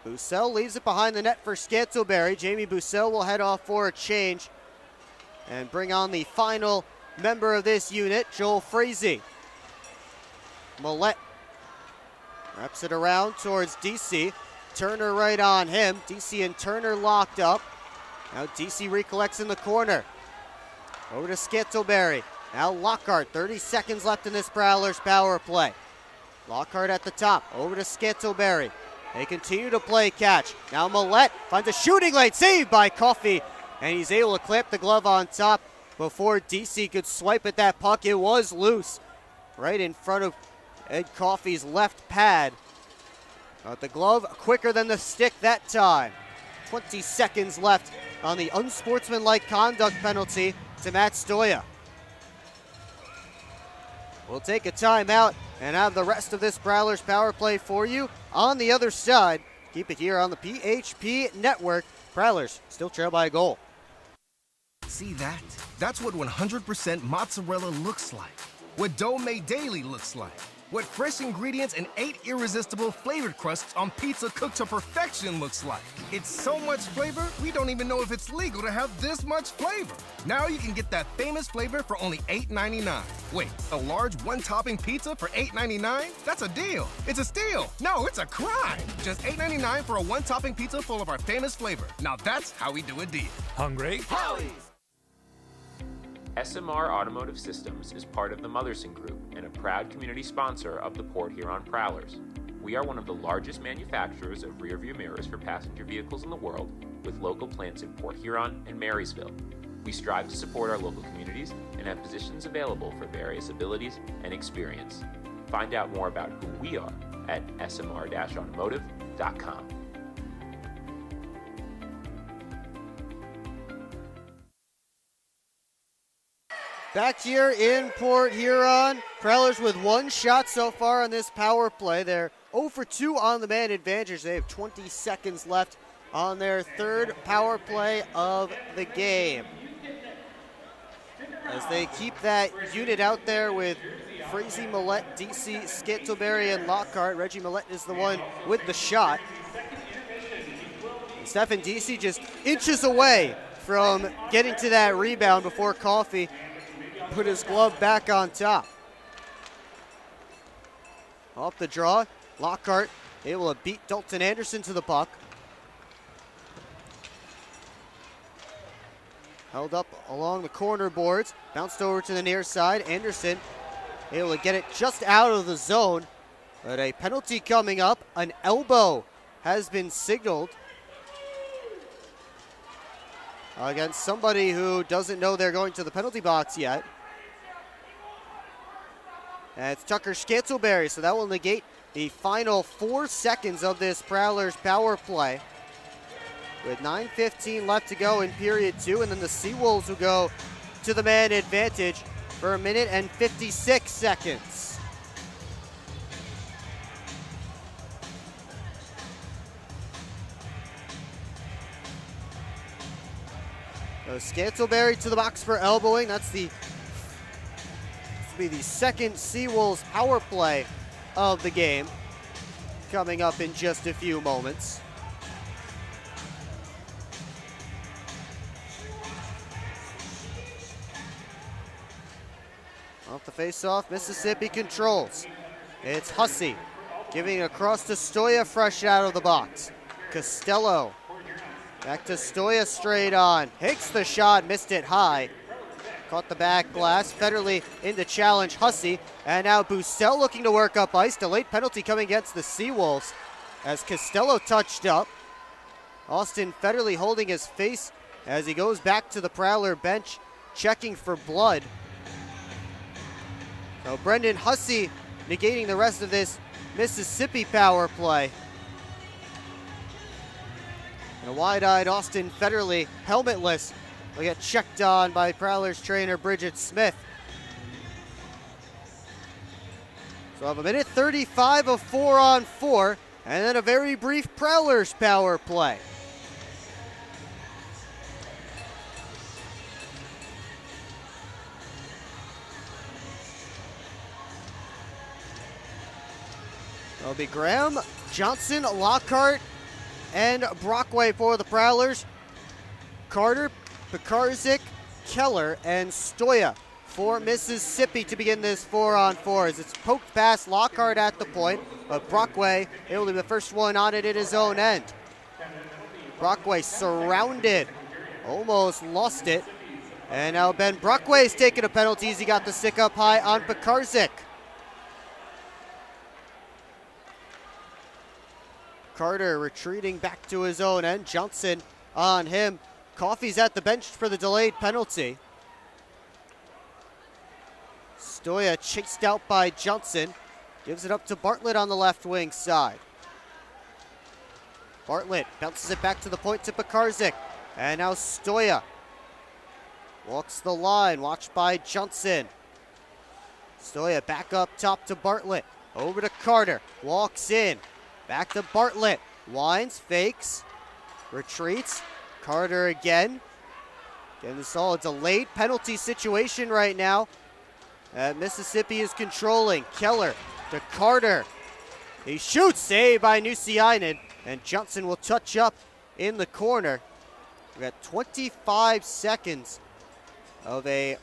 S1: Bussell leaves it behind the net for Scantleberry. Jamie Bussell will head off for a change and bring on the final member of this unit, Joel Frazee. Millette wraps it around towards DC. Turner right on him. DC and Turner locked up. Now DC recollects in the corner. Over to Scantleberry. Now Lockhart, 30 seconds left in this Prowlers power play. Lockhart at the top, over to Scantleberry. They continue to play catch. Now Millette finds a shooting lane, saved by Coffey, and he's able to clamp the glove on top before DC could swipe at that puck. It was loose right in front of Ed Coffey's left pad. But the glove quicker than the stick that time. 20 seconds left on the unsportsmanlike conduct penalty to Matt Stoya. We'll take a timeout and have the rest of this Prowlers power play for you on the other side. Keep it here on the PHP Network. Prowlers still trail by a goal.
S12: See that? That's what 100% mozzarella looks like. What dough made daily looks like. What fresh ingredients and 8 irresistible flavored crusts on pizza cooked to perfection looks like. It's so much flavor, we don't even know if it's legal to have this much flavor. Now you can get that famous flavor for only $8.99. Wait, a large one-topping pizza for $8.99? That's a deal. It's a steal. No, it's a crime. Just $8.99 for a one-topping pizza full of our famous flavor. Now that's how we do a deal.
S14: Hungry?
S12: Howie's!
S4: SMR Automotive Systems is part of the Motherson Group and a proud community sponsor of the Port Huron Prowlers. We are one of the largest manufacturers of rear-view mirrors for passenger vehicles in the world, with local plants in Port Huron and Marysville. We strive to support our local communities and have positions available for various abilities and experience. Find out more about who we are at smr-automotive.com.
S1: Back here in Port Huron, Prowlers with one shot so far on this power play. They're 0 for 2 on the man advantage. They have 20 seconds left on their third power play of the game. As they keep that unit out there with Frazee, Millette, DC, Scantleberry, and Lockhart. Reggie Millette is the one with the shot. Stephen DC just inches away from getting to that rebound before Coffey put his glove back on top. Off the draw, Lockhart able to beat Dalton Anderson to the puck. Held up along the corner boards, bounced over to the near side. Anderson able to get it just out of the zone, but a penalty coming up. An elbow has been signaled against somebody who doesn't know they're going to the penalty box yet. And it's Tucker Scantleberry, so that will negate the final 4 seconds of this Prowlers power play. With 9:15 left to go in period 2, and then the Seawolves will go to the man advantage for 1 minute and 56 seconds. So Scantleberry to the box for elbowing. This will be the second Seawolves power play of the game, coming up in just a few moments. Off the face-off, Mississippi controls. It's Hussey giving it across to Stoya, fresh out of the box. Costello back to Stoya, straight on. Hicks the shot, missed it high. Caught the back glass. Federley into challenge Hussey. And now Bussell looking to work up ice. Delayed penalty coming against the Seawolves as Costello touched up. Austin Federley holding his face as he goes back to the Prowler bench, checking for blood. So Brendan Hussey negating the rest of this Mississippi power play. And a wide-eyed Austin Federley, helmetless, will get checked on by Prowlers trainer Bridget Smith. So I have 1:35 of 4-on-4, and then a very brief Prowlers power play. It'll be Graham, Johnson, Lockhart, and Brockway for the Prowlers. Carter, Pekarzik, Keller, and Stoya for Mississippi to begin this 4-on-4 as it's poked past Lockhart at the point, but Brockway able to be the first one on it at his own end. Brockway surrounded, almost lost it, and now Ben Brockway's taking a penalty as he got the stick up high on Pekarzik. Carter retreating back to his own end. Johnson on him. Coffey's at the bench for the delayed penalty. Stoya chased out by Johnson. Gives it up to Bartlett on the left wing side. Bartlett bounces it back to the point to Pekarzik. And now Stoya walks the line, watched by Johnson. Stoya back up top to Bartlett. Over to Carter. Walks in. Back to Bartlett. Winds, fakes, retreats. Carter again. Again, this is all a delayed penalty situation right now. Mississippi is controlling. Keller to Carter. He shoots, saved by Nusiainen, and Johnson will touch up in the corner. We got 25 seconds of a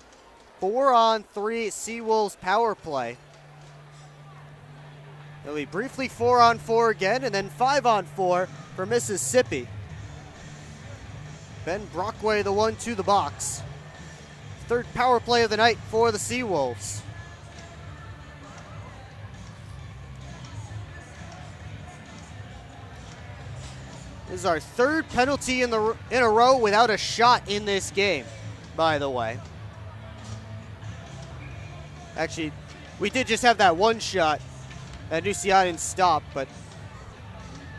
S1: 4-on-3 Seawolves power play. It'll be briefly 4-on-4 again, and then 5-on-4 for Mississippi. Ben Brockway, the one to the box. Third power play of the night for the Seawolves. This is our third penalty in a row without a shot in this game, by the way. Actually, we did just have that one shot. Nusiainen stopped, but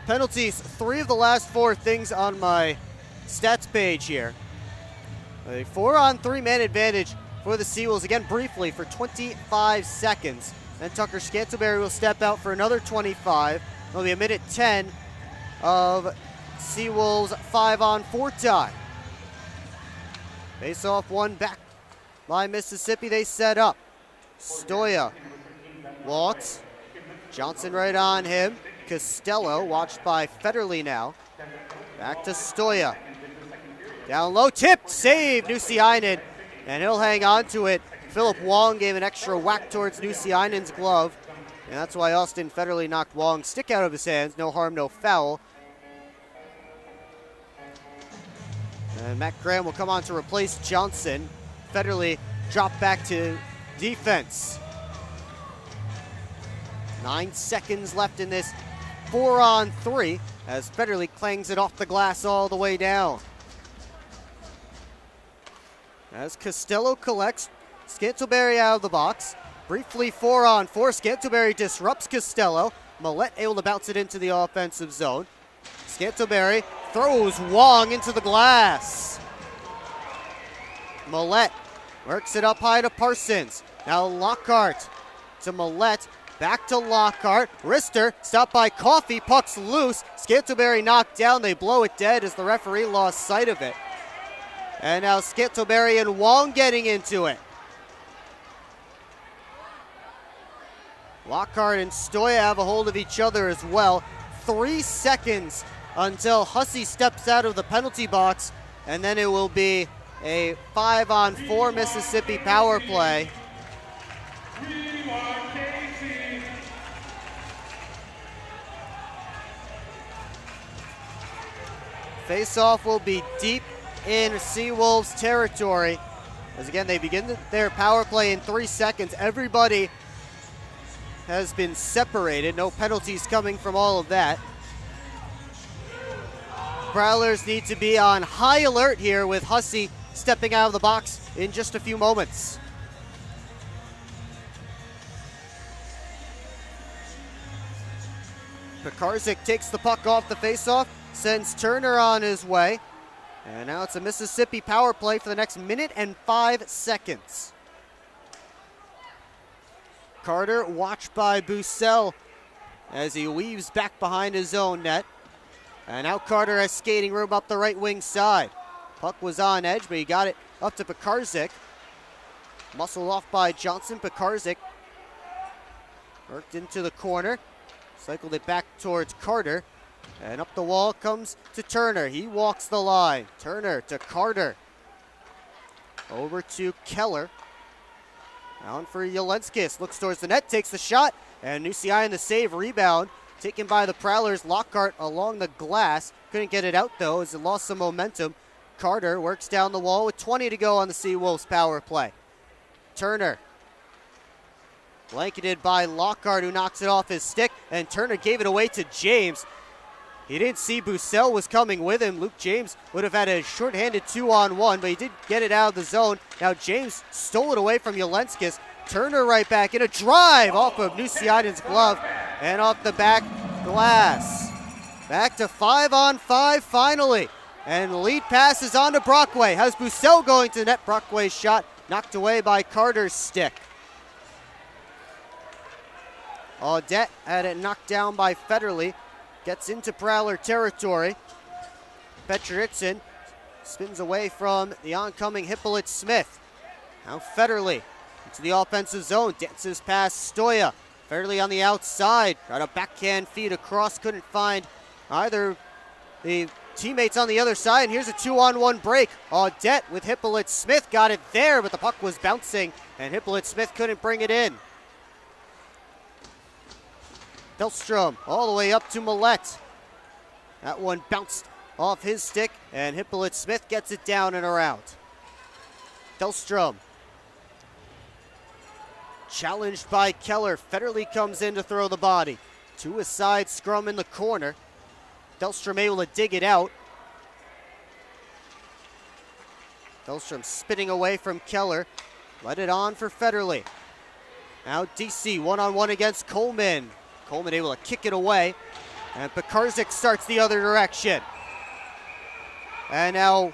S1: penalties, 3 of the last 4 things on my stats page here. A 4-on-3 man advantage for the Seawolves, again briefly for 25 seconds. Then Tucker Scantleberry will step out for another 25. It'll be a minute 10 of Seawolves 5-on-4 time. Face off one back by Mississippi. They set up. Stoya walks. Johnson right on him. Costello watched by Federley now. Back to Stoya. Down low, tipped, saved, Nusiainen, and he'll hang on to it. Philip Wong gave an extra whack towards Nusiainen's glove, and that's why Austin Federley knocked Wong's stick out of his hands. No harm, no foul. And Matt Graham will come on to replace Johnson. Federley dropped back to defense. 9 seconds left in this 4-on-3 as Federley clangs it off the glass all the way down. As Costello collects, Scantleberry out of the box. Briefly 4-on-4, Scantleberry disrupts Costello. Millette able to bounce it into the offensive zone. Scantleberry throws Wong into the glass. Millette works it up high to Parsons. Now Lockhart to Millette. Back to Lockhart. Rister stopped by Coffey. Puck's loose. Scantleberry knocked down. They blow it dead as the referee lost sight of it. And now Scantleberry and Wong getting into it. Lockhart and Stoya have a hold of each other as well. 3 seconds until Hussey steps out of the penalty box, and then it will be a 5-on-4 Mississippi power play. Face-off will be deep in Seawolves territory. As again, they begin their power play in 3 seconds. Everybody has been separated. No penalties coming from all of that. Prowlers need to be on high alert here with Hussey stepping out of the box in just a few moments. Pekarzik takes the puck off the face-off, sends Turner on his way. And now it's a Mississippi power play for the next minute and 5 seconds. Carter watched by Bussell as he weaves back behind his own net. And now Carter has skating room up the right wing side. Puck was on edge, but he got it up to Pekarzik. Muscled off by Johnson. Pekarzik worked into the corner. Cycled it back towards Carter. And up the wall comes to Turner. He walks the line. Turner to Carter. Over to Keller. Down for Jelenskis. Looks towards the net, takes the shot. And Nusiainen the save, rebound. Taken by the Prowlers. Lockhart along the glass. Couldn't get it out though as it lost some momentum. Carter works down the wall with 20 to go on the Seawolves power play. Turner. Blanketed by Lockhart, who knocks it off his stick. And Turner gave it away to James. He didn't see Bussell was coming with him. Luke James would have had a shorthanded 2-on-1, but he did get it out of the zone. Now James stole it away from Jelenskis. Turner right back in a drive off of Nusiainen's glove and off the back glass. Back to 5-on-5 finally. And lead pass is on to Brockway. Has Bussell going to the net. Brockway's shot knocked away by Carter's stick. Audette had it knocked down by Federley. Gets into Prowler territory. Petrovitson spins away from the oncoming Hippolyte Smith. Now Federley into the offensive zone. Dances past Stoya. Federley on the outside. Got a backhand feed across. Couldn't find either the teammates on the other side. And here's a 2-on-1 break. Audette with Hippolyte Smith got it there, but the puck was bouncing, and Hippolyte Smith couldn't bring it in. Delstrom all the way up to Millette. That one bounced off his stick, and Hippolyte Smith gets it down and around. Delstrom. Challenged by Keller. Federley comes in to throw the body. To his side scrum in the corner. Delstrom able to dig it out. Delstrom spitting away from Keller. Let it on for Federley. Now DC one-on-one against Coleman. Coleman able to kick it away. And Pekarzik starts the other direction. And now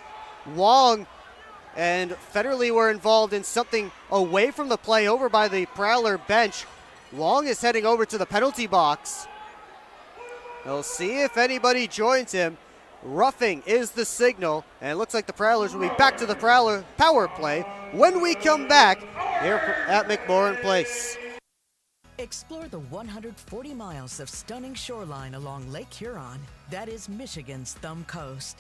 S1: Wong and Federley were involved in something away from the play over by the Prowler bench. Wong is heading over to the penalty box. He'll see if anybody joins him. Roughing is the signal, and it looks like the Prowlers will be back to the Prowler power play when we come back here at McMorran Place.
S6: Explore the 140 miles of stunning shoreline along Lake Huron. That is Michigan's Thumb Coast.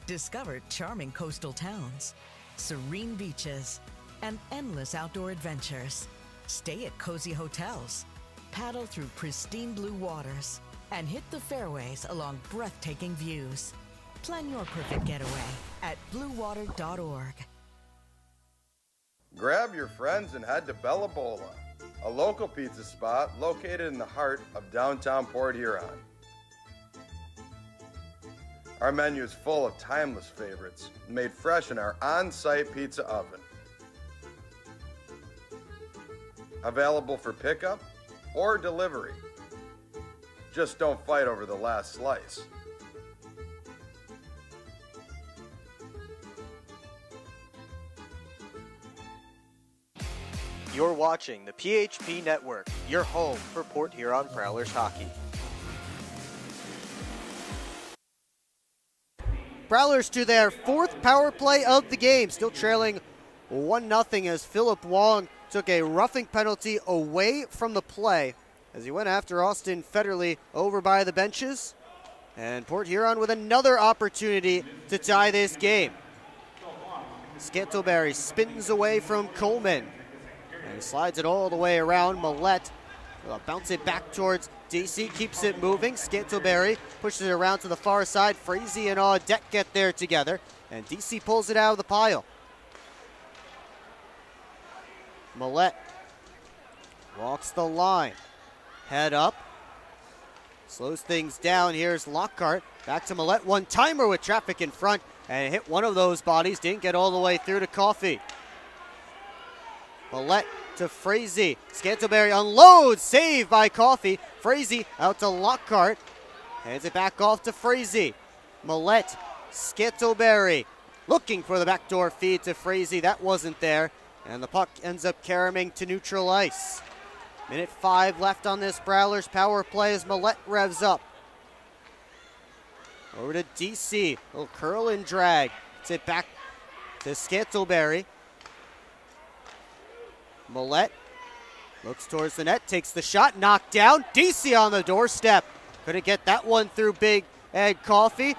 S6: Discover charming coastal towns, serene beaches, and endless outdoor adventures. Stay at cozy hotels, paddle through pristine blue waters, and hit the fairways along breathtaking views. Plan your perfect getaway at bluewater.org.
S15: Grab your friends and head to Bella Bola, a local pizza spot located in the heart of downtown Port Huron. Our menu is full of timeless favorites made fresh in our on-site pizza oven. Available for pickup or delivery. Just don't fight over the last slice.
S1: You're watching the PHP Network, your home for Port Huron Prowlers hockey. Prowlers to their fourth power play of the game, still trailing 1-0 as Philip Wong took a roughing penalty away from the play as he went after Austin Federley over by the benches. And Port Huron with another opportunity to tie this game. Scantleberry spins away from Coleman. And he slides it all the way around. Millette will bounce it back towards DC, keeps it moving. Scantleberry pushes it around to the far side. Frazee and Audette get there together. And DC pulls it out of the pile. Millette walks the line. Head up. Slows things down. Here's Lockhart. Back to Millette. One-timer with traffic in front. And hit one of those bodies. Didn't get all the way through to Coffey. Millette to Frazee. Scantleberry unloads. Save by Coffey. Frazee out to Lockhart. Hands it back off to Frazee. Millette. Scantleberry looking for the backdoor feed to Frazee. That wasn't there. And the puck ends up caroming to neutral ice. Minute 5 left on this Prowlers power play as Millette revs up. Over to DC. Little curl and drag. It's it back to Scantleberry. Millette looks towards the net, takes the shot, knocked down. DC on the doorstep. Couldn't get that one through Big Ed Coffey.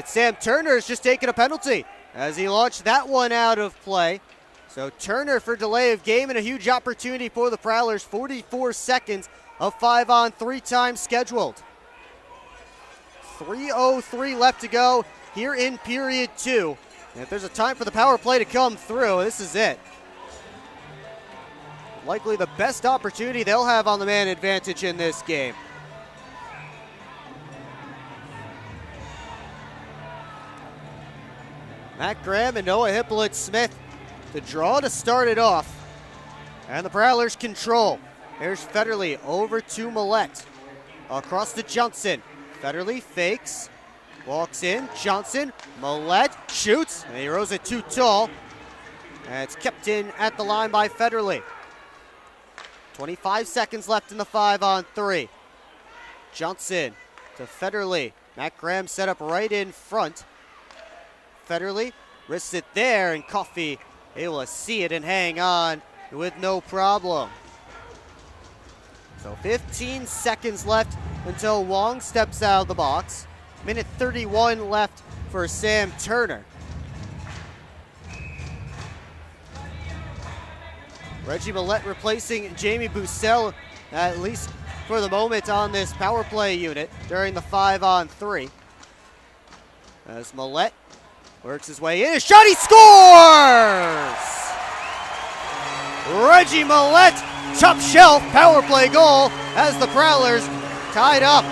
S1: Sam Turner has just taken a penalty as he launched that one out of play. So Turner for delay of game and a huge opportunity for the Prowlers. 44 seconds of 5-on-3 time scheduled. 3:03 left to go here in period 2. And if there's a time for the power play to come through, this is it. Likely the best opportunity they'll have on the man advantage in this game. Matt Graham and Noah Hippolyte-Smith the draw to start it off. And the Prowlers control. Here's Federley over to Millette. Across to Johnson. Federley fakes. Walks in. Johnson. Millette shoots. And he rose it too tall. And it's kept in at the line by Federley. 25 seconds left in the 5-on-3. Johnson to Federley. Matt Graham set up right in front. Federley risks it there, and Coffey able to see it and hang on with no problem. So 15 seconds left until Wong steps out of the box. Minute 31 left for Sam Turner. Reggie Millette replacing Jamie Bussell, at least for the moment, on this power play unit during the 5-on-3. As Millette works his way in, a shot, he scores! Reggie Millette, top shelf power play goal as the Prowlers tied up.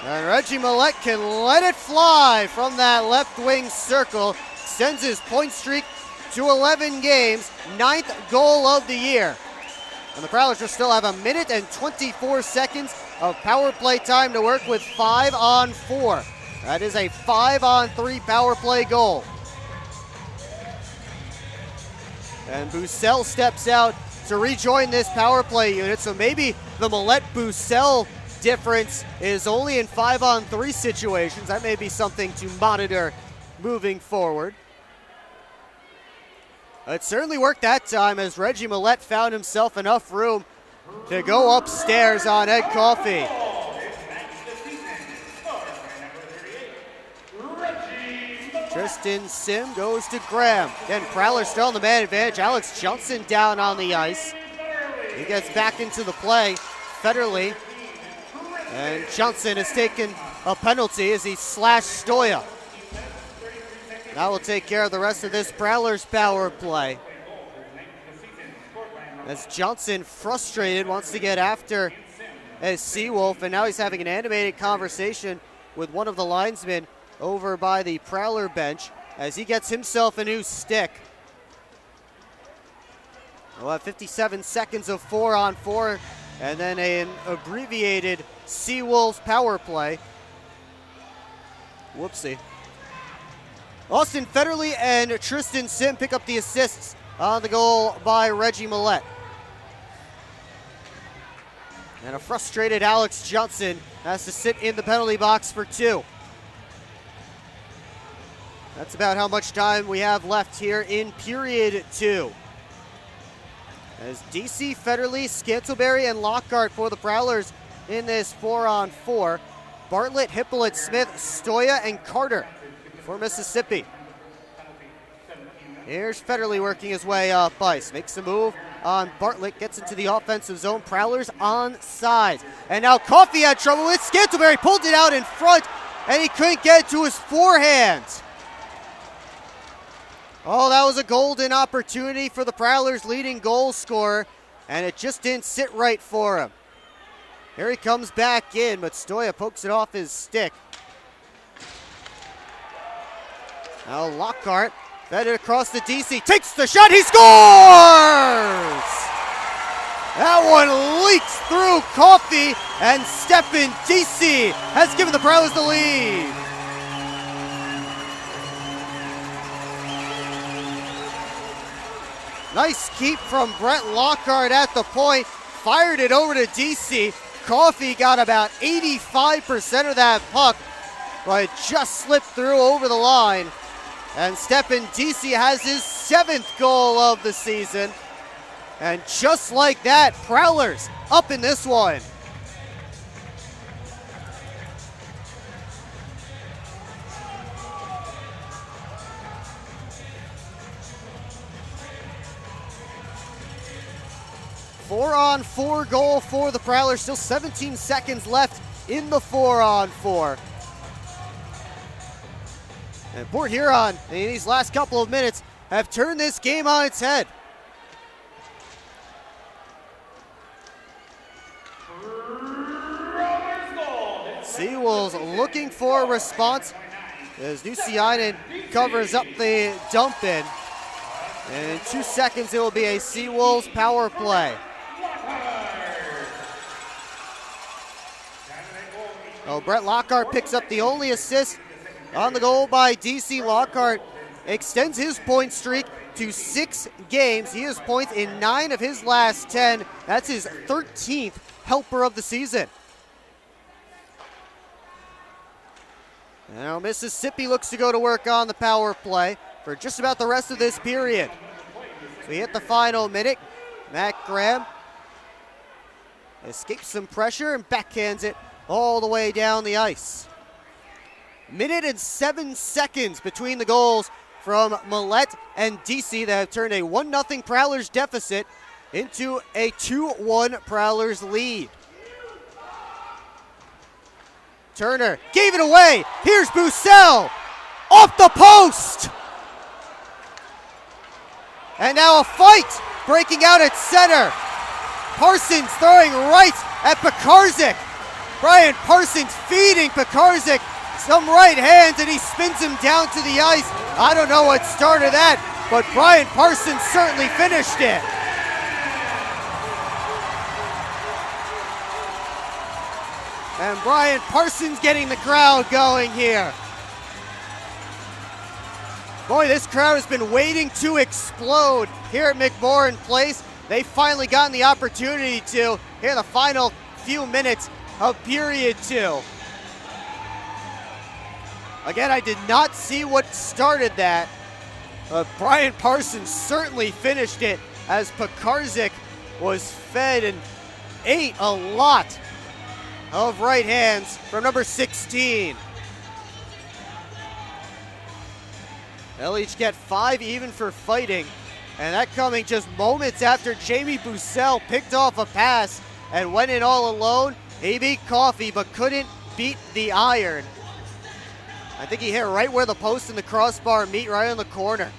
S1: And Reggie Millette can let it fly from that left wing circle, sends his point streak to 11 games, 9th goal of the year. And the Prowlers will still have a minute and 24 seconds of power play time to work with 5-on-4. That is a 5-on-3 power play goal. And Bussell steps out to rejoin this power play unit. So maybe the Millette-Bussell difference is only in 5-on-3 situations. That may be something to monitor moving forward. It certainly worked that time as Reggie Millette found himself enough room to go upstairs on Ed Coffey. Tristan Sim goes to Graham. Again, Prowler still on the man advantage. Alex Johnson down on the ice. He gets back into the play. Federley. And Johnson has taken a penalty as he slashed Stoya. That will take care of the rest of this Prowlers power play. As Johnson, frustrated, wants to get after as Seawolf, and now he's having an animated conversation with one of the linesmen over by the Prowler bench as he gets himself a new stick. We'll have 57 seconds of 4-on-4 and then an abbreviated Seawolves power play. Whoopsie. Austin Federley and Tristan Sim pick up the assists on the goal by Reggie Millette. And a frustrated Alex Johnson has to sit in the penalty box for 2. That's about how much time we have left here in period 2. As DC, Federley, Scantlebury, and Lockhart for the Prowlers in this 4-on-4. Bartlett, Hippolyte, Smith, Stoya, and Carter for Mississippi. Here's Federley working his way up ice. Makes a move on Bartlett, gets into the offensive zone. Prowlers on sides. And now Coffey had trouble with Scantlebury, pulled it out in front, and he couldn't get it to his forehand. Oh, that was a golden opportunity for the Prowlers' leading goal scorer, and it just didn't sit right for him. Here he comes back in, but Stoya pokes it off his stick. Now Lockhart fed it across the DC, takes the shot, he scores! That one leaks through Coffey, and Stephen DC has given the Prowlers the lead. Nice keep from Brett Lockhart at the point. Fired it over to DC. Coffey got about 85% of that puck, but it just slipped through over the line. And Stephen DC has his 7th goal of the season. And just like that, Prowlers up in this one. Four-on-4 goal for the Prowlers. Still 17 seconds left in the 4-on-4. And Port Huron, in these last couple of minutes, have turned this game on its head. Seawolves looking for a response as Nusiainen covers up the dump in. And in 2 seconds, it will be a Seawolves power play. Oh, Brett Lockhart picks up the only assist on the goal by DC. Lockhart extends his point streak to 6 games. He has points in 9 of his last 10. That's his 13th helper of the season. Now Mississippi looks to go to work on the power play for just about the rest of this period. So we hit the final minute. Matt Graham escapes some pressure and backhands it all the way down the ice. Minute and 7 seconds between the goals from Millette and DC that have turned a 1-0 Prowlers deficit into a 2-1 Prowlers lead. Turner gave it away. Here's Bussell off the post. And now a fight breaking out at center. Parsons throwing right at Pekarzik. Brian Parsons feeding Pekarzik some right hands, and he spins him down to the ice. I don't know what started that, but Brian Parsons certainly finished it. And Brian Parsons getting the crowd going here. Boy, this crowd has been waiting to explode here at McMorran Place. They finally gotten the opportunity to here in the final few minutes of period 2. Again, I did not see what started that. Brian Parsons certainly finished it as Pekarzik was fed and ate a lot of right hands from number 16. They'll each get 5 even for fighting, and that coming just moments after Jamie Bussell picked off a pass and went in all alone. He beat Coffee but couldn't beat the iron. I think he hit right where the post and the crossbar meet, right on the corner.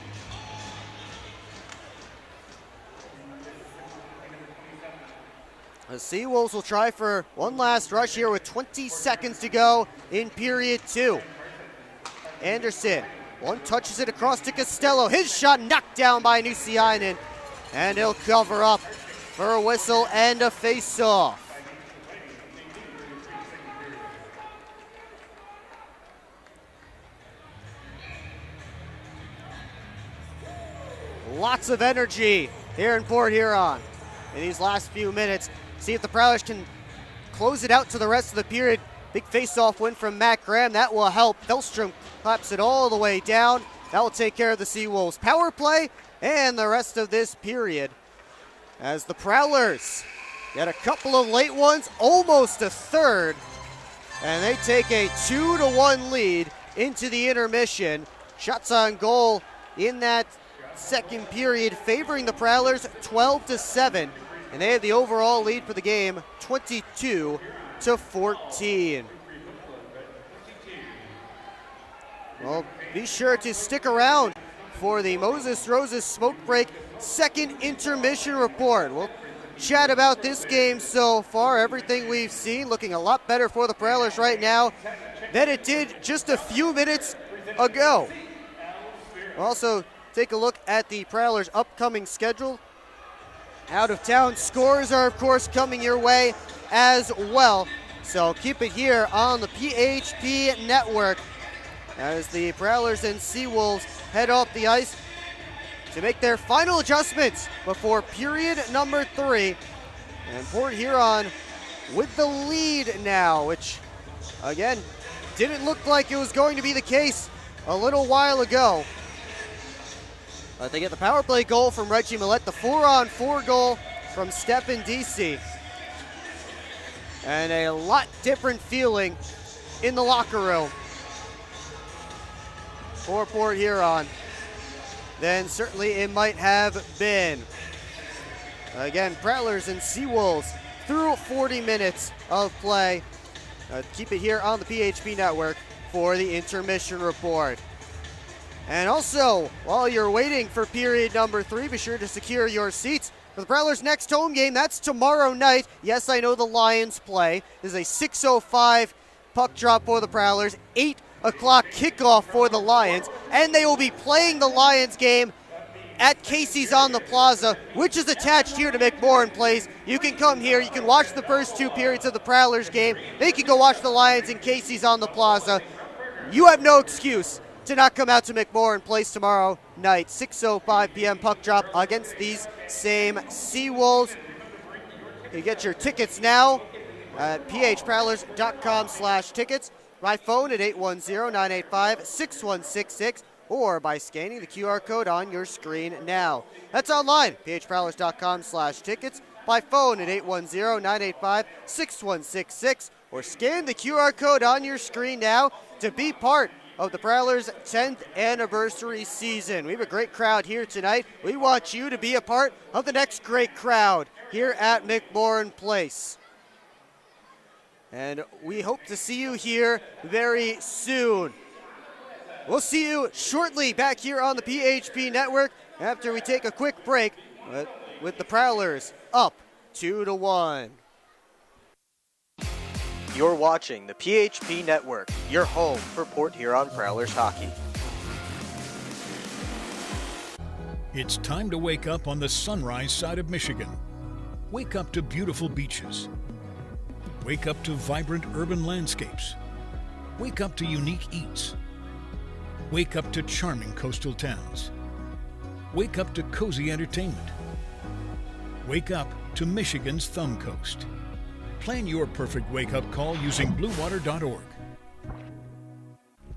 S1: The Seawolves will try for one last rush here with 20 seconds to go in period 2. Anderson, one touches it across to Costello. His shot knocked down by Nusiainen, and he'll cover up for a whistle and a face-off. Lots of energy here in Port Huron in these last few minutes. See if the Prowlers can close it out to the rest of the period. Big face-off win from Matt Graham. That will help. Hellstrom claps it all the way down. That will take care of the Seawolves power play and the rest of this period. As the Prowlers get a couple of late ones, almost a third, and they take a 2-1 lead into the intermission. Shots on goal in that second period favoring the Prowlers 12-7, and they have the overall lead for the game 22-14. Well, be sure to stick around for the Moses Roses Smoke Break second intermission report. We'll chat about this game so far. Everything we've seen looking a lot better for the Prowlers right now than it did just a few minutes ago. We'll also take a look at the Prowlers' upcoming schedule. Out-of-town scores are, of course, coming your way as well. So keep it here on the PHP Network as the Prowlers and Seawolves head off the ice to make their final adjustments before period number 3. And Port Huron with the lead now, which, again, didn't look like it was going to be the case a little while ago. But they get the power play goal from Reggie Millette, the 4-on-4 goal from Stephen DC. And a lot different feeling in the locker room for Port Huron than certainly it might have been. Again, Prowlers and Seawolves through 40 minutes of play. Keep it here on the PHP Network for the intermission report. And also, while you're waiting for period number 3, be sure to secure your seats for the Prowlers' next home game. That's tomorrow night. Yes, I know the Lions play. This is a 6:05 puck drop for the Prowlers, 8 o'clock kickoff for the Lions, and they will be playing the Lions game at Casey's on the Plaza, which is attached here to McMorran Place. You can come here, you can watch the first 2 periods of the Prowlers game, then you can go watch the Lions in Casey's on the Plaza. You have no excuse to not come out to McMorran Place tomorrow night, 6:05 p.m. puck drop against these same Seawolves. You get your tickets now at phprowlers.com/tickets, by phone at 810-985-6166, or by scanning the QR code on your screen now. That's online, phprowlers.com/tickets, by phone at 810-985-6166, or scan the QR code on your screen now to be part of the Prowlers' 10th anniversary season. We have a great crowd here tonight. We want you to be a part of the next great crowd here at McMorran Place. And we hope to see you here very soon. We'll see you shortly back here on the PHP Network after we take a quick break with the Prowlers up 2-1. You're watching the PHP Network, your home for Port Huron Prowlers hockey.
S14: It's time to wake up on the sunrise side of Michigan. Wake up to beautiful beaches. Wake up to vibrant urban landscapes. Wake up to unique eats. Wake up to charming coastal towns. Wake up to cozy entertainment. Wake up to Michigan's Thumb Coast. Plan your perfect wake-up call using bluewater.org.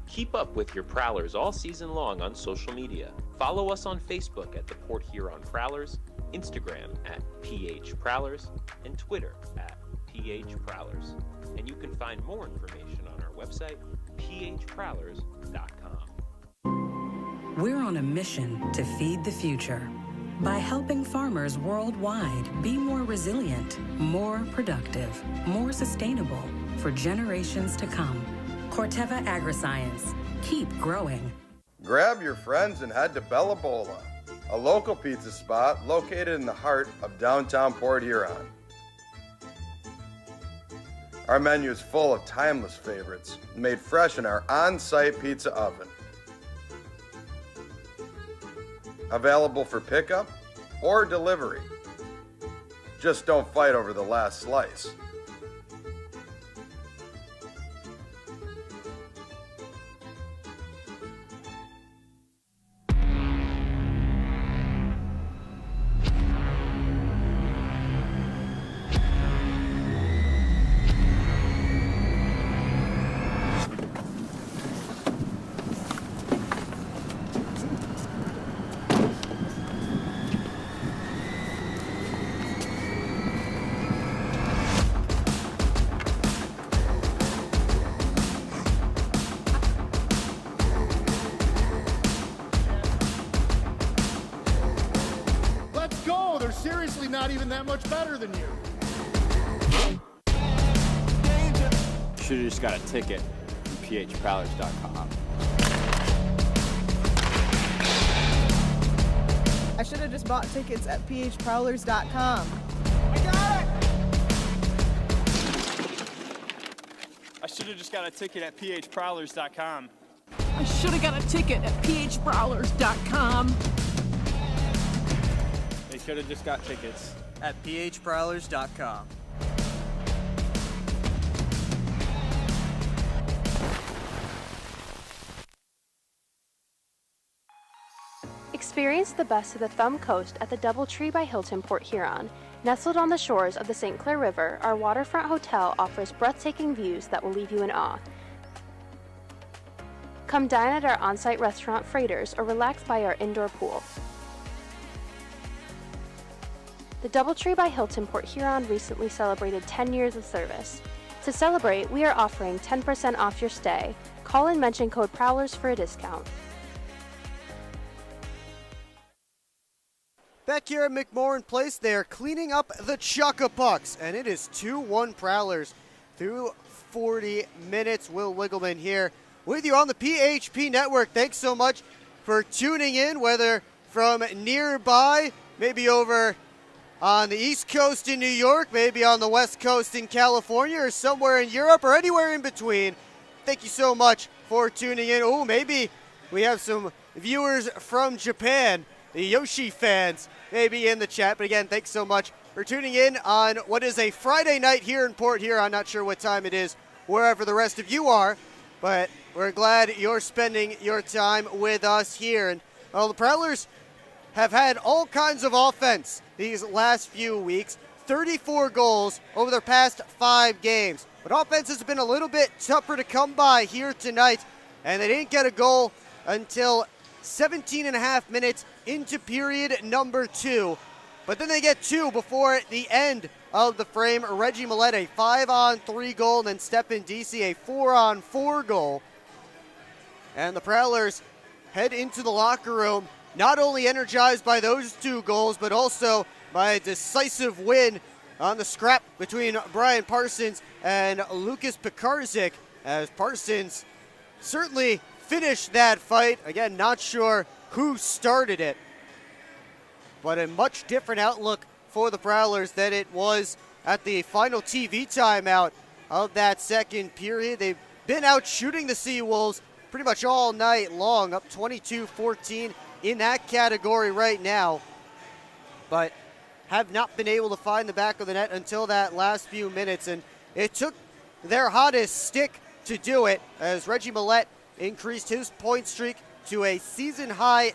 S4: Keep up with your Prowlers all season long on social media. Follow us on Facebook at the Port Huron Prowlers, Instagram at PH Prowlers, and Twitter at PH Prowlers. And you can find more information on our website, phprowlers.com.
S11: We're on a mission to feed the future by helping farmers worldwide be more resilient, more productive, more sustainable for generations to come. Corteva Agriscience. Keep growing.
S15: Grab your friends and head to Bella Bola, a local pizza spot located in the heart of downtown Port Huron. Our menu is full of timeless favorites made fresh in our on-site pizza oven. Available for pickup or delivery. Just don't fight over the last slice.
S8: They're seriously not even that much better than you.
S16: Should've just got a ticket from phprowlers.com.
S17: I should have just bought tickets at phprowlers.com.
S16: I should have just got a ticket at phprowlers.com.
S18: I should have got a ticket at phprowlers.com.
S16: They should have just got tickets
S19: at phprowlers.com.
S20: Experience the best of the Thumb Coast at the DoubleTree by Hilton Port Huron. Nestled on the shores of the St. Clair River, our waterfront hotel offers breathtaking views that will leave you in awe. Come dine at our on-site restaurant Freighters or relax by our indoor pool. The DoubleTree by Hilton Port Huron recently celebrated 10 years of service. To celebrate, we are offering 10% off your stay. Call and mention code Prowlers for a discount.
S1: Back here at McMorran Place, they are cleaning up the Chuckapucks, and it is 2-1 Prowlers through 40 minutes. Will Wiggleman here with you on the PHP Network. Thanks so much for tuning in, whether from nearby, maybe over on the East Coast in New York, maybe on the West Coast in California, or somewhere in Europe, or anywhere in between. Thank you so much for tuning in. Oh, maybe we have some viewers from Japan, the Yoshi fans, maybe in the chat. But again, thanks so much for tuning in on what is a Friday night here in Port Huron. I'm not sure what time it is wherever the rest of you are, but we're glad you're spending your time with us here. And well, the Prowlers have had all kinds of offense these last few weeks. 34 goals over their past 5 games. But offense has been a little bit tougher to come by here tonight, and they didn't get a goal until 17 and a half minutes into period number 2. But then they get 2 before the end of the frame. Reggie Millette, a 5-on-3 goal, and then Stepan DC, a 4-on-4 goal. And the Prowlers head into the locker room not only energized by those 2 goals, but also by a decisive win on the scrap between Brian Parsons and Lucas Pekarzik, as Parsons certainly finished that fight. Again, not sure who started it, but a much different outlook for the Prowlers than it was at the final TV timeout of that second period. They've been out shooting the Seawolves pretty much all night long, up 22-14 in that category right now, but have not been able to find the back of the net until that last few minutes. And it took their hottest stick to do it, as Reggie Millette increased his point streak to a season-high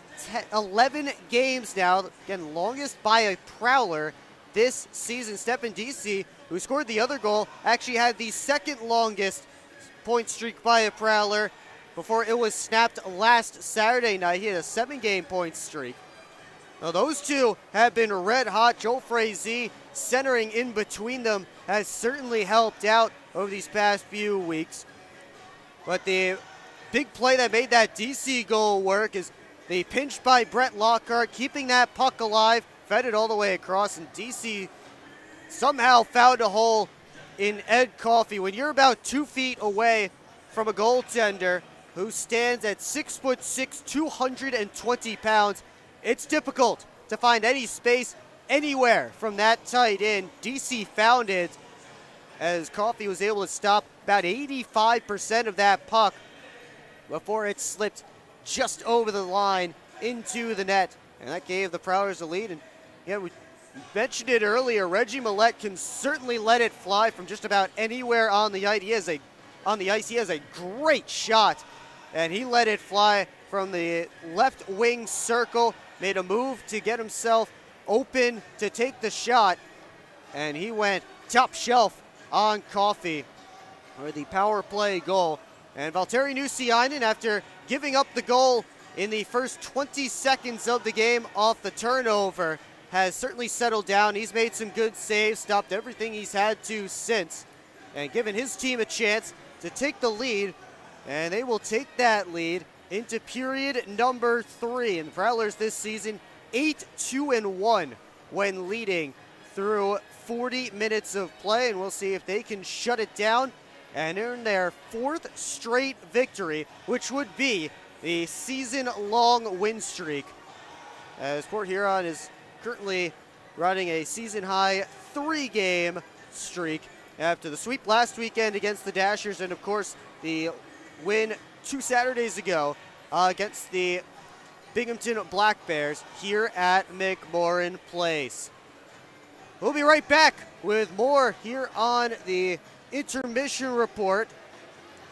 S1: 11 games now. Again, longest by a Prowler this season. Stephen DC, who scored the other goal, actually had the second longest point streak by a Prowler before it was snapped last Saturday night. He had a 7-game point streak. Now, those two have been red hot. Joel Frazee centering in between them has certainly helped out over these past few weeks. But the big play that made that DC goal work is the pinch by Brett Lockhart, keeping that puck alive, fed it all the way across, and DC somehow found a hole in Ed Coffey. When you're about 2 feet away from a goaltender who stands at 6'6", 220 pounds, it's difficult to find any space anywhere from that tight in. DC found it as Coffey was able to stop about 85% of that puck before it slipped just over the line into the net. And that gave the Prowlers a lead. And yeah, we mentioned it earlier, Reggie Millette can certainly let it fly from just about anywhere on the ice. He has a great shot, and he let it fly from the left wing circle, made a move to get himself open to take the shot, and he went top shelf on Coffey for the power play goal. And Valtteri Nusiainen, after giving up the goal in the first 20 seconds of the game off the turnover, has certainly settled down. He's made some good saves, stopped everything he's had to since, and given his team a chance to take the lead, and they will take that lead into period number 3. And the Prowlers this season 8-2-1 when leading through 40 minutes of play, and we'll see if they can shut it down and earn their 4th straight victory, which would be the season-long win streak, as Port Huron is currently running a season-high 3-game streak after the sweep last weekend against the Dashers, and of course the win 2 Saturdays ago against the Binghamton Black Bears here at McMorran Place. We'll be right back with more here on the intermission report.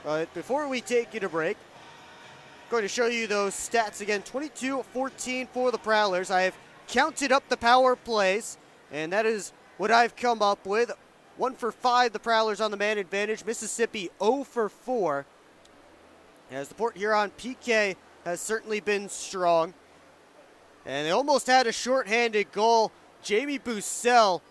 S1: But before we take you to break, I'm going to show you those stats again. 22-14 for the Prowlers. I have counted up the power plays, and that is what I've come up with. 1 for 5, the Prowlers on the man advantage. Mississippi 0 for 4. As the Port Huron PK has certainly been strong. And they almost had a shorthanded goal. Jamie Bussell,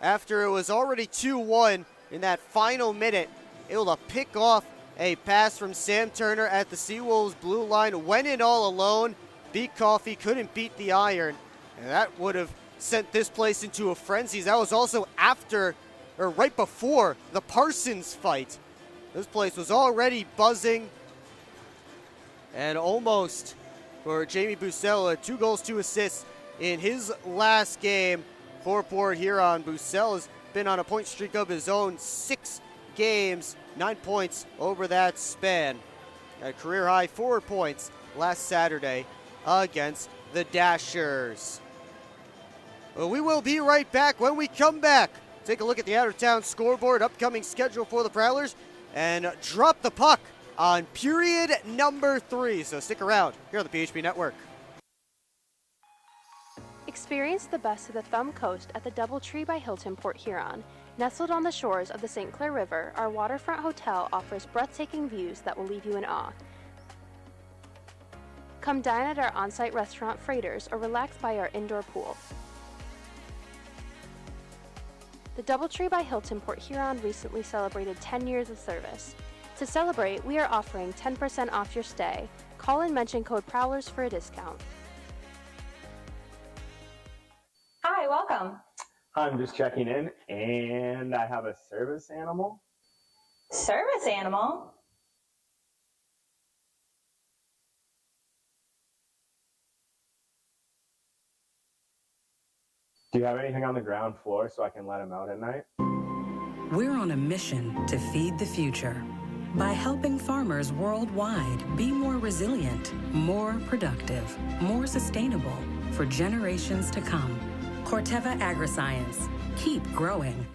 S1: after it was already 2-1 in that final minute, able to pick off a pass from Sam Turner at the Seawolves blue line, went in all alone, beat Coffey, couldn't beat the iron, and that would have sent this place into a frenzy. That was also after, or right before, the Parsons fight. This place was already buzzing, and almost for Jamie Bussell, 2 goals, 2 assists in his last game for Port Huron. Bussell has been on a point streak of his own, 6 games, 9 points over that span. A career-high 4 points last Saturday against the Dashers. Well, we will be right back. When we come back, take a look at the out-of-town scoreboard, upcoming schedule for the Prowlers, and drop the puck on period number 3. So stick around here on the PHP Network.
S20: Experience the best of the Thumb Coast at the DoubleTree by Hilton Port Huron. Nestled on the shores of the St. Clair River, our waterfront hotel offers breathtaking views that will leave you in awe. Come dine at our on-site restaurant Freighters or relax by our indoor pool. The DoubleTree by Hilton Port Huron recently celebrated 10 years of service. To celebrate, we are offering 10% off your stay. Call and mention code Prowlers for a discount.
S2: Hi, welcome.
S3: I'm just checking in, and I have a service animal.
S2: Service animal?
S3: Do you have anything on the ground floor so I can let him out at night?
S11: We're on a mission to feed the future by helping farmers worldwide be more resilient, more productive, more sustainable for generations to come. Corteva Agriscience. Keep growing.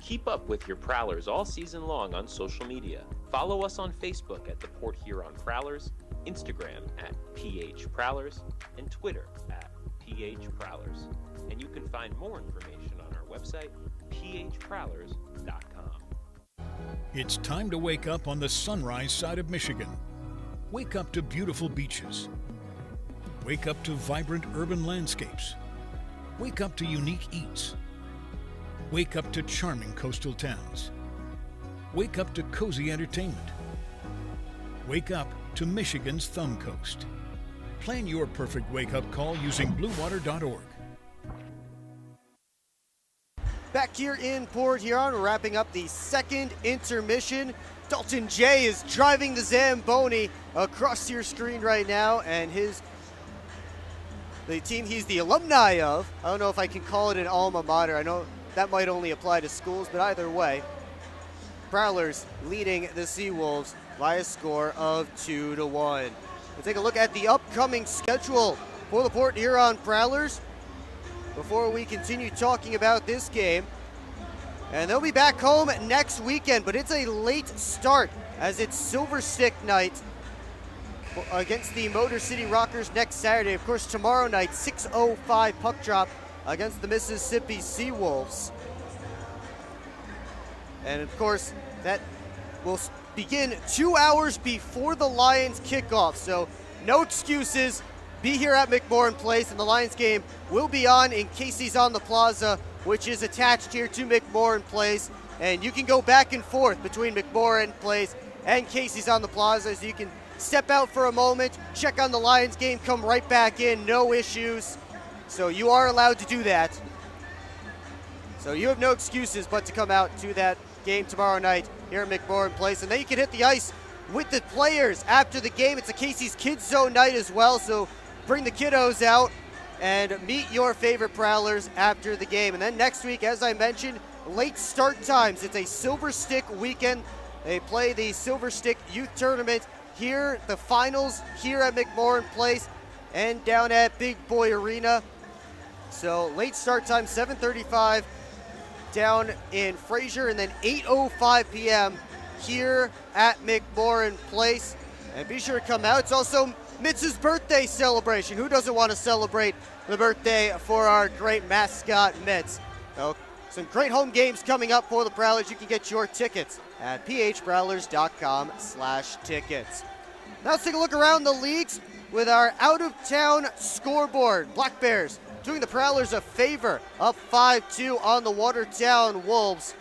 S4: Keep up with your Prowlers all season long on social media. Follow us on Facebook at the Port Huron Prowlers, Instagram at PH Prowlers, and Twitter at PH Prowlers. And you can find more information on our website, phprowlers.com.
S14: It's time to wake up on the sunrise side of Michigan. Wake up to beautiful beaches. Wake up to vibrant urban landscapes. Wake up to unique eats. Wake up to charming coastal towns. Wake up to cozy entertainment. Wake up to Michigan's Thumb Coast. Plan your perfect wake-up call using bluewater.org.
S1: Back here in Port Huron, we're wrapping up the second intermission. Dalton J is driving the Zamboni across your screen right now, and the team he's the alumni of, I don't know if I can call it an alma mater. I know that might only apply to schools, but either way, Prowlers leading the Seawolves by a score of 2-1. We'll take a look at the upcoming schedule for the Port Huron Prowlers before we continue talking about this game. And they'll be back home next weekend, but it's a late start as it's Silver Stick night against the Motor City Rockers next Saturday. Of course, tomorrow night, 6:05 puck drop against the Mississippi Seawolves. And of course, that will begin 2 hours before the Lions kickoff. So no excuses. Be here at McMorran Place, and the Lions game will be on in Casey's on the Plaza, which is attached here to McMorran Place. And you can go back and forth between McMorran Place and Casey's on the Plaza, so you can step out for a moment, check on the Lions game, come right back in, no issues. So you are allowed to do that. So you have no excuses but to come out to that game tomorrow night here at McMorran Place. And then you can hit the ice with the players after the game. It's a Casey's Kids Zone night as well, so bring the kiddos out and meet your favorite Prowlers after the game. And then next week, as I mentioned, late start times. It's a Silver Stick weekend. They play the Silver Stick Youth Tournament here, the finals here at McMorran Place and down at Big Boy Arena. So late start time, 7:35 down in Fraser, and then 8:05 p.m. here at McMorran Place. And be sure to come out. It's also Mitz's birthday celebration. Who doesn't want to celebrate the birthday for our great mascot, Mitz? So, some great home games coming up for the Prowlers. You can get your tickets at phprowlers.com/tickets. Now let's take a look around the leagues with our out-of-town scoreboard. Black Bears doing the Prowlers a favor, up 5-2 on the Watertown Wolves,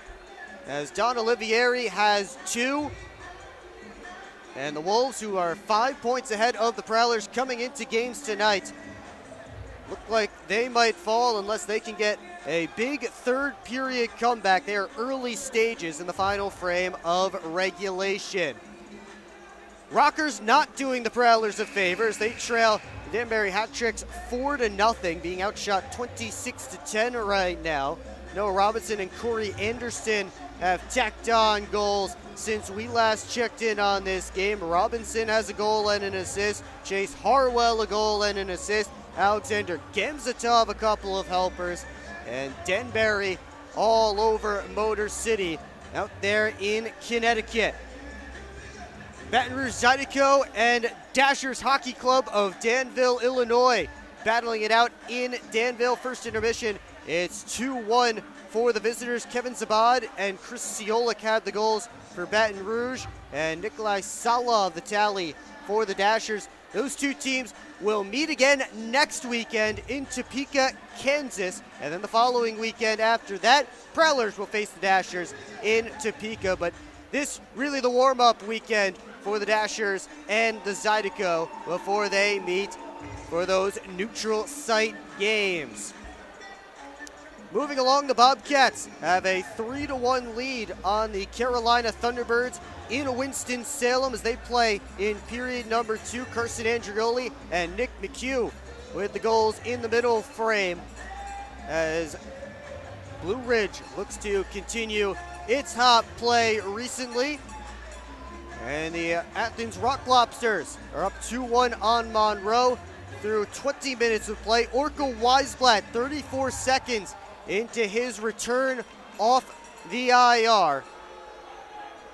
S1: as Don Olivieri has 2. And the Wolves, who are 5 points ahead of the Prowlers coming into games tonight, look like they might fall unless they can get a big third period comeback. They are early stages in the final frame of regulation. Rockers not doing the Prowlers a favor as they trail the Danbury Hat Tricks 4-0, being outshot 26-10 right now. Noah Robinson and Corey Anderson have tacked on goals since we last checked in on this game. Robinson has a goal and an assist. Chase Harwell a goal and an assist. Alexander Gemzatov a couple of helpers. And Danbury all over Motor City out there in Connecticut. Baton Rouge Zydeco and Dashers Hockey Club of Danville, Illinois, battling it out in Danville. First intermission, it's 2-1 for the visitors. Kevin Zabad and Chris Ciolik had the goals for Baton Rouge, and Nikolai Salov the tally for the Dashers. Those two teams will meet again next weekend in Topeka, Kansas, and then the following weekend after that, Prowlers will face the Dashers in Topeka. But this really the warm-up weekend for the Dashers and the Zydeco before they meet for those neutral site games. Moving along, the Bobcats have a 3-1 lead on the Carolina Thunderbirds in Winston-Salem as they play in period number 2. Carson Andrioli and Nick McHugh with the goals in the middle frame as Blue Ridge looks to continue its hot play recently. And the Athens Rock Lobsters are up 2-1 on Monroe through 20 minutes of play. Orko Weisblatt, 34 seconds into his return off the IR.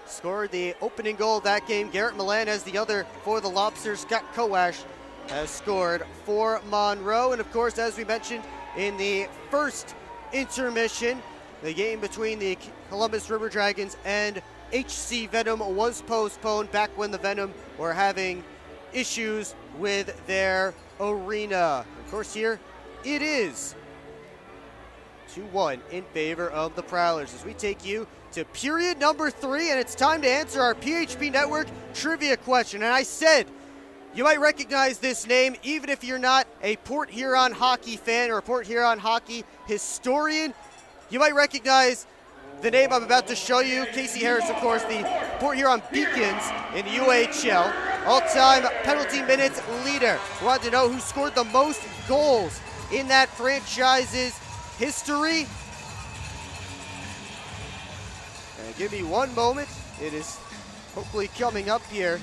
S1: scored the opening goal of that game. Garrett Milan has the other for the Lobsters. Scott Kowash has scored for Monroe. And of course, as we mentioned in the first intermission, the game between the Columbus River Dragons and HC Venom was postponed back when the Venom were having issues with their arena. Of course, here it is 2-1 in favor of the Prowlers as we take you to period number 3, and it's time to answer our PHP Network trivia question. And I said you might recognize this name even if you're not a Port Huron hockey fan or a Port Huron hockey historian. You might recognize the name I'm about to show you. Casey Harris, of course, the Port Huron Beacons in the UHL. All-time penalty minutes leader. We wanted to know who scored the most goals in that franchise's history. And give me one moment. It is hopefully coming up here.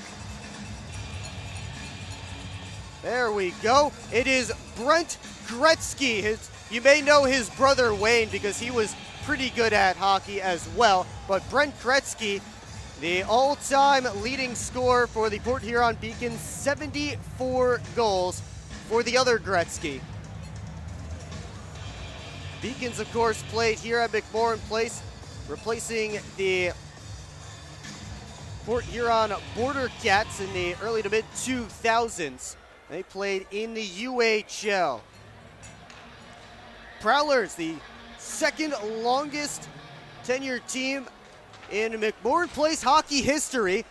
S1: There we go. It is Brent Gretzky. You may know his brother Wayne because he was pretty good at hockey as well. But Brent Gretzky, the all-time leading scorer for the Port Huron Beacons, 74 goals for the other Gretzky. Beacons, of course, played here at McMorran Place, replacing the Port Huron Border Cats in the early to mid-2000s. They played in the UHL. Prowlers, the second longest tenured team in McMorran Place hockey history.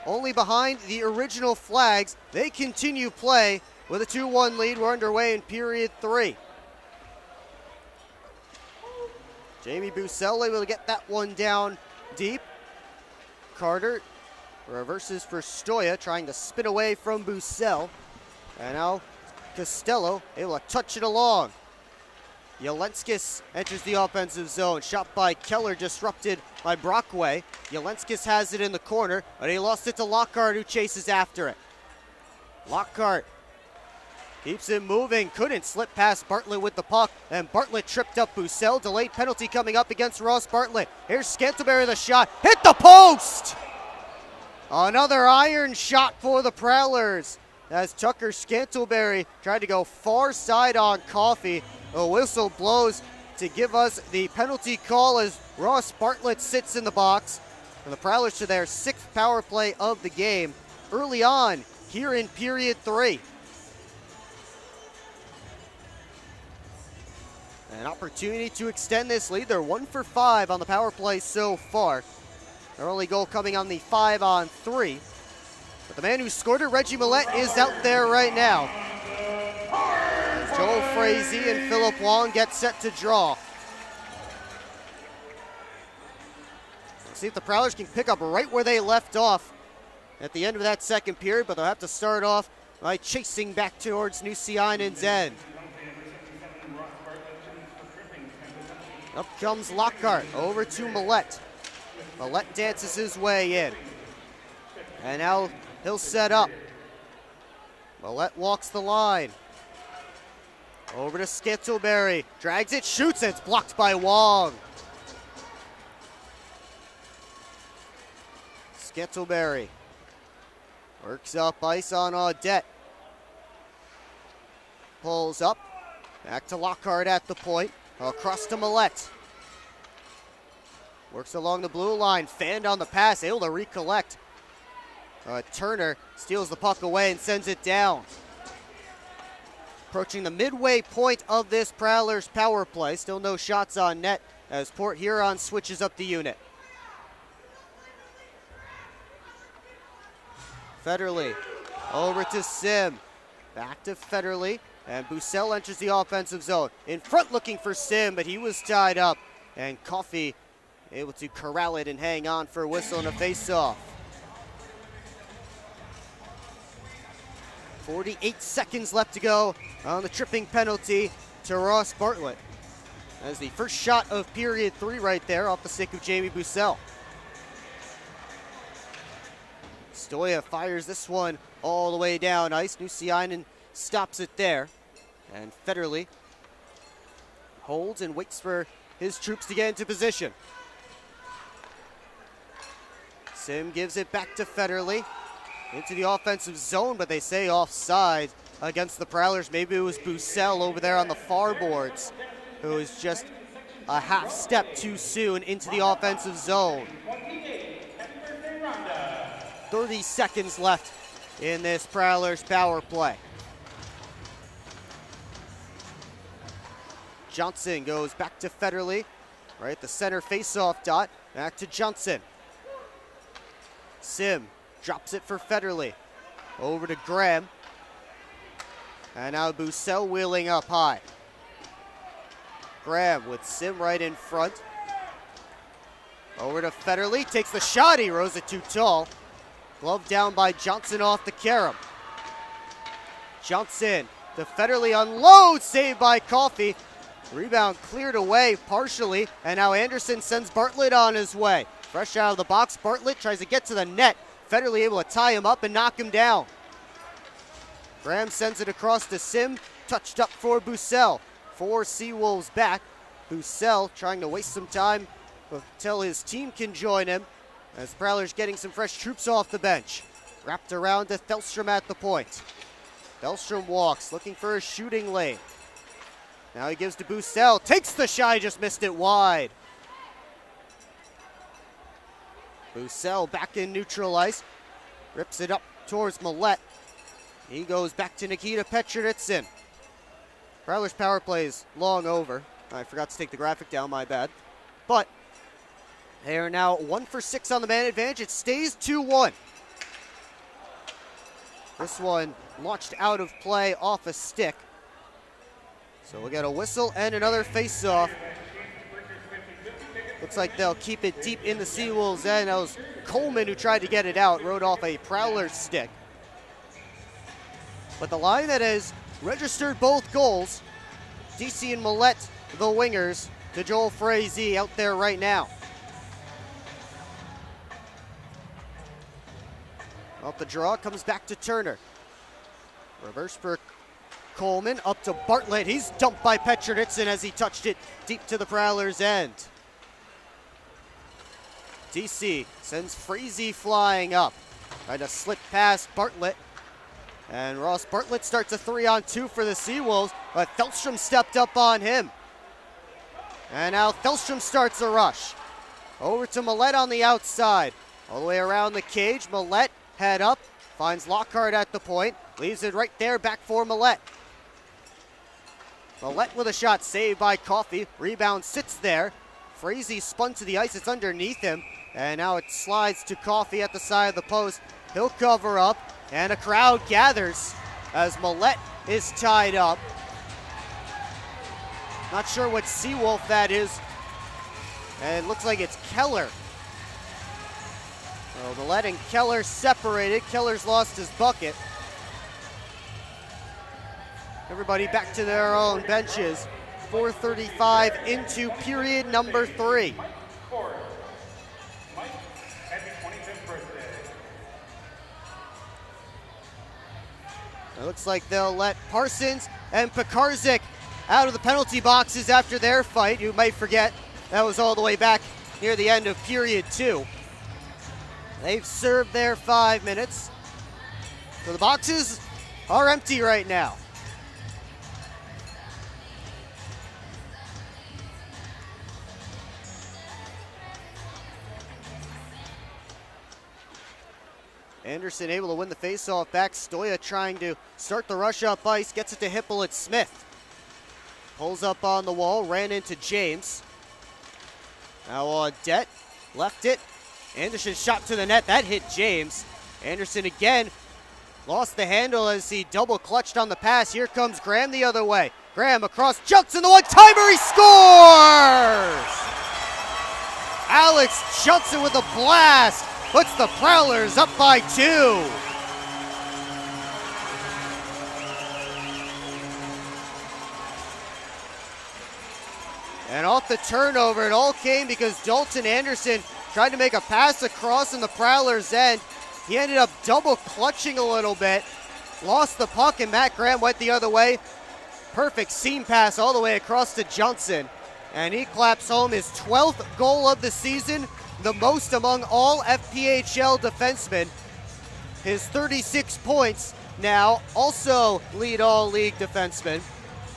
S1: Only behind the original Flags. They continue play with a 2-1 lead. We're underway in period 3. Jamie Bussell able to get that one down deep. Carter reverses for Stoya, trying to spin away from Bussell. And now Costello able to touch it along. Jelenskis enters the offensive zone. Shot by Keller, disrupted by Brockway. Jelenskis has it in the corner, but he lost it to Lockhart, who chases after it. Lockhart keeps it moving, couldn't slip past Bartlett with the puck, and Bartlett tripped up Bussell. Delayed penalty coming up against Ross Bartlett. Here's Scantleberry, the shot, hit the post! Another iron shot for the Prowlers as Tucker Scantleberry tried to go far side on Coffey. A whistle blows to give us the penalty call as Ross Bartlett sits in the box. And the Prowlers to their 6th power play of the game early on here in period 3. An opportunity to extend this lead. They're 1 for 5 on the power play so far. Their only goal coming on the 5-on-3. But the man who scored it, Reggie Millette, is out there right now. Joel Frazee and Philip Wong get set to draw. Let's see if the Prowlers can pick up right where they left off at the end of that second period, but they'll have to start off by chasing back towards Nusiainen's end. Up comes Lockhart, over to Millette. Millette dances his way in. And now he'll set up. Millette walks the line. Over to Scantleberry, drags it, shoots it, it's blocked by Wong. Scantleberry works up ice on Audette. Pulls up, back to Lockhart at the point, across to Millette. Works along the blue line, fanned on the pass, able to recollect. Turner steals the puck away and sends it down. Approaching the midway point of this Prowlers power play. Still no shots on net as Port Huron switches up the unit. Federley over to Sim. Back to Federley. And Bussell enters the offensive zone. In front looking for Sim, but he was tied up. And Coffey able to corral it and hang on for a whistle and a face-off. 48 seconds left to go on the tripping penalty to Ross Bartlett. As the first shot of period 3 right there off the stick of Jamie Bussell. Stoya fires this one all the way down ice. Nusiainen stops it there. And Federley holds and waits for his troops to get into position. Sim gives it back to Federley. Into the offensive zone, but they say offside against the Prowlers. Maybe it was Bussell over there on the far boards, who was just a half step too soon into the offensive zone. 30 seconds left in this Prowlers power play. Johnson goes back to Federley, right at the center face-off dot. Back to Johnson. Sim drops it for Federley. Over to Graham. And now Bussell wheeling up high. Graham with Sim right in front. Over to Federley, takes the shot, he rose it too tall. Glove down by Johnson off the carom. Johnson to Federley, unloads, saved by Coffey. Rebound cleared away partially, and now Anderson sends Bartlett on his way. Fresh out of the box, Bartlett tries to get to the net. Federley able to tie him up and knock him down. Graham sends it across to Sim, touched up for Bussell. 4 Seawolves back. Bussell trying to waste some time until his team can join him, as Prowlers getting some fresh troops off the bench. Wrapped around to Thelstrom at the point. Thelstrom walks, looking for a shooting lane. Now he gives to Bussell, takes the shot, he just missed it wide. Bussell back in neutral ice, rips it up towards Millette. He goes back to Nikita Petrovitsin. Prowlers power play is long over. I forgot to take the graphic down, my bad. But they are now 1 for 6 on the man advantage. It stays 2-1. This one launched out of play off a stick. So we'll get a whistle and another face-off. Looks like they'll keep it deep in the Seawolves end. That was Coleman who tried to get it out, rode off a Prowler stick. But the line that has registered both goals, DC and Millette, the wingers, to Joel Frazee out there right now. Off the draw, comes back to Turner. Reverse for Coleman, up to Bartlett. He's dumped by Petrovitsin as he touched it deep to the Prowlers' end. DC sends Frazee flying up. Tried to slip past Bartlett. And Ross Bartlett starts a 3-on-2 for the Seawolves, but Thelstrom stepped up on him. And now Thelstrom starts a rush. Over to Millette on the outside. All the way around the cage, Millette head up, finds Lockhart at the point, leaves it right there back for Millette. Millette with a shot saved by Coffey. Rebound sits there. Frazee spun to the ice, it's underneath him. And now it slides to Coffey at the side of the post. He'll cover up, and a crowd gathers as Millette is tied up. Not sure what Seawolf that is. And it looks like it's Keller. So Millette and Keller separated. Keller's lost his bucket. Everybody back to their own benches. 4:35 into period number 3. It looks like they'll let Parsons and Pekarzik out of the penalty boxes after their fight. You might forget that was all the way back near the end of period 2. They've served their 5 minutes. So the boxes are empty right now. Anderson able to win the faceoff back. Stoya trying to start the rush up ice. Gets it to Hippolyte Smith. Pulls up on the wall. Ran into James. Now on Det. Left it. Anderson shot to the net. That hit James. Anderson again lost the handle as he double clutched on the pass. Here comes Graham the other way. Graham across. Johnson, the one-timer. He scores! Alex Johnson with a blast. Puts the Prowlers up by 2. And off the turnover, it all came because Dalton Anderson tried to make a pass across in the Prowlers' end. He ended up double clutching a little bit, lost the puck, and Matt Graham went the other way. Perfect seam pass all the way across to Johnson. And he claps home his 12th goal of the season the most among all FPHL defensemen. His 36 points now also lead all league defensemen.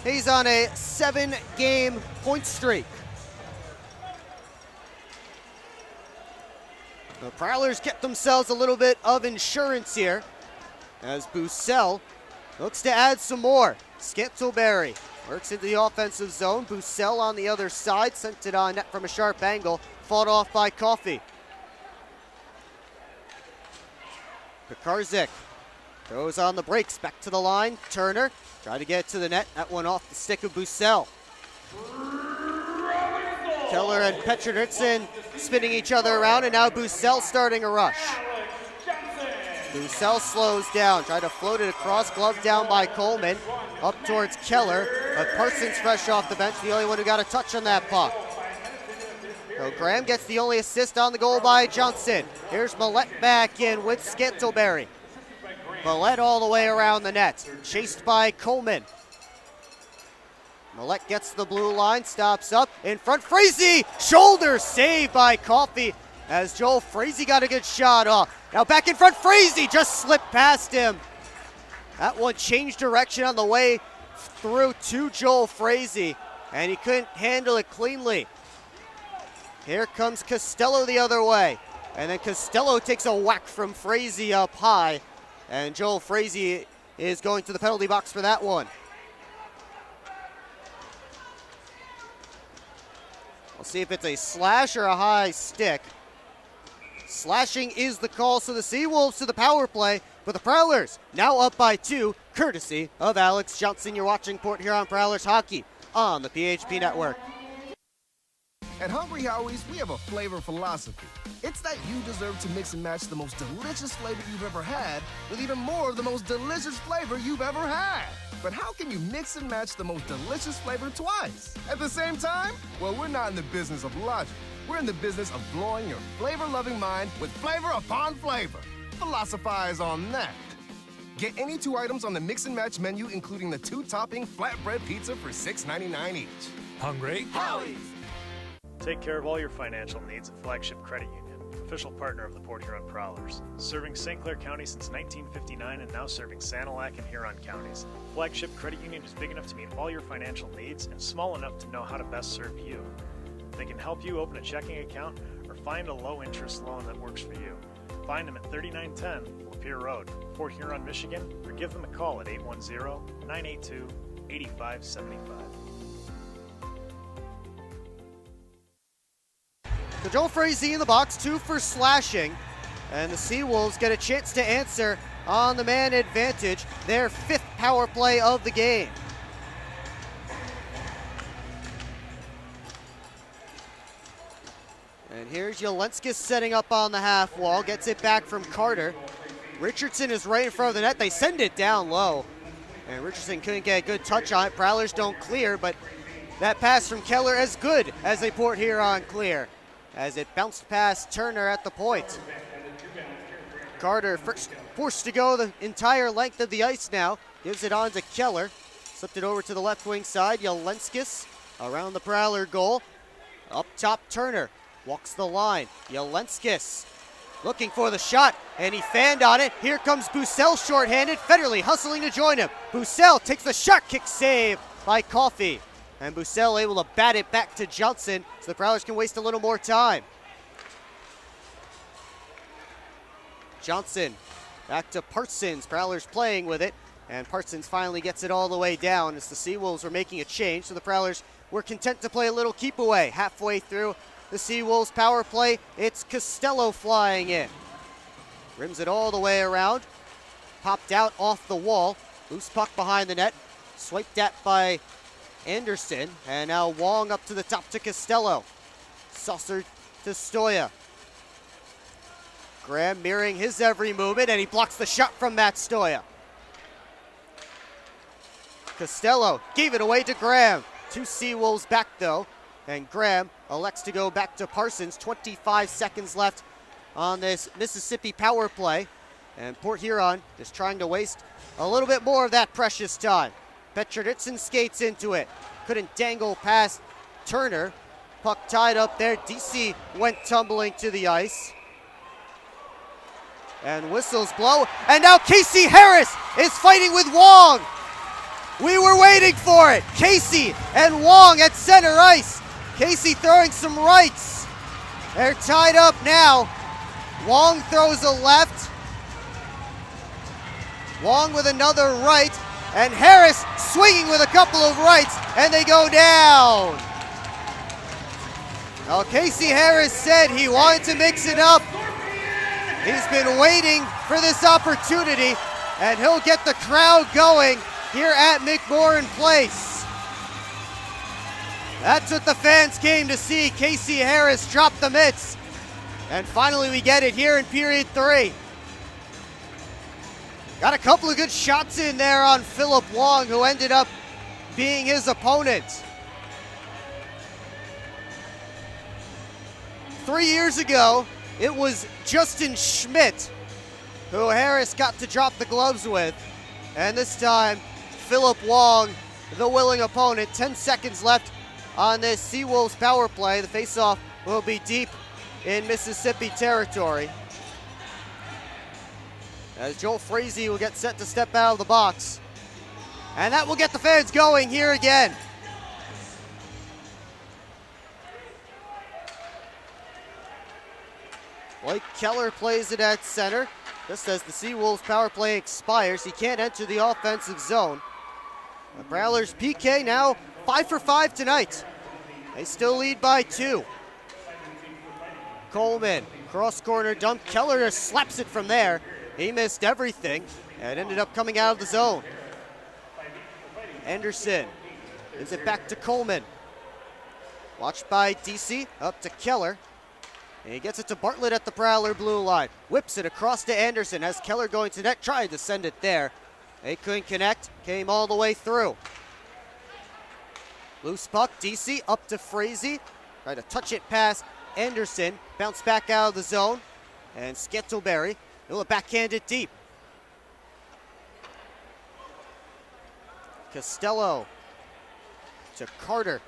S1: He's on a 7-game point streak. The Prowlers get themselves a little bit of insurance here as Bussell looks to add some more. Scantleberry works into the offensive zone. Bussell on the other side, sent it on net from a sharp angle, fought off by Coffey. Pekarzik throws on the brakes, back to the line. Turner tried to get to the net. That one off the stick of Bussell. Keller and Petroditson spinning each other around, and now Bussell starting a rush. Bussell slows down, tried to float it across, glove down by Coleman, up towards Keller, but Parsons fresh off the bench, the only one who got a touch on that puck. So Graham gets the only assist on the goal by Johnson. Here's Millette back in with Scantleberry. Millette all the way around the net, chased by Coleman. Millette gets the blue line, stops up, in front, Frazee! Shoulder save by Coffey as Joel Frazee got a good shot off. Now back in front, Frazee just slipped past him. That one changed direction on the way through to Joel Frazee, and he couldn't handle it cleanly. Here comes Costello the other way, and then Costello takes a whack from Frazee up high, and Joel Frazee is going to the penalty box for that one. We'll see if it's a slash or a high stick. Slashing is the call, so the Seawolves to the power play, but the Prowlers now up by 2, courtesy of Alex Johnson. You're watching Port Huron Prowlers hockey on the PHP Network.
S12: At Hungry Howie's, we have a flavor philosophy. It's that you deserve to mix and match the most delicious flavor you've ever had with even more of the most delicious flavor you've ever had. But how can you mix and match the most delicious flavor twice at the same time? Well, we're not in the business of logic. We're in the business of blowing your flavor-loving mind with flavor upon flavor. Philosophize on that. Get any 2 items on the mix and match menu, including the 2-topping flatbread pizza for $6.99 each.
S13: Hungry?
S12: Howie's!
S13: Take care of all your financial needs at Flagship Credit Union, official partner of the Port Huron Prowlers. Serving St. Clair County since 1959 and now serving Sanilac and Huron counties. Flagship Credit Union is big enough to meet all your financial needs and small enough to know how to best serve you. They can help you open a checking account or find a low-interest loan that works for you. Find them at 3910 Lapeer Road, Port Huron, Michigan, or give them a call at 810-982-8575.
S1: So Joel Frazee in the box, 2 for slashing, and the Seawolves get a chance to answer on the man advantage, their 5th power play of the game. And here's Jelenskis setting up on the half wall, gets it back from Carter. Richardson is right in front of the net, they send it down low, and Richardson couldn't get a good touch on it. Prowlers don't clear, but that pass from Keller as good as they Port Huron clear, as it bounced past Turner at the point. Carter forced to go the entire length of the ice now. Gives it on to Keller. Slipped it over to the left wing side. Jelenskis around the Prowler goal. Up top, Turner walks the line. Jelenskis looking for the shot, and he fanned on it. Here comes Bussell shorthanded. Federley hustling to join him. Bussell takes the shot, kick save by Coffey. And Bussell able to bat it back to Johnson so the Prowlers can waste a little more time. Johnson back to Parsons. Prowlers playing with it, and Parsons finally gets it all the way down as the Seawolves were making a change, so the Prowlers were content to play a little keep away. Halfway through the Seawolves power play, it's Costello flying in. Rims it all the way around. Popped out off the wall. Loose puck behind the net. Swiped at by Anderson, and now Wong up to the top to Costello. Saucer to Stoya. Graham mirroring his every movement, and he blocks the shot from Matt Stoya. Costello gave it away to Graham. 2 Seawolves back though, and Graham elects to go back to Parsons. 25 seconds left on this Mississippi power play, and Port Huron is trying to waste a little bit more of that precious time. Petroditson skates into it. Couldn't dangle past Turner. Puck tied up there. DC went tumbling to the ice. And whistles blow. And now Casey Harris is fighting with Wong. We were waiting for it. Casey and Wong at center ice. Casey throwing some rights. They're tied up now. Wong throws a left. Wong with another right. And Harris swinging with a couple of rights. And they go down. Now, Casey Harris said he wanted to mix it up. He's been waiting for this opportunity, and he'll get the crowd going here at McMorran Place. That's what the fans came to see. Casey Harris drop the mitts. And finally we get it here in period 3. Got a couple of good shots in there on Philip Wong, who ended up being his opponent. 3 years ago, it was Justin Schmidt who Harris got to drop the gloves with. And this time, Philip Wong, the willing opponent. 10 seconds left on this Seawolves power play. The faceoff will be deep in Mississippi territory, as Joel Frazee will get set to step out of the box. And that will get the fans going here again. Blake Keller plays it at center. Just as the Seawolves power play expires, he can't enter the offensive zone. The Prowlers PK now 5 for 5 tonight. They still lead by 2. Coleman, cross corner dump. Keller just slaps it from there. He missed everything and ended up coming out of the zone. Anderson gives it back to Coleman. Watched by DC, up to Keller. And he gets it to Bartlett at the Prowler blue line. Whips it across to Anderson as Keller going to net, tried to send it there. They couldn't connect, came all the way through. Loose puck, DC up to Frazee. Tried to touch it past Anderson. Bounced back out of the zone. And Scantleberry will backhand it deep. Costello to Carter.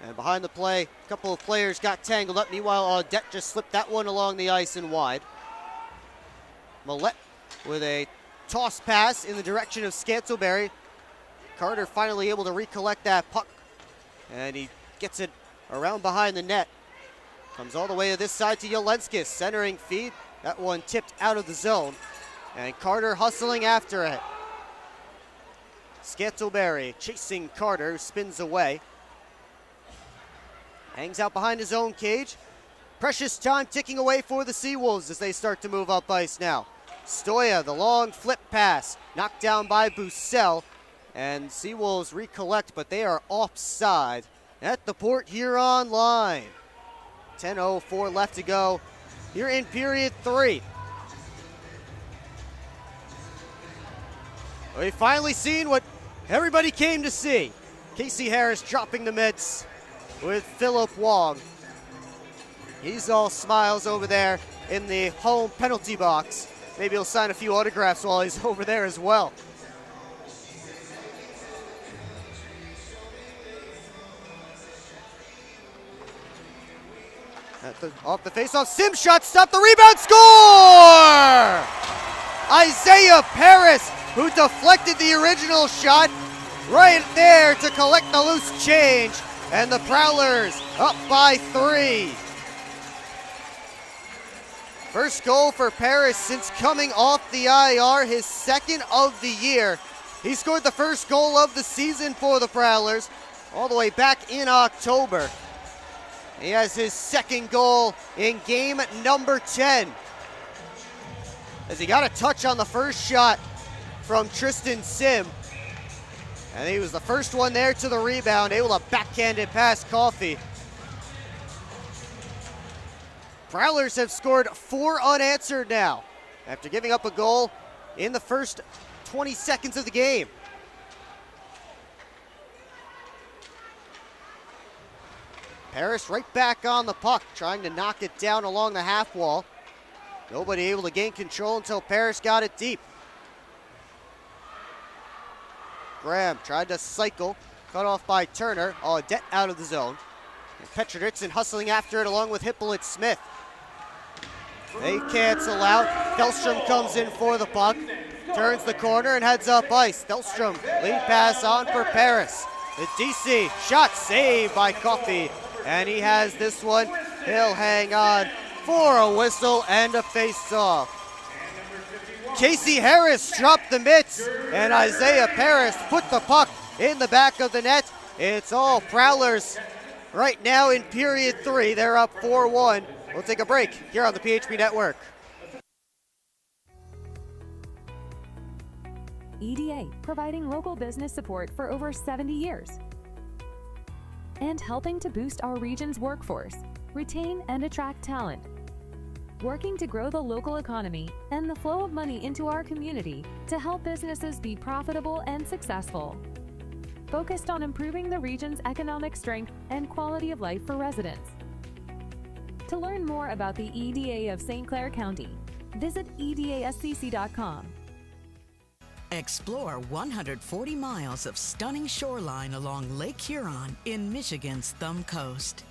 S1: And behind the play, a couple of players got tangled up. Meanwhile, Audette just slipped that one along the ice and wide. Millette with a toss pass in the direction of Scantleberry. Carter finally able to recollect that puck. And he gets it around behind the net. Comes all the way to this side to Jelenskis. Centering feed. That one tipped out of the zone. And Carter hustling after it. Scantleberry chasing Carter, who spins away. Hangs out behind his own cage. Precious time ticking away for the Seawolves as they start to move up ice now. Stoya, the long flip pass, knocked down by Bussell. And Seawolves recollect, but they are offside at the Port Huron line. 10:04 left to go here in period 3. We've finally seen what everybody came to see. Casey Harris dropping the mitts with Philip Wong. He's all smiles over there in the home penalty box. Maybe he'll sign a few autographs while he's over there as well. Off the faceoff, Sim shot, stop the rebound, score! Isaiah Paris, who deflected the original shot, right there to collect the loose change. And the Prowlers up by 3. First goal for Paris since coming off the IR, his second of the year. He scored the first goal of the season for the Prowlers all the way back in October. He has his second goal in game number 10. As he got a touch on the first shot from Tristan Sim. And he was the first one there to the rebound, able to backhand it past Coffey. Prowlers have scored 4 unanswered now after giving up a goal in the first 20 seconds of the game. Paris right back on the puck, trying to knock it down along the half wall. Nobody able to gain control until Paris got it deep. Graham tried to cycle, cut off by Turner. Audette out of the zone. Petroditson hustling after it along with Hippolyte Smith. They cancel out. Delstrom comes in for the puck. Turns the corner and heads up ice. Delstrom, lead pass on for Paris. The DC shot saved by Coffey. And he has this one. He'll hang on for a whistle and a face-off. Casey Harris dropped the mitts, and Isaiah Paris put the puck in the back of the net. It's all Prowlers right now in period 3. They're up 4-1. We'll take a break here on the PHP Network.
S21: EDA, providing local business support for over 70 years. And helping to boost our region's workforce, retain and attract talent. Working to grow the local economy and the flow of money into our community to help businesses be profitable and successful. Focused on improving the region's economic strength and quality of life for residents. To learn more about the EDA of St. Clair County, visit edascc.com.
S6: Explore 140 miles of stunning shoreline along Lake Huron in Michigan's Thumb Coast.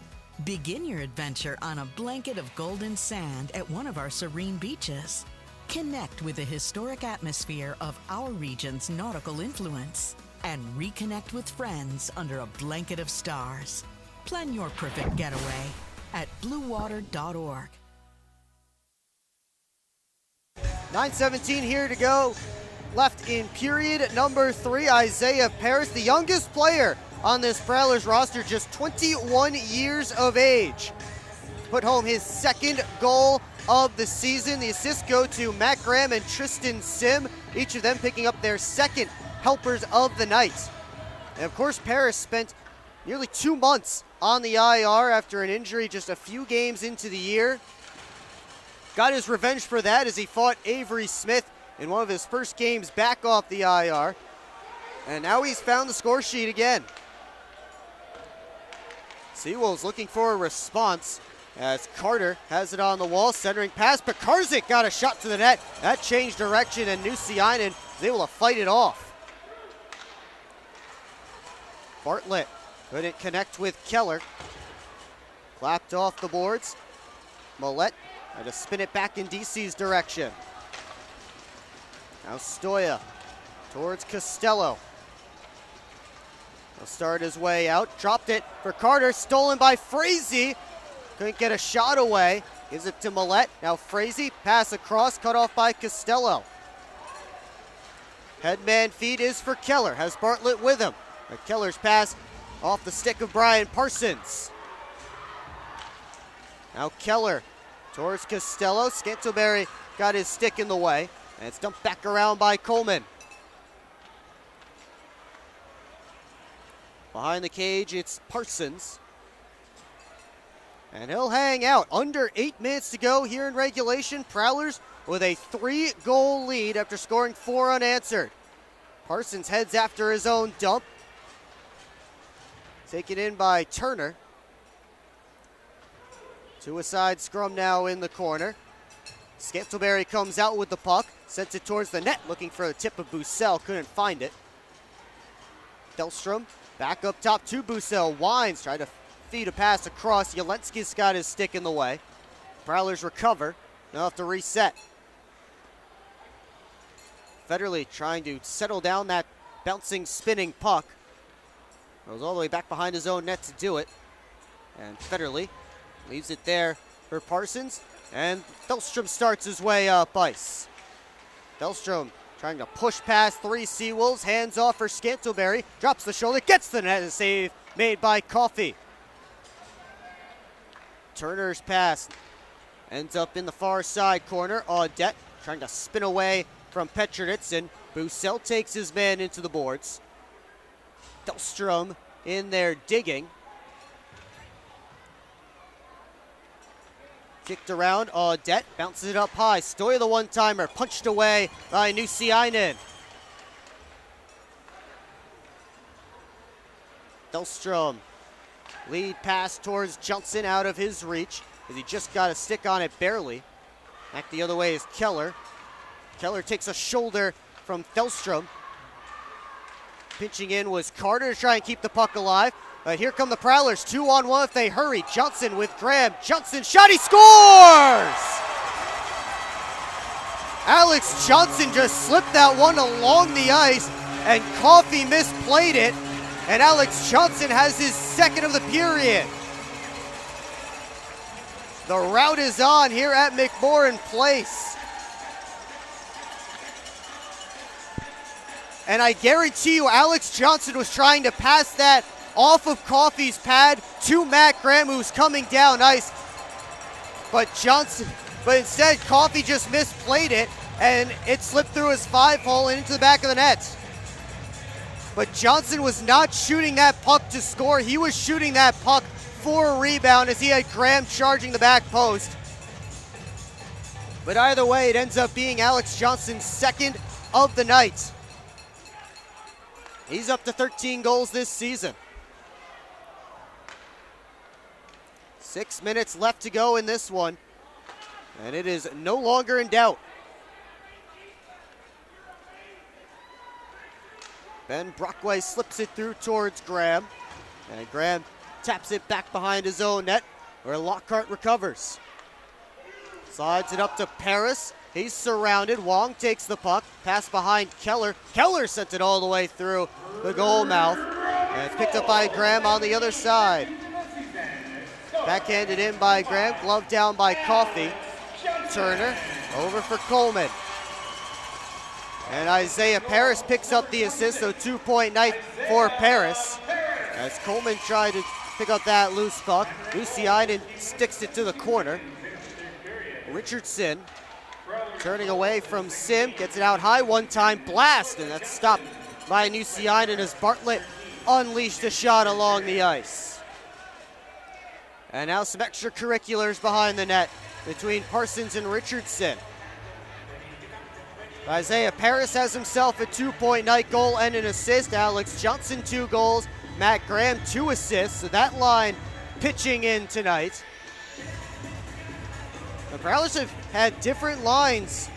S6: Begin your adventure on a blanket of golden sand at one of our serene beaches. Connect with the historic atmosphere of our region's nautical influence and reconnect with friends under a blanket of stars. Plan your perfect getaway at bluewater.org.
S1: 9:17 here to go. Left in period number 3, Isaiah Paris, the youngest player on this Prowlers roster, just 21 years of age. Put home his second goal of the season. The assists go to Matt Graham and Tristan Sim, each of them picking up their second helpers of the night. And of course, Paris spent nearly 2 months on the IR after an injury just a few games into the year. Got his revenge for that as he fought Avery Smith in one of his first games back off the IR. And now he's found the score sheet again. Seawolves looking for a response as Carter has it on the wall, centering pass. Pekarzik got a shot to the net. That changed direction, and Nusiainen was able to fight it off. Bartlett couldn't connect with Keller. Clapped off the boards. Millette had to spin it back in DC's direction. Now Stoya towards Costello. He'll start his way out. Dropped it for Carter. Stolen by Frazee. Couldn't get a shot away. Gives it to Millette. Now Frazee. Pass across. Cut off by Costello. Headman feed is for Keller. Has Bartlett with him. But Keller's pass off the stick of Brian Parsons. Now Keller towards Costello. Scantlebury got his stick in the way. And it's dumped back around by Coleman. Behind the cage, it's Parsons. And he'll hang out. Under 8 minutes to go here in regulation. Prowlers with a 3-goal lead after scoring 4 unanswered. Parsons heads after his own dump. Taken in by Turner. Suicide scrum now in the corner. Scantlebury comes out with the puck, sends it towards the net, looking for the tip of Bussell, couldn't find it. Delstrom back up top to Bussell, winds, tried to feed a pass across. Jelensky's got his stick in the way. Prowlers recover, they'll have to reset. Federley trying to settle down that bouncing, spinning puck. Goes all the way back behind his own net to do it. And Federley leaves it there for Parsons. And Delstrom starts his way up ice. Delstrom trying to push past 3 Seawolves. Hands off for Scantlebury. Drops the shoulder. Gets the net. A save made by Coffey. Turner's pass ends up in the far side corner. Audette trying to spin away from Petroditson. Bussell takes his man into the boards. Delstrom in there digging. Kicked around, Audette bounces it up high. Stoya the one-timer, punched away by Nusiainen. Delstrom, lead pass towards Johnson out of his reach, as he just got a stick on it barely. Back the other way is Keller. Keller takes a shoulder from Delstrom. Pinching in was Carter to try and keep the puck alive. But here come the Prowlers, 2-on-1 if they hurry. Johnson with Graham. Johnson shot, he scores! Alex Johnson just slipped that one along the ice, and Coffey misplayed it, and Alex Johnson has his second of the period. The rout is on here at McMorran Place. And I guarantee you Alex Johnson was trying to pass that off of Coffey's pad to Matt Graham, who's coming down ice. But instead Coffey just misplayed it, and it slipped through his 5-hole and into the back of the net. But Johnson was not shooting that puck to score. He was shooting that puck for a rebound as he had Graham charging the back post. But either way, it ends up being Alex Johnson's second of the night. He's up to 13 goals this season. 6 minutes left to go in this one, and it is no longer in doubt. Ben Brockway slips it through towards Graham, and Graham taps it back behind his own net, where Lockhart recovers. Slides it up to Paris. He's surrounded. Wong takes the puck. Pass behind Keller. Keller sent it all the way through the goal mouth, and it's picked up by Graham on the other side. Backhanded in by Graham. Glove down by Coffey. Turner over for Coleman. And Isaiah Paris picks up the assist, so 2-point night for Paris. As Coleman tried to pick up that loose puck, Lucianen sticks it to the corner. Richardson turning away from Sim, gets it out high, one-time blast, and that's stopped by Lucianen as Bartlett unleashed a shot along the ice. And now some extracurriculars behind the net between Parsons and Richardson. Isaiah Paris has himself a 2-point night goal and an assist. Alex Johnson 2 goals. Matt Graham 2 assists. So that line pitching in tonight. The Prowlers have had different lines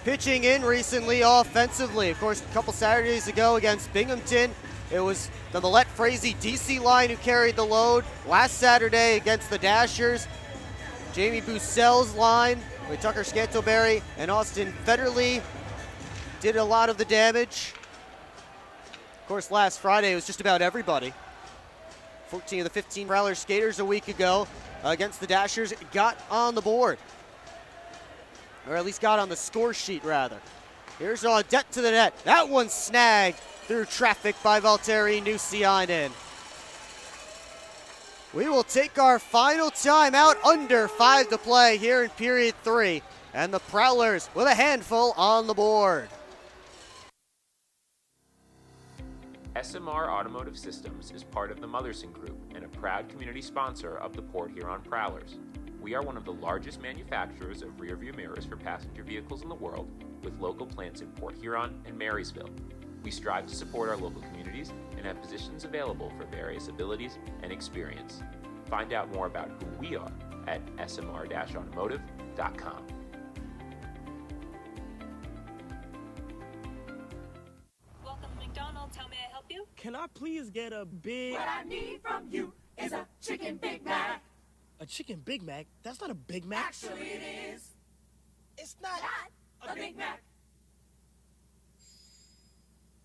S1: pitching in recently offensively. Of course, a couple Saturdays ago against Binghamton, it was the Millette Frazee DC line who carried the load. Last Saturday against the Dashers, Jamie Boussel's line with Tucker Scantleberry and Austin Federley did a lot of the damage. Of course, last Friday it was just about everybody. 14 of the 15 Prowler skaters a week ago against the Dashers got on the board. Or at least got on the score sheet, rather. Here's Audette to the net. That one snagged through traffic by Valtteri Nuciainen. We will take our final timeout, under 5 to play here in period 3. And the Prowlers with a handful on the board.
S4: SMR Automotive Systems is part of the Motherson Group and a proud community sponsor of the Port Huron Prowlers. We are one of the largest manufacturers of rear-view mirrors for passenger vehicles in the world, with local plants in Port Huron and Marysville. We strive to support our local communities and have positions available for various abilities and experience. Find out more about who we are at smr-automotive.com.
S9: Welcome to McDonald's. How may I help you?
S10: Can I please get a big...
S7: What I need from you is a chicken Big Mac.
S10: A chicken Big Mac? That's not a Big Mac.
S7: Actually, it is.
S10: It's not
S7: a Big Mac.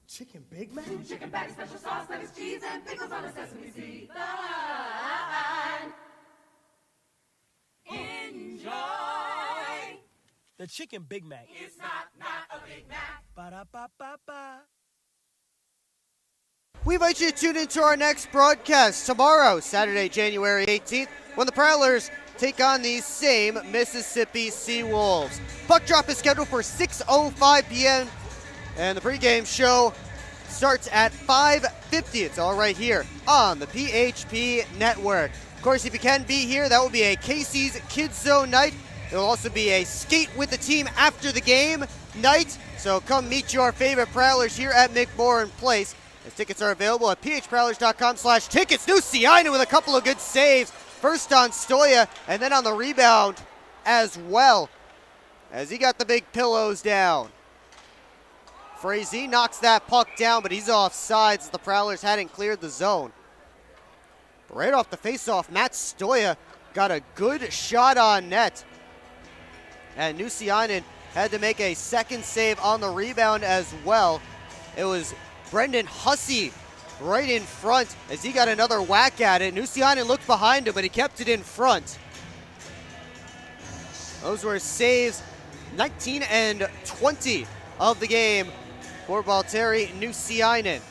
S10: Chicken Big Mac?
S7: 2 chicken patties, special sauce, lettuce, cheese, and pickles on a sesame seed bun. Enjoy.
S10: The chicken Big Mac.
S7: It's not a Big Mac.
S10: Ba-da-ba-ba-ba.
S1: We invite you to tune into our next broadcast tomorrow, Saturday, January 18th, when the Prowlers take on these same Mississippi Seawolves. Puck drop is scheduled for 6:05 p.m., and the pregame show starts at 5:50. It's all right here on the PHP Network. Of course, if you can be here, that will be a Casey's Kids Zone night. There will also be a skate with the team after the game night, so come meet your favorite Prowlers here at McMorran Place. As tickets are available at phprowlers.com/tickets. Nuciainen with a couple of good saves. First on Stoya, and then on the rebound as well, as he got the big pillows down. Frazee knocks that puck down, but he's off sides as the Prowlers hadn't cleared the zone. right off the faceoff, Matt Stoya got a good shot on net. And Nusiainen had to make a second save on the rebound as well. It was Brendan Hussey right in front as he got another whack at it. Nusiainen looked behind him, but he kept it in front. Those were saves 19 and 20 of the game for Valtteri Nusiainen.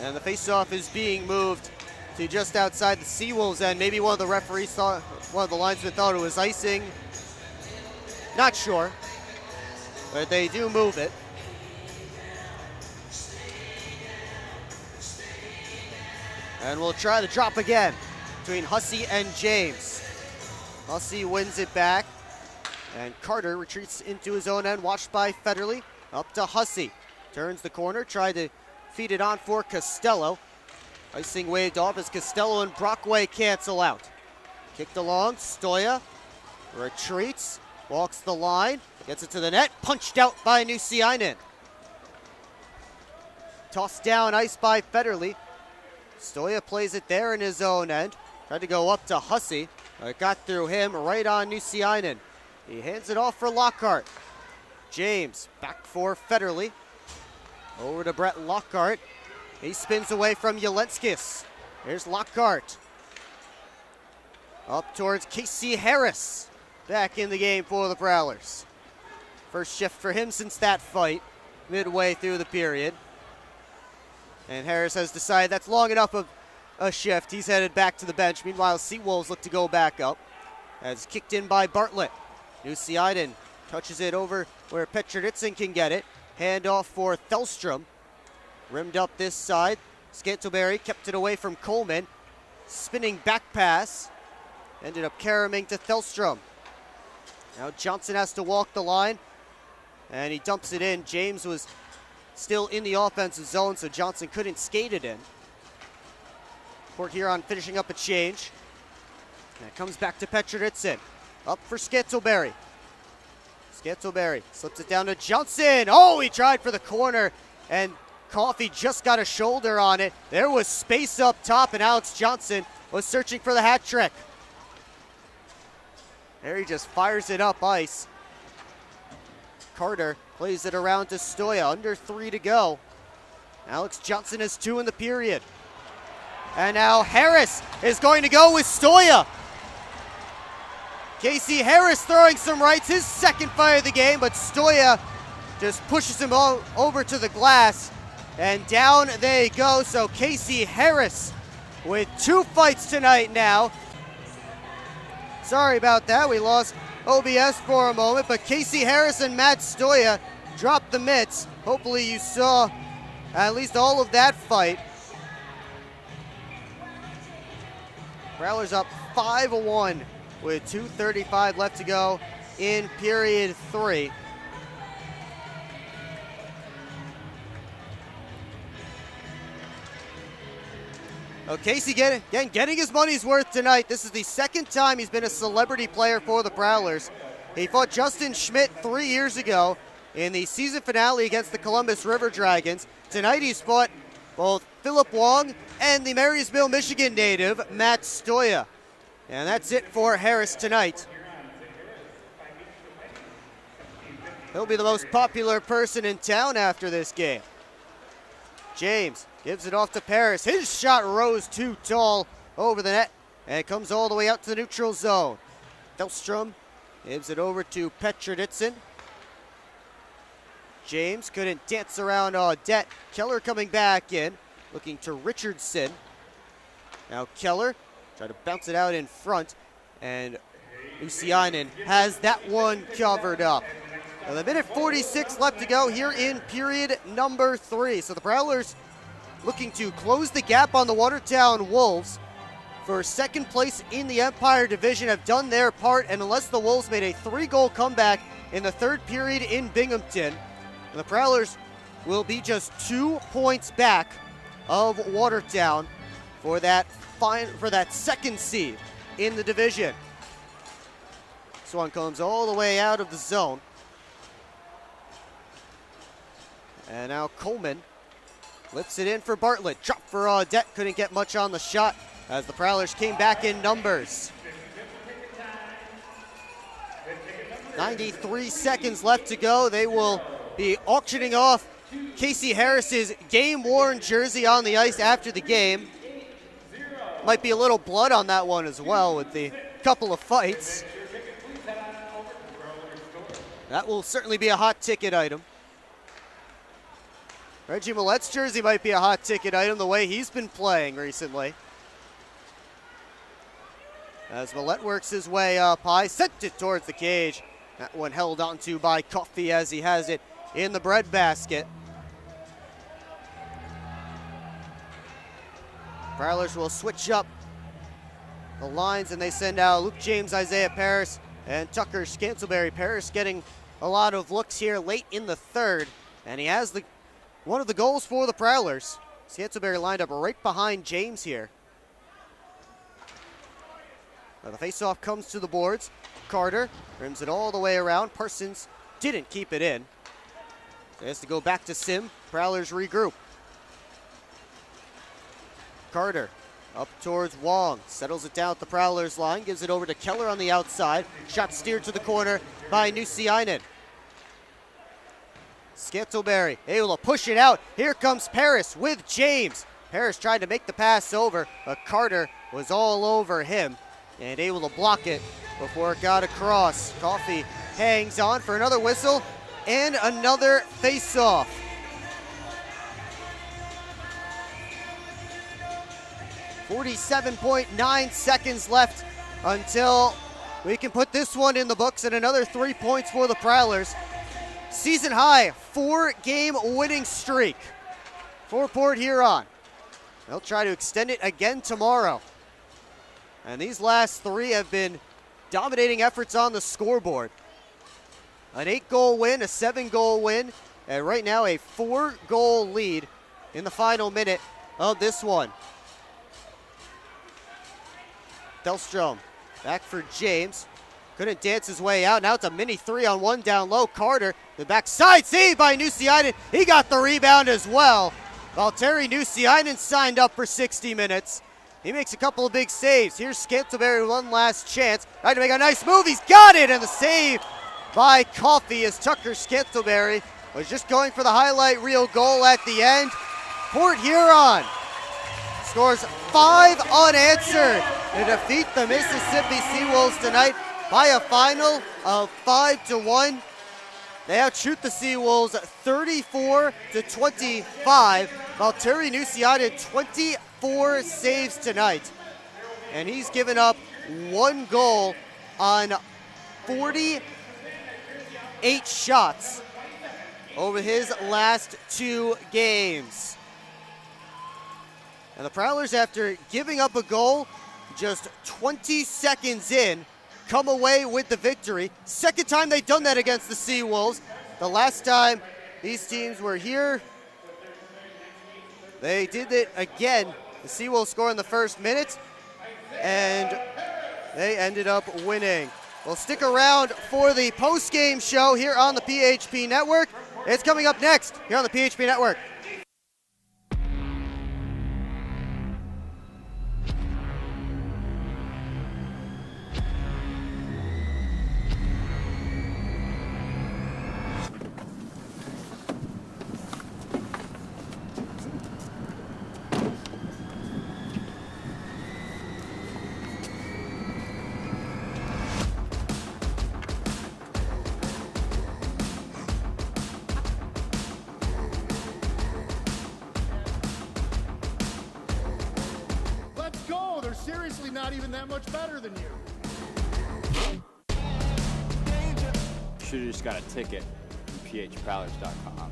S1: And the faceoff is being moved to just outside the Seawolves end. Maybe one of the referees thought, one of the linesmen thought it was icing. Not sure, but they do move it. And we'll try the drop again between Hussey and James. Hussey wins it back, and Carter retreats into his own end, watched by Federley. Up to Hussey, turns the corner, tried to feed it on for Costello. Icing waved off as Costello and Brockway cancel out. Kicked along, Stoya retreats, walks the line, gets it to the net, punched out by Nusiainen. Tossed down ice by Federley. Stoya plays it there in his own end. Tried to go up to Hussey. It got through him right on Nusiainen. He hands it off for Lockhart. James back for Federley. Over to Brett Lockhart. He spins away from Jelenskis. Here's Lockhart. Up towards Casey Harris. Back in the game for the Prowlers. First shift for him since that fight, midway through the period. And Harris has decided that's long enough of a shift. He's headed back to the bench. Meanwhile, Seawolves look to go back up. As kicked in by Bartlett. Nusiainen touches it over where Petroditsin can get it. Handoff for Thelstrom. Rimmed up this side. Scantleberry kept it away from Coleman. Spinning back pass. Ended up caroming to Thelstrom. Now Johnson has to walk the line. And he dumps it in. James was still in the offensive zone, so Johnson couldn't skate it in. Port Huron finishing up a change. And it comes back to Petroditsin. Up for Scantleberry. Scantleberry slips it down to Johnson. Oh, he tried for the corner, and Coffey just got a shoulder on it. There was space up top, and Alex Johnson was searching for the hat trick. There he just fires it up ice. Carter plays it around to Stoya. Under 3 to go. Alex Johnson has 2 in the period. And now Harris is going to go with Stoya. Casey Harris throwing some rights, his second fight of the game, but Stoya just pushes him over to the glass, and down they go. So Casey Harris with 2 fights tonight now. Sorry about that, we lost OBS for a moment, but Casey Harris and Matt Stoya dropped the mitts. Hopefully you saw at least all of that fight. Prowlers up 5-1 with 2:35 left to go in period 3. Casey getting his money's worth tonight. This is the second time he's been a celebrity player for the Prowlers. He fought Justin Schmidt 3 years ago in the season finale against the Columbus River Dragons. Tonight he's fought both Philip Wong and the Marysville, Michigan native, Matt Stoya. And that's it for Harris tonight. He'll be the most popular person in town after this game. James gives it off to Paris. His shot rose too tall over the net, and it comes all the way out to the neutral zone. Thelstrom gives it over to Petroditsin. James couldn't dance around Audette. Keller coming back in, looking to Richardson. Now Keller try to bounce it out in front, and Nusiainen has that one covered up. Now the minute 46 left to go here in period number 3. So the Prowlers looking to close the gap on the Watertown Wolves for second place in the Empire Division, have done their part, and unless the Wolves made a 3-goal comeback in the 3rd period in Binghamton, the Prowlers will be just 2 points back of Watertown for that 2nd seed in the division. This one comes all the way out of the zone. And now Coleman Lifts it in for Bartlett. Drop for Audette. Couldn't get much on the shot as the Prowlers came back in numbers. 93 seconds left to go. They will be auctioning off Casey Harris's game-worn jersey on the ice after the game. Might be a little blood on that one as well with the couple of fights. That will certainly be a hot ticket item. Reggie Millet's jersey might be a hot ticket item the way he's been playing recently. As Millet works his way up high, sent it towards the cage. That one held onto by Coffey as he has it in the breadbasket. Prowlers will switch up the lines and they send out Luke James, Isaiah Paris, and Tucker Scantleberry. Paris getting a lot of looks here late in the third, and he has one of the goals for the Prowlers. Scantleberry lined up right behind James here. Now the faceoff comes to the boards. Carter rims it all the way around. Parsons didn't keep it in. So he has to go back to Sim. Prowlers regroup. Carter up towards Wong. Settles it down at the Prowlers line. Gives it over to Keller on the outside. Shot steered to the corner by Nusiainen. Scantleberry able to push it out. Here comes Paris with James. Paris tried to make the pass over, but Carter was all over him and able to block it before it got across. Coffey hangs on for another whistle and another face-off. .9 seconds left until we can put this one in the books, and another 3 points for the Prowlers. Season high 4-game winning streak for Port Huron. They'll try to extend it again tomorrow. And these last 3 have been dominating efforts on the scoreboard. An 8-goal win, a 7-goal win, and right now a 4-goal lead in the final minute of this one. Delstrom back for James. Couldn't dance his way out. Now it's a mini 3-on-1 down low. Carter, the backside save by Nusiainen. He got the rebound as well. Valtteri Nusiainen signed up for 60 minutes. He makes a couple of big saves. Here's Scantleberry, one last chance. Trying to make a nice move. He's got it, and the save by Coffey as Tucker Scantleberry was just going for the highlight reel goal at the end. Port Huron scores 5 unanswered to defeat the Mississippi Seawolves tonight by a final of 5-1. They outshoot the Seawolves 34-25. Valtteri Nusiainen 24 saves tonight, and he's given up 1 goal on 48 shots over his last 2 games. And the Prowlers, after giving up a goal just 20 seconds in, come away with the victory. Second time they've done that against the Seawolves. The last time these teams were here, they did it again. The Seawolves score in the first minute, and they ended up winning. Well, stick around for the post-game show here on the PHP Network. It's coming up next here on the PHP Network.
S8: Seriously, not even that much better than you.
S16: Should've just got a ticket from phprowlers.com.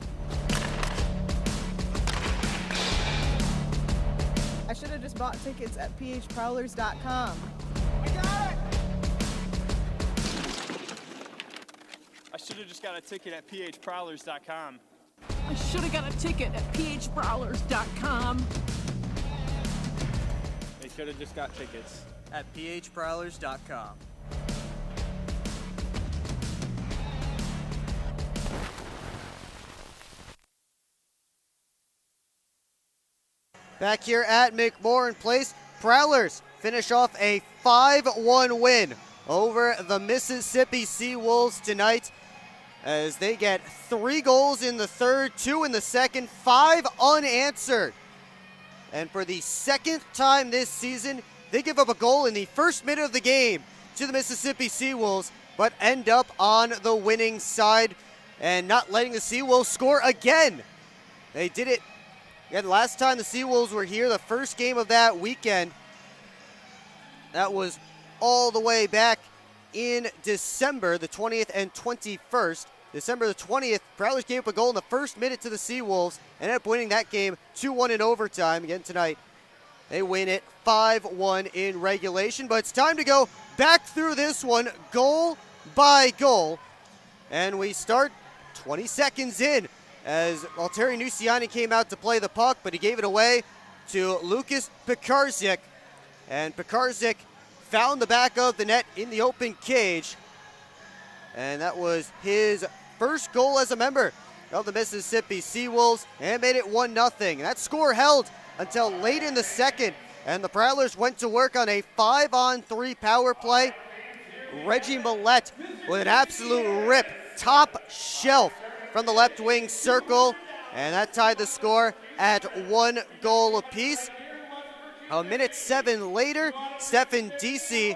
S17: I should have just bought tickets at phprowlers.com.
S10: I should have just got a ticket at phprowlers.com.
S18: I should have got a ticket at phprowlers.com.
S16: They should have just got tickets
S19: at phprowlers.com.
S1: Back here at McMorran Place, Prowlers finish off a 5-1 win over the Mississippi Seawolves tonight as they get 3 goals in the third, 2 in the second, 5 unanswered. And for the second time this season, they give up a goal in the first minute of the game to the Mississippi Seawolves, but end up on the winning side and not letting the Seawolves score again. They did it again last time the Seawolves were here, the first game of that weekend. That was all the way back in December the 20th and 21st. December the 20th, Prowlers gave up a goal in the first minute to the Seawolves and ended up winning that game 2-1 in overtime. Again tonight, they win it 5-1 in regulation. But it's time to go back through this one goal by goal. And we start 20 seconds in as Terry Nuciani came out to play the puck, but he gave it away to Lucas Pekarzik. And Pekarzik found the back of the net in the open cage. And that was his first goal as a member of the Mississippi Seawolves and made it 1-0. That score held until late in the second, and the Prowlers went to work on a 5-on-3 power play. Reggie Millette with an absolute rip, top shelf from the left wing circle, and that tied the score at 1 goal apiece. A minute 7 later, Stefan Deasy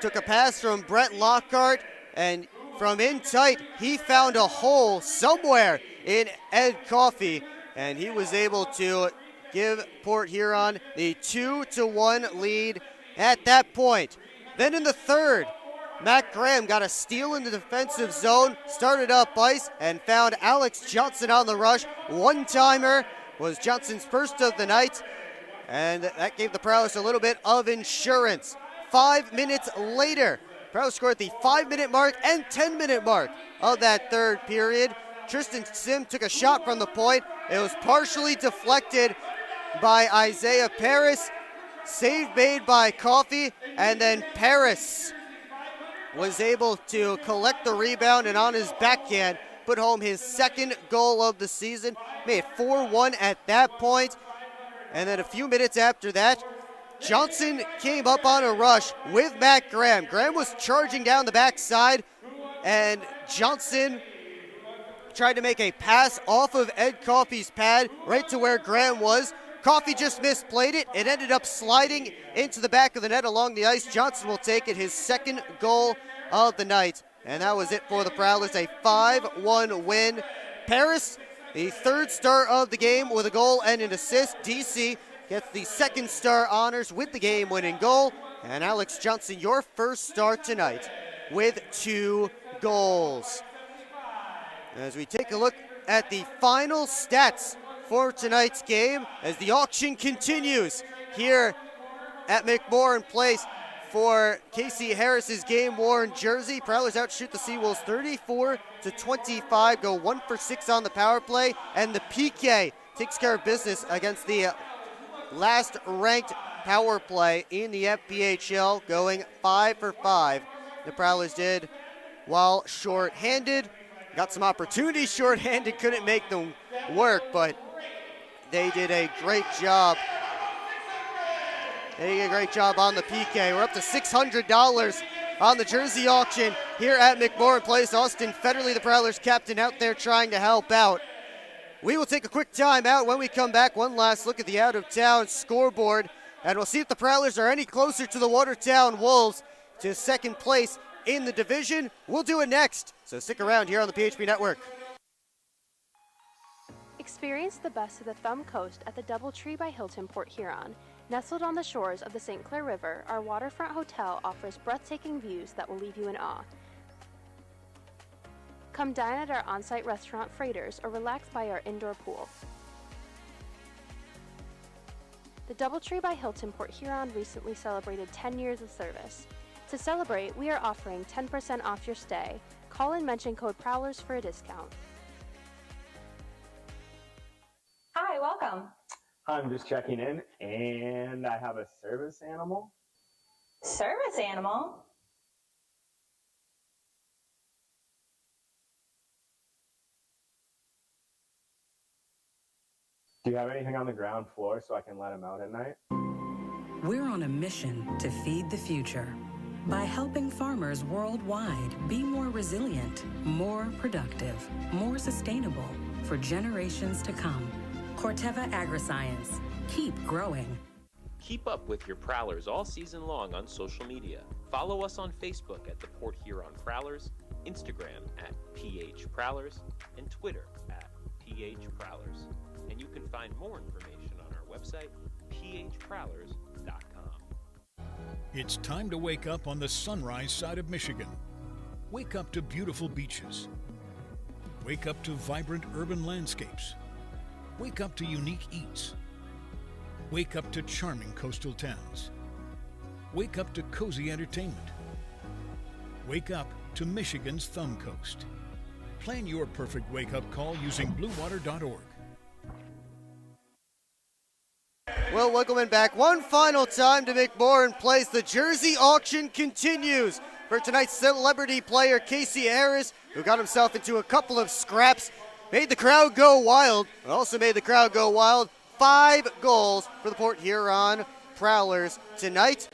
S1: took a pass from Brett Lockhart, and from in tight, he found a hole somewhere in Ed Coffey, and he was able to give Port Huron the 2-1 lead at that point. Then in the third, Matt Graham got a steal in the defensive zone, started up ice, and found Alex Johnson on the rush. One-timer was Johnson's first of the night, and that gave the Prowlers a little bit of insurance. 5 minutes later, Prowlers scored at the 5-minute mark and 10-minute mark of that third period. Tristan Sim took a shot from the point. It was partially deflected by Isaiah Paris. Save made by Coffey, and then Paris was able to collect the rebound and on his backhand put home his second goal of the season. Made it 4-1 at that point. And then a few minutes after that, Johnson came up on a rush with Matt Graham. Graham was charging down the backside, and Johnson tried to make a pass off of Ed Coffey's pad right to where Graham was. Coffey just misplayed it. It ended up sliding into the back of the net along the ice. Johnson will take it, his second goal of the night. And that was it for the Prowlers, a 5-1 win. Paris, the third star of the game with a goal and an assist. DC gets the second star honors with the game-winning goal. And Alex Johnson, your first star tonight with 2 goals. As we take a look at the final stats for tonight's game as the auction continues here at McMorran Place for Casey Harris's game-worn jersey. Prowlers outshoot the Seawolves 34-25, go 1 for 6 on the power play, and the PK takes care of business against the last ranked power play in the FPHL, going 5 for 5. The Prowlers did while short-handed. Got some opportunities short-handed, couldn't make them work, but they did a great job. They did a great job on the PK. We're up to $600 on the jersey auction here at McMorran Place. Austin Federley, the Prowlers captain, out there trying to help out. We will take a quick time out. When we come back, one last look at the out-of-town scoreboard, and we'll see if the Prowlers are any closer to the Watertown Wolves to second place in the division. We'll do it next, so stick around here on the PHP Network.
S20: Experience the best of the Thumb Coast at the DoubleTree by Hilton Port Huron. Nestled on the shores of the St. Clair River, our waterfront hotel offers breathtaking views that will leave you in awe. Come dine at our on-site restaurant Freighters or relax by our indoor pool. The DoubleTree by Hilton Port Huron recently celebrated 10 years of service. To celebrate, we are offering 10% off your stay. Call and mention code Prowlers for a discount.
S2: Hi, welcome.
S3: I'm just checking in, and I have a service animal.
S2: Service animal?
S3: Do Do you have anything on the ground floor so I can let him out at night?
S11: We're on a mission to feed the future by helping farmers worldwide be more resilient, more productive, more sustainable for generations to come. Corteva Agriscience. Keep growing.
S4: Keep up with your Prowlers all season long on social media. Follow us on Facebook at the Port Huron Prowlers, Instagram at PH Prowlers, and Twitter at PH Prowlers. And you can find more information on our website, phprowlers.com.
S14: It's time to wake up on the sunrise side of Michigan. Wake up to beautiful beaches. Wake up to vibrant urban landscapes. Wake up to unique eats. Wake up to charming coastal towns. Wake up to cozy entertainment. Wake up to Michigan's Thumb Coast. Plan your perfect wake-up call using bluewater.org.
S1: Well, welcome back one final time to McMorran Place. The jersey auction continues for tonight's celebrity player, Casey Harris, who got himself into a couple of scraps, made the crowd go wild, also made the crowd go wild. 5 goals for the Port Huron Prowlers tonight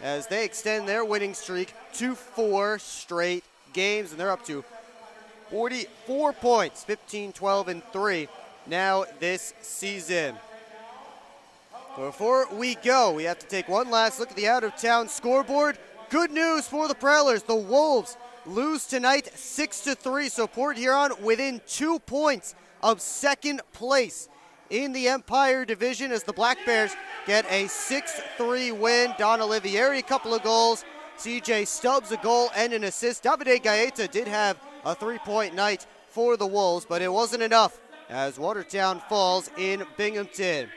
S1: as they extend their winning streak to 4 straight games, and they're up to 44 points, 15, 12, and 3 now this season. Before we go, we have to take one last look at the out-of-town scoreboard. Good news for the Prowlers. The Wolves lose tonight 6-3, so Port Huron within 2 points of second place in the Empire Division as the Black Bears get a 6-3 win. Don Olivieri, a couple of goals. CJ Stubbs, a goal and an assist. Davide Gaeta did have a 3-point night for the Wolves, but it wasn't enough as Watertown falls in Binghamton.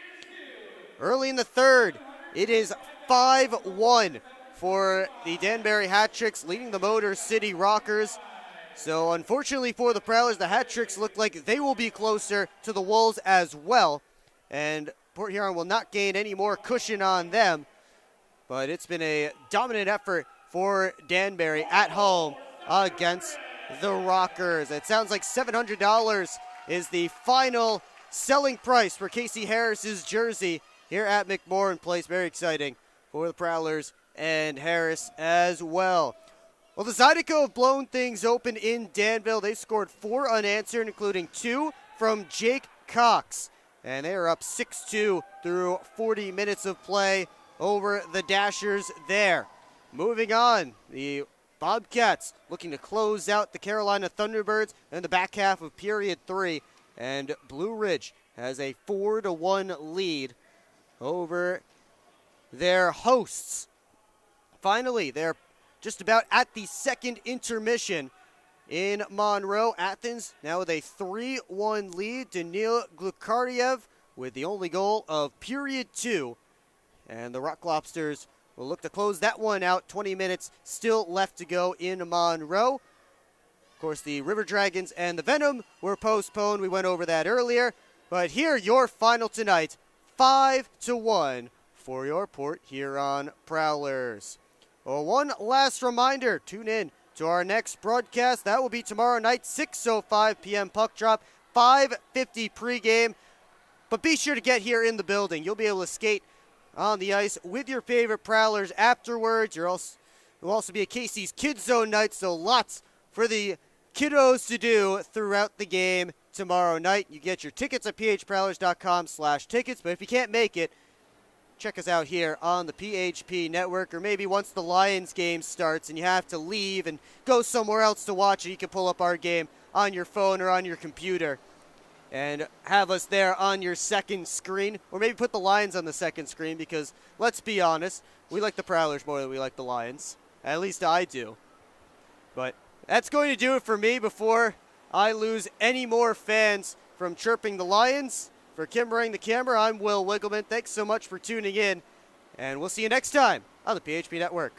S1: Early in the third, it is 5-1 for the Danbury Hat-Tricks, leading the Motor City Rockers. So unfortunately for the Prowlers, the Hat-Tricks look like they will be closer to the Wolves as well. And Port Huron will not gain any more cushion on them. But it's been a dominant effort for Danbury at home against the Rockers. It sounds like $700 is the final selling price for Casey Harris's jersey here at McMorran Place. Very exciting for the Prowlers and Harris as well. Well, the Zydeco have blown things open in Danville. They scored 4 unanswered, including 2 from Jake Cox. And they are up 6-2 through 40 minutes of play over the Dashers there. Moving on, the Bobcats looking to close out the Carolina Thunderbirds in the back half of period 3. And Blue Ridge has a 4-1 lead over their hosts. Finally, they're just about at the second intermission in Monroe. Athens now with a 3-1 lead. Danil Glukariev with the only goal of period 2. And the Rock Lobsters will look to close that one out. 20 minutes still left to go in Monroe. Of course, the River Dragons and the Venom were postponed. We went over that earlier. But here, your final tonight, 5-1 for your Port Huron Prowlers. Well, one last reminder, tune in to our next broadcast. That will be tomorrow night, 6:05 p.m. puck drop, 5:50 pregame. But be sure to get here in the building. You'll be able to skate on the ice with your favorite Prowlers afterwards. It will also be a Casey's Kids Zone night, so lots for the kiddos to do throughout the game tomorrow night. You get your tickets at phprowlers.com/tickets, but if you can't make it, check us out here on the PHP Network, or maybe once the Lions game starts and you have to leave and go somewhere else to watch it, you can pull up our game on your phone or on your computer and have us there on your second screen, or maybe put the Lions on the second screen because, let's be honest, we like the Prowlers more than we like the Lions. At least I do. But that's going to do it for me before I lose any more fans from chirping the Lions. For Kim running the camera, I'm Will Wiggleman. Thanks so much for tuning in, and we'll see you next time on the PHP Network.